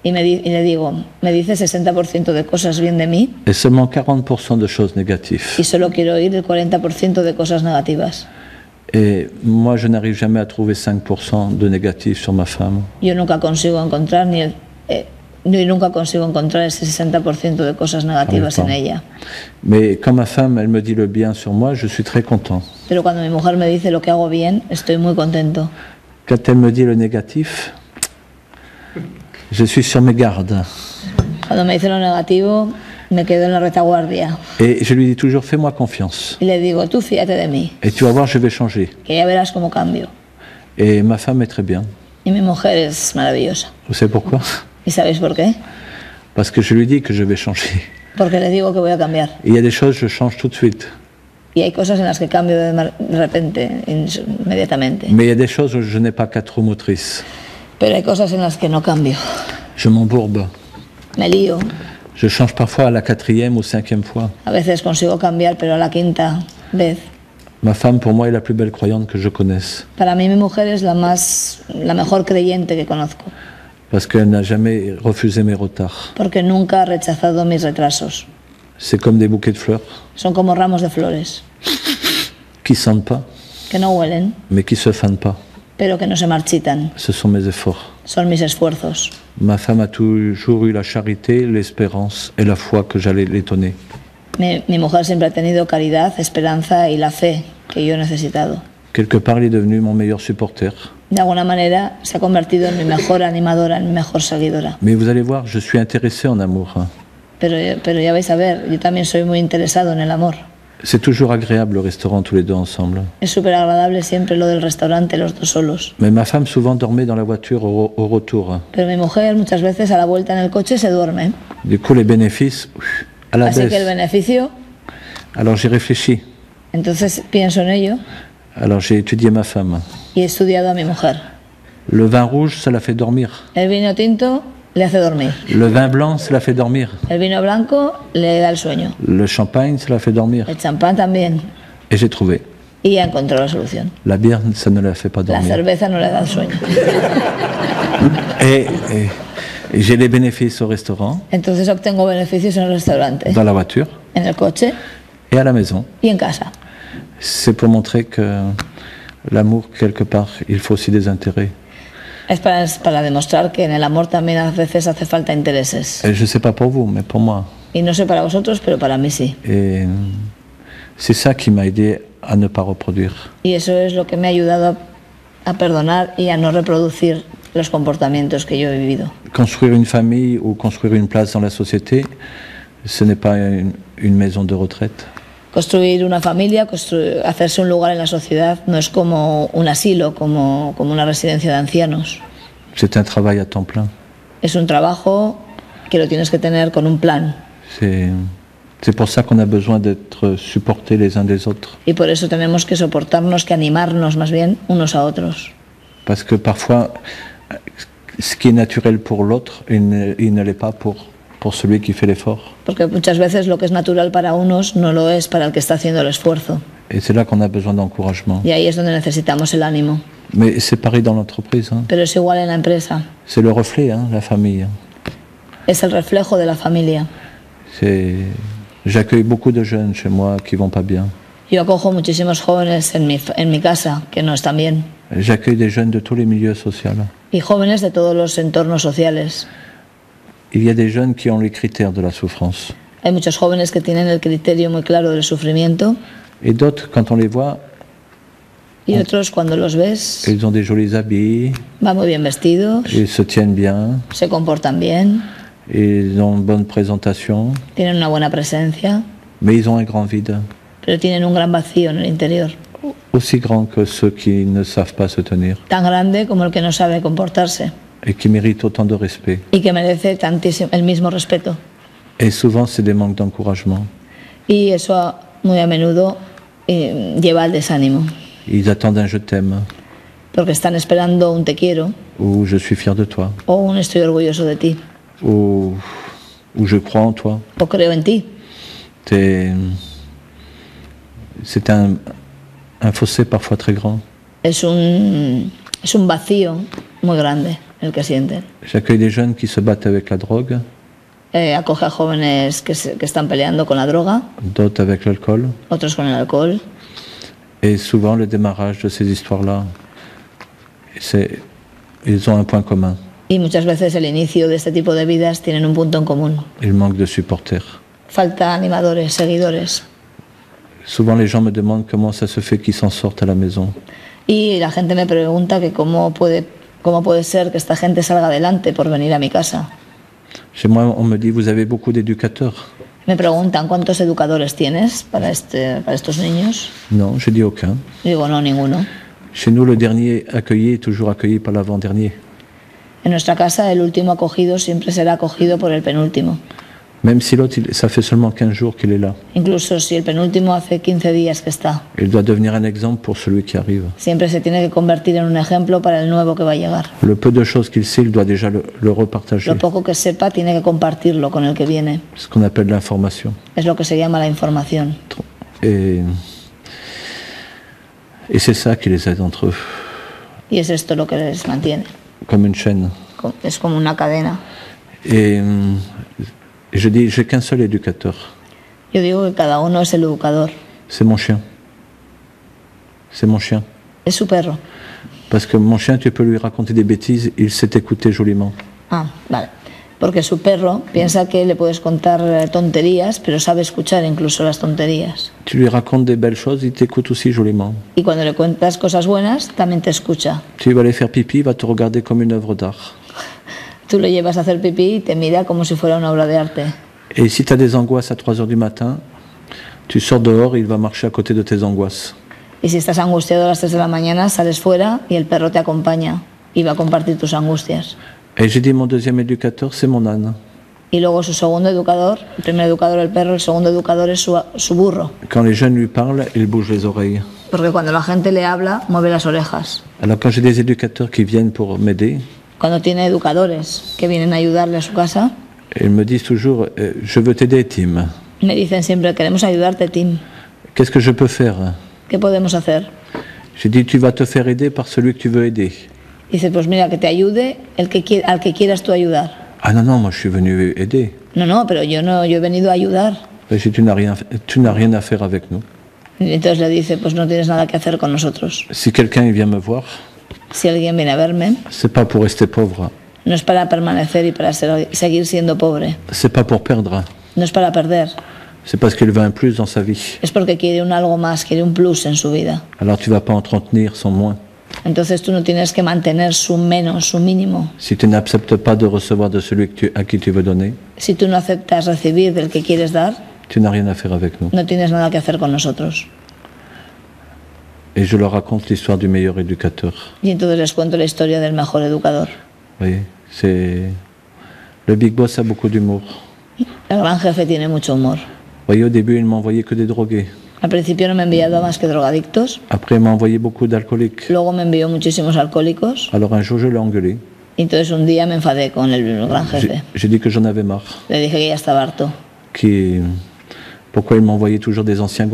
Y le digo, me dice 60% de cosas bien de mí et seulement 40% de choses négatives. y solo quiero oír el 40% de cosas negativas. Et moi, je n'arrive jamais à trouver 5% de négatifs sur ma femme. Yo nunca consigo encontrar yo nunca consigo encontrar ese 60% de cosas negativas en ella. Mais quand ma femme, elle me dit le bien sur moi, je suis très content. Pero cuando mi mujer me dice lo que hago bien, estoy muy contento. Quand elle me dit le négatif, je suis sur mes gardes. Cuando me dice lo negativo, me quedo en la retaguardia. Et je lui dis toujours, fais-moi confiance. Y le digo, tú fíjate de mí, Et tu vas voir, je vais changer. que ya verás cómo cambio. Et ma femme est très bien. Y mi mujer es maravillosa. Vous savez pourquoi? ¿Y sabéis por qué? Parce que je lui dis que je vais changer. Porque le digo que voy a cambiar. Et il y a des choses, je change tout de suite. Y hay cosas en las que cambio de repente, inmediatamente. Mais il y a des choses où je n'ai pas quatre roues motrices. Pero hay cosas en las que no cambio. Je m'embourbe. Me lío. Je change parfois à la 4e ou 5e fois. A veces consigo cambiar, pero a la quinta vez. Ma femme, pour moi, est la plus belle croyante que je connaisse. Para mí mi mujer es la mejor creyente que conozco. Parce qu'elle n'a jamais refusé mes retards. Porque nunca ha rechazado mis retrasos. C'est comme des bouquets de fleurs Son como ramos de flores, qui sentent pas, que no huelen, mais qui se fanent pas. pero que no se marchitan. Ce sont mes efforts. Son mis esfuerzos. Ma femme a toujours eu la charité, l'espérance et la foi que j'allais l'étonner. Mi mujer siempre ha tenido caridad, esperanza y la fe que yo he necesitado. Quelque part, elle est devenue mon meilleur supporter. De alguna manera se ha convertido en mi mejor animadora, en mi mejor seguidora. Mais vous allez voir, je suis intéressé en amour. Pero ya vais a ver, yo también soy muy interesado en el amor. C'est toujours agréable le restaurant tous les deux ensemble. Es súper agradable siempre lo del restaurante, los dos solos. Mais ma femme souvent dormait dans la voiture au retour. Pero mi mujer muchas veces a la vuelta en el coche se duerme. Du coup, les bénéfices, à la Así que el baisse. beneficio, Alors j'ai réfléchi. entonces pienso en ello Alors j'ai étudié ma femme. y he estudiado a mi mujer. Le vin rouge, ça la fait dormir. El vino tinto le hace dormir. Le vin blanc, ça la fait dormir. El vino blanco le da el sueño. Le champagne, ça la fait dormir. El champán también. Et j'ai trouvé. Y ya encontró la solución. La bière, ça ne la fait pas La dormir. cerveza no le da el sueño. Et j'ai les bénéfices au restaurant, Entonces obtengo beneficios en el restaurante, dans la voiture en el coche et à la maison. y en casa. C'est pour montrer que l'amour, quelque part, il faut aussi des intérêts. Es para demostrar que en el amor también a veces hace falta intereses. Et je ne sais pas pour vous, mais pour moi. Y no sé para vosotros, pero para mí sí. Et c'est ça qui m'a aidé à ne pas reproduire. Y eso es lo que me ha ayudado a perdonar y a no reproducir los comportamientos que yo he vivido. Construire une famille ou construire une place dans la société, ce n'est pas une maison de retraite. Construir una familia, hacerse un lugar en la sociedad, no es como un asilo, como una residencia de ancianos. C'est un travail à temps plein. Es un trabajo que lo tienes que tener con un plan. C'est pour ça qu'on a besoin d'être supportés les uns des autres. Y por eso tenemos que soportarnos, que animarnos más bien unos a otros. Parce que parfois, ce qui est naturel pour l'autre, il ne l'est pas pour celui qui fait l'effort. Porque muchas veces lo que es natural para unos no lo es para el que está haciendo el esfuerzo. Et c'est là qu'on a besoin d'encouragement. Y ahí es donde necesitamos el ánimo. Mais c'est pareil dans l'entreprise. Hein. Pero es igual en la empresa. C'est le reflet, hein, la famille. Es el reflejo de la familia. J'accueille beaucoup de jeunes chez moi qui vont pas bien. Yo acojo muchísimos jóvenes en mi casa que no están bien. J'accueille des jeunes de tous les milieux sociaux. Y jóvenes de todos los entornos sociales. Il y a des jeunes qui ont les critères de la souffrance. Hay muchos jóvenes que tienen el criterio muy claro del sufrimiento. Et d'autres, quand on les voit, y otros cuando los ves, ils ont des jolis habits, van muy bien vestidos, ils se tiennent bien, se comportan bien, ils ont une bonne présentation, tienen una buena presencia, mais ils ont un grand vide, pero tienen un gran vacío en el interior. Aussi grand que ceux qui ne savent pas se tenir. Tan grande como el que no sabe comportarse. Et qui méritent autant de respect. Y que merece el mismo respeto. Et souvent, c'est des manques d'encouragement. Y eso muy a menudo lleva al desánimo. Ils attendent un je t'aime. Porque están esperando un te quiero. Ou je suis fier de toi. O un estoy orgulloso de ti. Ou je crois en toi. O creo en ti. C'est un fossé parfois très grand. Es un vacío muy grande el que sienten. J'accueille des jeunes qui se battent avec la drogue. Acoge a jóvenes que están peleando con la droga. D'autres avec l'alcool. Otros con el alcohol. Et souvent, le démarrage de ces histoires-là, ils ont un point commun. Y muchas veces el inicio de este tipo de vidas tienen un punto en común. Il manque de supporters. Falta animadores, seguidores. Souvent, les gens me demandent comment ça se fait qu'ils s'en sortent à la maison. Y la gente me pregunta que cómo puede ser que esta gente salga adelante por venir a mi casa. Chez moi, on me dit, vous avez beaucoup d'éducateurs. Me preguntan, ¿cuántos educadores tienes para estos niños? Non, je dis aucun. Digo, no, ninguno. Chez nous, le dernier accueilli est toujours accueilli par l'avant-dernier. En nuestra casa, el último acogido siempre será acogido por el penúltimo. Même si l'autre, ça fait seulement 15 jours qu'il est là. Incluso si el penúltimo hace 15 días que está. Il doit devenir un exemple pour celui qui arrive. Siempre se tiene que convertir en un ejemplo para el nuevo que va a llegar. Le peu de choses qu'il sait, il doit déjà le repartager. Lo poco que sepa tiene que compartirlo con el que viene. Ce qu'on appelle l'information. Es lo que se llama la información. Et c'est ça qui les aide entre eux. Y es esto lo que les mantiene. Comme une chaîne. Es como una cadena. Et je dis, j'ai qu'un seul éducateur. Yo digo que cada uno es el educador. C'est mon chien. C'est mon chien. Es su perro. Parce que mon chien, tu peux lui raconter des bêtises, il sait écouter joliment. Ah, vale. Porque su perro piensa que le puedes contar tonterías, pero sabe escuchar incluso las tonterías. Tu lui racontes des belles choses, il t'écoute aussi joliment. Y cuando le cuentas cosas buenas, también te escucha. Tu vas aller faire pipi, il va te regarder comme une œuvre d'art. Tú lo llevas a hacer pipí y te mira como si fuera una obra de arte. Et si tu as des angoisses à 3 heures du matin, tu sors dehors, il va marcher à côté de tes angoisses. Y si estás angustiado a las 3 de la mañana, sales fuera y el perro te acompaña y va a compartir tus angustias. Et j'ai dit, mon deuxième éducateur, c'est mon âne. Y luego su segundo educador, el primer educador el perro, el segundo educador es su burro. Quand les jeunes lui parlent, il bouge les oreilles. Porque cuando la gente le habla, mueve las orejas. Alors quand j'ai des éducateurs qui viennent pour m'aider, Cuando tiene educadores que vienen a ayudarle a su casa, ils me disent toujours, je veux t'aider, Tim. me dicen siempre, queremos ayudarte, Tim. Qu'est-ce que je peux faire? ¿Qué podemos hacer? J'ai dit, tu vas te faire aider par celui que tu veux aider. Dice, pues mira, que te ayude al que quieras tú ayudar. Ah non, non, moi je suis venu aider. No, pero yo he venido a ayudar. J'ai dit, tu n'as rien à faire avec nous. Y entonces le dice, pues no tienes nada que hacer con nosotros. Si quelqu'un il vient me voir, Si alguien viene a verme, c'est pas pour rester pauvre, no es para permanecer y para seguir siendo pobre. c'est pas pour perdre, No es para perder. c'est parce qu'il veut un plus dans sa vie. Es porque quiere un algo más, quiere un plus en su vida. Alors tu vas pas entretenir son moins. Entonces tú no tienes que mantener su menos, su mínimo. Si tu n'acceptes pas de recevoir de celui à qui tu veux donner, Si tú no aceptas recibir del que quieres dar, tu n'as rien à faire avec nous. no tienes nada que hacer con nosotros. Et je leur raconte l'histoire du meilleur éducateur. Y entonces les cuento la historia del mejor educador. Vous voyez, le Big Boss a beaucoup d'humour. El gran jefe tiene mucho humor. Vous voyez, au début, il m'envoyait que des drogués. Al principio no me enviaba más que drogadictos, Après, il m'a envoyé beaucoup d'alcooliques. luego me envió muchísimos alcohólicos, Alors un jour, je l'ai engueulé. y entonces un día me enfadé con el gran jefe. J'ai dit que j'en avais marre. Le dije que ya estaba harto, Pourquoi il m'envoyait toujours des anciens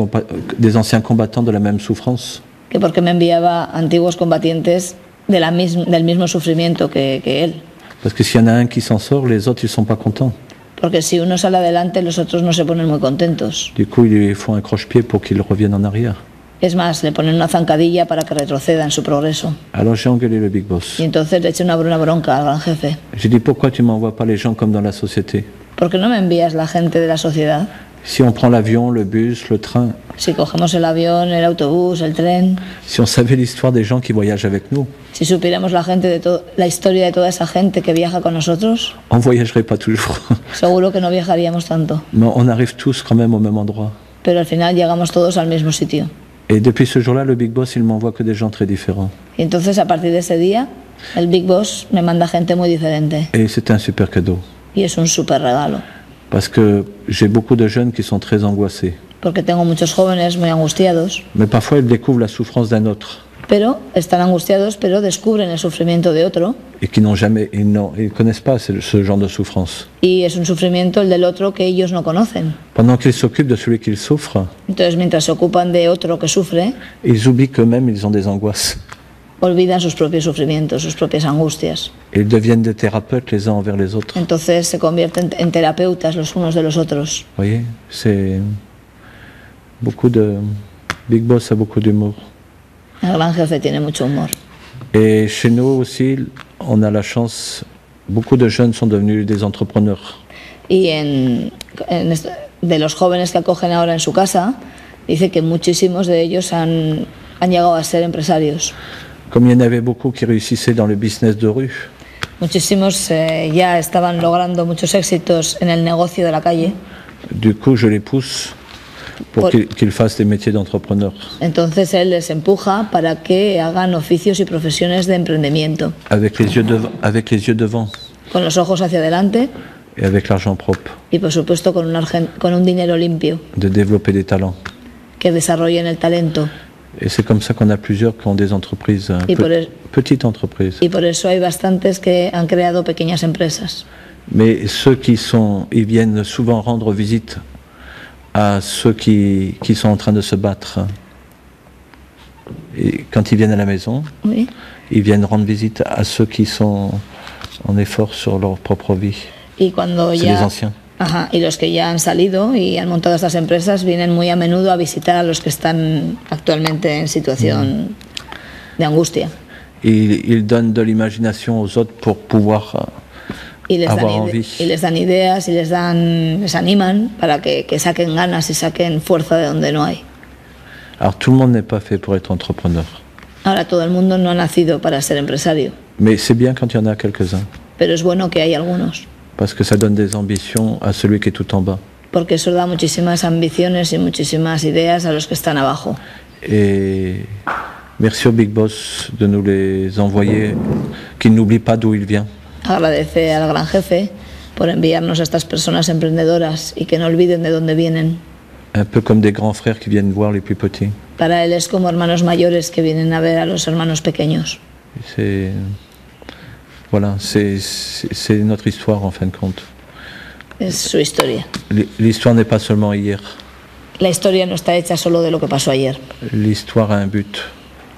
combattants de la même souffrance. que porque me enviaba antiguos combatientes del mismo sufrimiento que él. Parce que s'il y en a un qui s'en sort, les autres, ils sont pas contents. Porque si uno sale adelante, los otros no se ponen muy contentos. Du coup, ils lui font un croche-pied pour qu'il revienne en arrière. Es más, le ponen una zancadilla para que retroceda en su progreso. Alors j'ai engueulé le Big Boss. Y entonces le eché una bronca al gran jefe. J'ai dit, pourquoi tu m'envoies pas les gens comme dans la société? ¿Por qué no me envías la gente de la sociedad? Si on prend l'avion, le bus, le train, Si cogemos el avión, el autobús, el tren, si on savait l'histoire des gens qui voyagent avec nous, si supiéramos la historia de toda esa gente que viaja con nosotros, on voyagerait pas toujours. seguro que no viajaríamos tanto. Mais on arrive tous quand même au même endroit. Pero al final llegamos todos al mismo sitio. Et depuis ce jour-là, le Big Boss, il m'envoie que des gens très différents. Y entonces a partir de ese día, el Big Boss me manda gente muy diferente. Et c'est un super cadeau. Y es un súper regalo. Parce que j'ai beaucoup de jeunes qui sont très angoissés. Porque tengo muchos jóvenes muy angustiados, Mais parfois, ils découvrent la souffrance d'un autre. pero están angustiados, pero descubren el sufrimiento de otro. Et qui ils connaissent pas ce genre de souffrance. Y es un sufrimiento el del otro que ellos no conocen. Pendant qu'ils s'occupent de celui qu'ils souffrent, Entonces, mientras se ocupan de otro que sufre, ils oublient qu'eux-mêmes, ils ont des angoisses. olvidan sus propios sufrimientos, sus propias angustias. Et ils deviennent des thérapeutes les uns envers les autres. Entonces se convierten en terapeutas los unos de los otros. Vous voyez, c'est beaucoup de... Big Boss a beaucoup d'humour. El gran jefe tiene mucho humor. Et chez nous aussi, on a la chance, beaucoup de jeunes sont devenus des entrepreneurs. Y de los jóvenes que acogen ahora en su casa, dice que muchísimos de ellos han llegado a ser empresarios. Comme il y en avait beaucoup qui réussissaient dans le business de rue, Muchísimos ya estaban logrando muchos éxitos en el negocio de la calle. du coup, je les pousse pour qu'ils fassent des métiers d'entrepreneurs. Entonces él les empuja para que hagan oficios y profesiones de emprendimiento, Avec les yeux devant con los ojos hacia adelante et avec l'argent propre, y por supuesto con un dinero limpio, de développer des talents. que desarrollen el talento. Et c'est comme ça qu'on a plusieurs qui ont des entreprises, petites entreprises. Y por eso hay bastantes que han creado pequeñas empresas. Mais ceux ils viennent souvent rendre visite à ceux qui sont en train de se battre. Et quand ils viennent à la maison, Oui. ils viennent rendre visite à ceux qui sont en effort sur leur propre vie. Y cuando C'est les anciens. Ajá, y los que ya han salido y han montado estas empresas vienen muy a menudo a visitar a los que están actualmente en situación de angustia. Ils donnent de l'imagination aux autres pour pouvoir Y les, avoir envie. y les dan ideas y les animan para que saquen ganas y saquen fuerza de donde no hay. Alors tout le monde n'est pas fait pour être entrepreneur. Ahora todo el mundo no ha nacido para ser empresario, Mais c'est bien quand il y en a quelques-uns. pero es bueno que hay algunos, Parce que ça donne des ambitions à celui qui est tout en bas. porque eso da muchísimas ambiciones y muchísimas ideas a los que están abajo. Et merci au Big Boss de nous les envoyer, qu'il n'oublie pas d'où il vient. Agradece al gran jefe por enviarnos a estas personas emprendedoras y que no olviden de dónde vienen. Un peu comme des grands frères qui viennent voir les plus petits. Para él es como hermanos mayores que vienen a ver a los hermanos pequeños. Voilà, c'est notre histoire en fin de compte. Es su historia. L'histoire n'est pas seulement hier. La historia no está hecha solo de lo que pasó ayer. L'histoire a un but.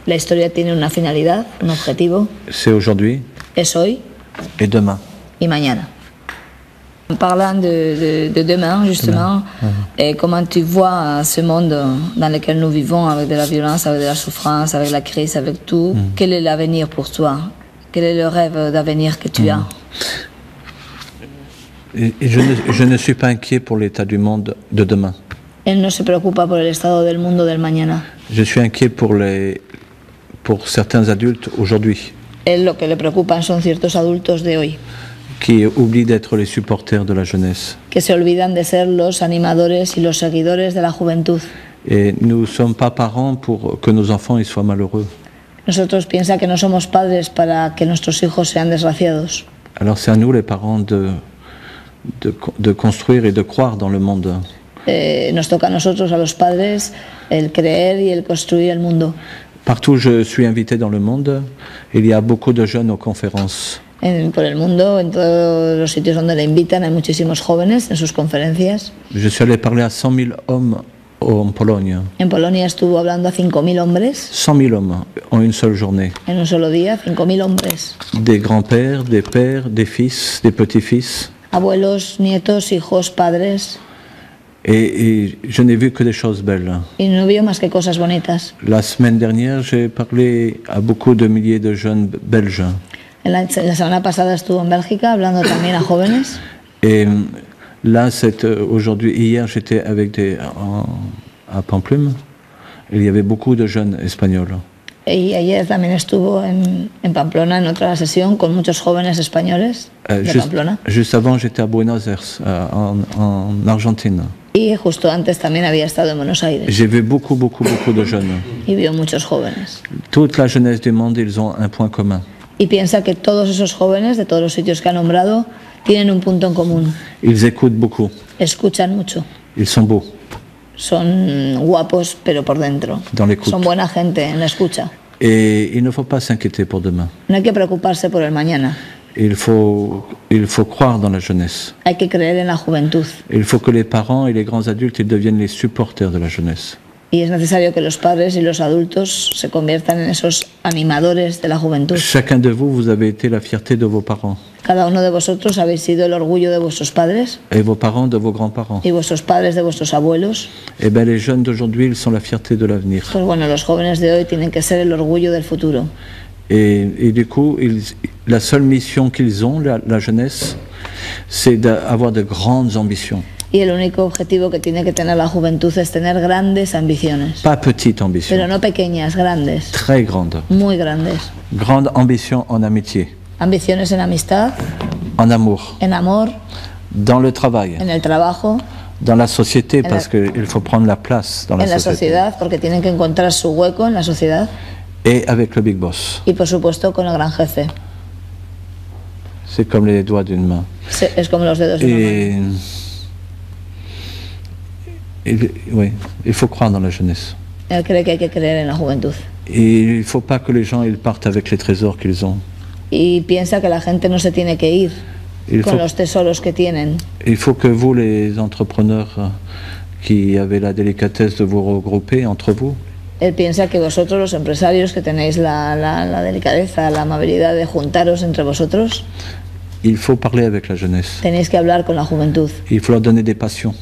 La historia tiene una finalidad, un objetivo. C'est aujourd'hui Es hoy et demain. y mañana. En parlant de demain, justement, et comment tu vois ce monde dans lequel nous vivons, avec de la violence, avec de la souffrance, avec la crise, avec tout, quel est l'avenir pour toi? Quel est le rêve d'avenir que tu as? Et je ne suis pas inquiet pour l'état du monde de demain. Él no se preocupa por el estado del mundo del mañana. Je suis inquiet pour certains adultes aujourd'hui Él lo que le preocupan son ciertos adultos de hoy, qui oublient d'être les supporters de la jeunesse. que se olvidan de ser los animadores y los seguidores de la juventud. Et nous ne sommes pas parents pour que nos enfants ils soient malheureux. Nosotros piensa que no somos padres para que nuestros hijos sean desgraciados. Alors c'est à nous les parents de construire et de croire dans le monde. Nos toca a nosotros, a los padres, el creer y el construir el mundo. Partout où je suis invité dans le monde, il y a beaucoup de jeunes aux conférences. Por el mundo, en todos los sitios donde le invitan, hay muchísimos jóvenes en sus conferencias. Je suis allé parler à 100 000 hommes en Pologne. En Polonia estuvo hablando a 5.000 hombres 100 000 hommes en une seule journée. en un solo día, 5.000 hombres. Des grands-pères, des pères, des fils, des petits-fils. Abuelos, nietos, hijos, padres. Et je n'ai vu que des choses belles. Y no vio más que cosas bonitas. La semaine dernière, j'ai parlé à beaucoup de milliers de jeunes belges. La semana pasada estuvo en Bélgica hablando también a jóvenes. Et là, hier, j'étais à Pampelune. Il y avait beaucoup de jeunes espagnols. Y ayer también estuvo en Pamplona en otra sesión con muchos jóvenes españoles de Pamplona. Juste avant, j'étais à Buenos Aires, en Argentine. Y justo antes también había estado en Buenos Aires. J'ai vu beaucoup de jeunes. Y vio muchos jóvenes. Toute la jeunesse du monde, ils ont un point commun. Y piensa que todos esos jóvenes de todos los sitios que ha nombrado tienen un punto en común. Ils écoutent beaucoup. Escuchan mucho. Ils sont beaux. Son guapos, pero por dentro. Dans l'écoute. Son buena gente en la escucha. Et il ne faut pas s'inquiéter pour demain. No hay que preocuparse por el mañana. Il faut croire dans la jeunesse. Hay que creer en la juventud. Il faut que les parents et les grands adultes ils deviennent les supporters de la jeunesse. Y es necesario que los padres y los adultos se conviertan en esos animadores de la juventud. Chacun de vous avez été la fierté de vos parents. Cada uno de vosotros habéis sido el orgullo de vuestros padres. Et vos parents de vos grands-parents. Y vuestros padres de vuestros abuelos. Et bien les jeunes d'aujourd'hui, ils sont la fierté de l'avenir. Pues bueno, los jóvenes de hoy tienen que ser el orgullo del futuro. Et du coup, la seule mission qu'ils ont, la jeunesse, c'est d'avoir de grandes ambitions. Y el único objetivo que tiene que tener la juventud es tener grandes ambiciones. Pas petite ambition. Pero no pequeñas, grandes. Très grande. Muy grandes. Grande ambition en amitié. Ambiciones en amistad. En amour. En amor. Dans le travail. En el trabajo. Dans la société, parce qu'il faut prendre la place dans la société. En la sociedad, porque tienen que encontrar su hueco en la sociedad. Et avec le big boss. Y por supuesto con el gran jefe. C'est comme les doigts d'une main. Es como los dedos de una mano. Oui, il faut croire dans la jeunesse. Él cree que hay que creer en la juventud. Et il ne faut pas que les gens ils partent avec les trésors qu'ils ont. Y piensa que la gente no se tiene que ir con los tesoros que tienen. Il faut que vous, les entrepreneurs qui avez la délicatesse de vous regrouper entre vous. Él piensa que vosotros, los empresarios, que tenéis la delicadeza, la amabilidad de juntaros entre vosotros. Il faut parler avec la jeunesse. Tenéis que hablar con la juventud. Il faut leur donner des passions.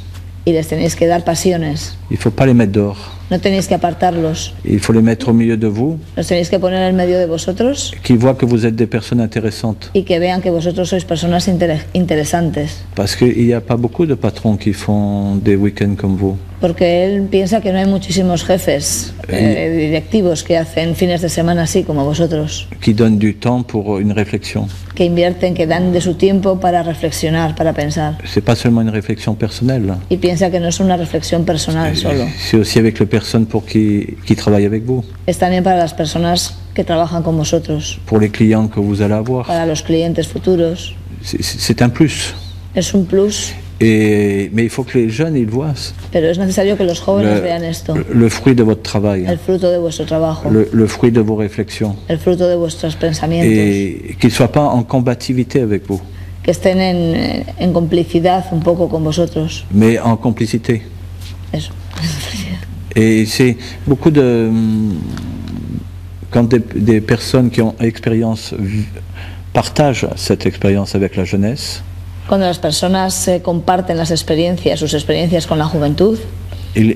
Y les tenéis que dar pasiones. Il ne faut pas les mettre dehors. No tenéis que apartarlos. Il faut les mettre au milieu de vous. Los tenéis que poner en medio de vosotros. Qu'ils voient que vous êtes des personnes intéressantes. Y que vean que vosotros sois personas interesantes. Parce qu'il n'y a pas beaucoup de patrons qui font des week-ends comme vous. Porque él piensa que no hay muchísimos jefes directivos que hacen fines de semana así como vosotros. Qui donnent du temps pour une réflexion. Que invierten, que dan de su tiempo para reflexionar, para pensar. C'est pas seulement une réflexion personnelle. Y piensa que no es una reflexión personal solo. C'est aussi avec les personnes pour qui travaillent avec vous. Es también para las personas que trabajan con vosotros. Pour les clients que vous allez avoir. Para los clientes futuros. C'est un plus. Es un plus. Mais il faut que les jeunes ils voient. Pero es necesario que los jóvenes vean esto. Le fruit de votre travail. El fruto de vuestro trabajo. Le fruit de vos réflexions. El fruto de vuestros pensamientos. Et qu'ils ne soient pas en combativité avec vous. Que estén en complicidad un poco con vosotros. Mais en complicité. Eso. Et c'est beaucoup de... Quand des personnes qui ont expérience partagent cette expérience avec la jeunesse, Cuando las personas comparten las experiencias, sus experiencias con la juventud, il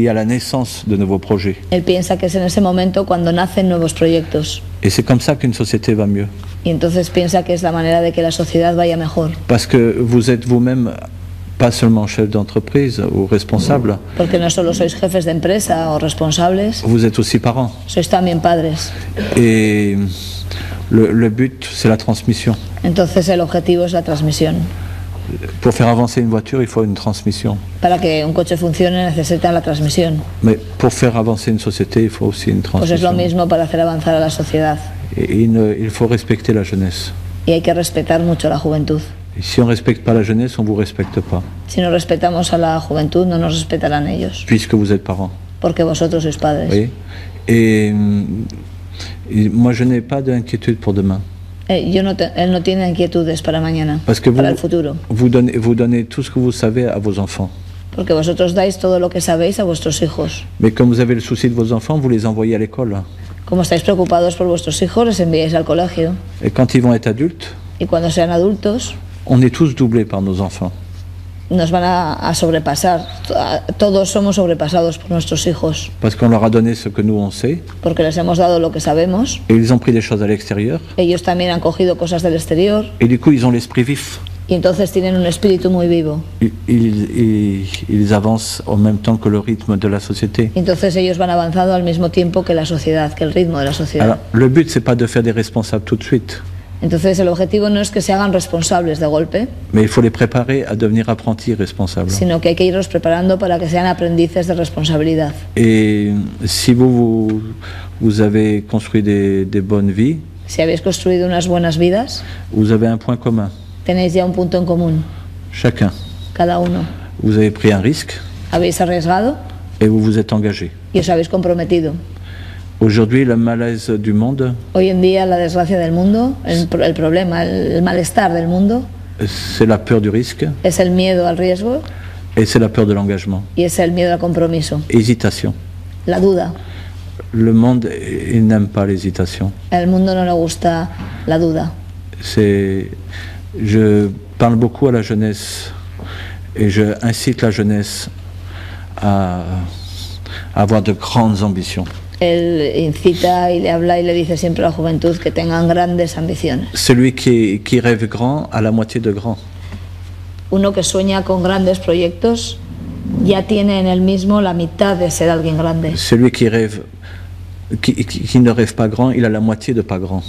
y a la naissance de nouveaux projets. él piensa que es en ese momento cuando nacen nuevos proyectos. Et c'est comme ça qu'une société va mieux. Y entonces piensa que es la manera de que la sociedad vaya mejor. Parce que vous êtes vous-même pas seulement chef d'entreprise ou responsable, Porque no solo sois jefes de empresa o responsables, vous êtes aussi parents. sois también padres. Et le but, c'est la transmission. Entonces el objetivo es la transmisión. Pour faire avancer une voiture, il faut une transmission. Para que un coche funcione necesita la transmisión. Mais pour faire avancer une société, il faut aussi une Pues es lo transmission. mismo para hacer avanzar a la sociedad. Et il faut respecter la jeunesse. Y hay que respetar mucho a la juventud. Et si on ne respecte pas la jeunesse, on ne vous respecte pas, Si no respetamos a la juventud, no nos respetarán ellos. puisque vous êtes parents. Porque vosotros sois padres. Oui. Et moi, je n'ai pas d'inquiétude pour demain. Él no tiene inquietudes para mañana, Parce que para el futuro. vous donnez tout ce que vous savez à vos enfants. Porque vosotros dais todo lo que sabéis a vuestros hijos. Mais comme vous avez le souci de vos enfants, vous les envoyez à l'école. Como estáis preocupados por vuestros hijos, les enviáis al colegio. Et quand ils vont être adultes, Y cuando sean adultos, on est tous doublés par nos enfants. nos van a sobrepasar. Todos somos sobrepasados por nuestros hijos. Parce qu'on leur a donné ce que nous on sait, Porque les hemos dado lo que sabemos. et ils ont pris des choses à l'extérieur, Ellos también han cogido cosas del exterior. et du coup ils ont l'esprit vif. Y entonces tienen un espíritu muy vivo. Ils avancent en même temps que le rythme de la société. Y entonces ellos van avanzando al mismo tiempo que la sociedad, que el ritmo de la sociedad. Alors, le but, c'est pas de faire des responsables tout de suite, Entonces el objetivo no es que se hagan responsables de golpe, mais il faut les préparer à devenir apprentis responsables. sino que hay que irlos preparando para que sean aprendices de responsabilidad. Et si vous avez construit des bonnes vies, Si habéis construido unas buenas vidas, vous avez un point commun, tenéis ya un punto en común, chacun. cada uno. Vous avez pris un risque Habéis arriesgado et vous vous êtes engagé. y os habéis comprometido. Aujourd'hui, le malaise du monde, Hoy en día la desgracia del mundo, el problema, el malestar del mundo, c'est la peur du risque es el miedo al riesgo et c'est la peur de l'engagement. y es el miedo al compromiso, Hésitation. la duda. Le monde, il n'aime pas l'hésitation. Al mundo no le gusta la duda. Je parle beaucoup à la jeunesse et je incite la jeunesse à avoir de grandes ambitions. Él incita y le habla y le dice siempre a la juventud que tengan grandes ambiciones. Celui qui rêve grand a la moitié de grand. Uno que sueña con grandes proyectos ya tiene en él mismo la mitad de ser alguien grande. Celui qui ne rêve pas grand, il a la moitié de pas grand.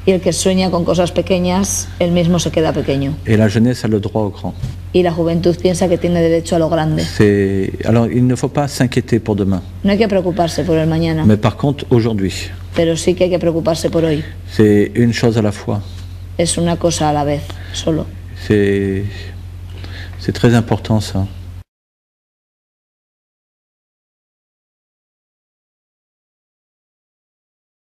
Y el que sueña con cosas pequeñas, él mismo se queda pequeño. Et la jeunesse a le droit au grand. Y la juventud piensa que tiene derecho a lo grande. Alors, il ne faut pas s'inquiéter pour demain. No hay que preocuparse por el mañana, Mais par contre, aujourd'hui, pero sí que hay que preocuparse por hoy. c'est une chose à la fois. Es una cosa a la vez, solo. C'est très important ça.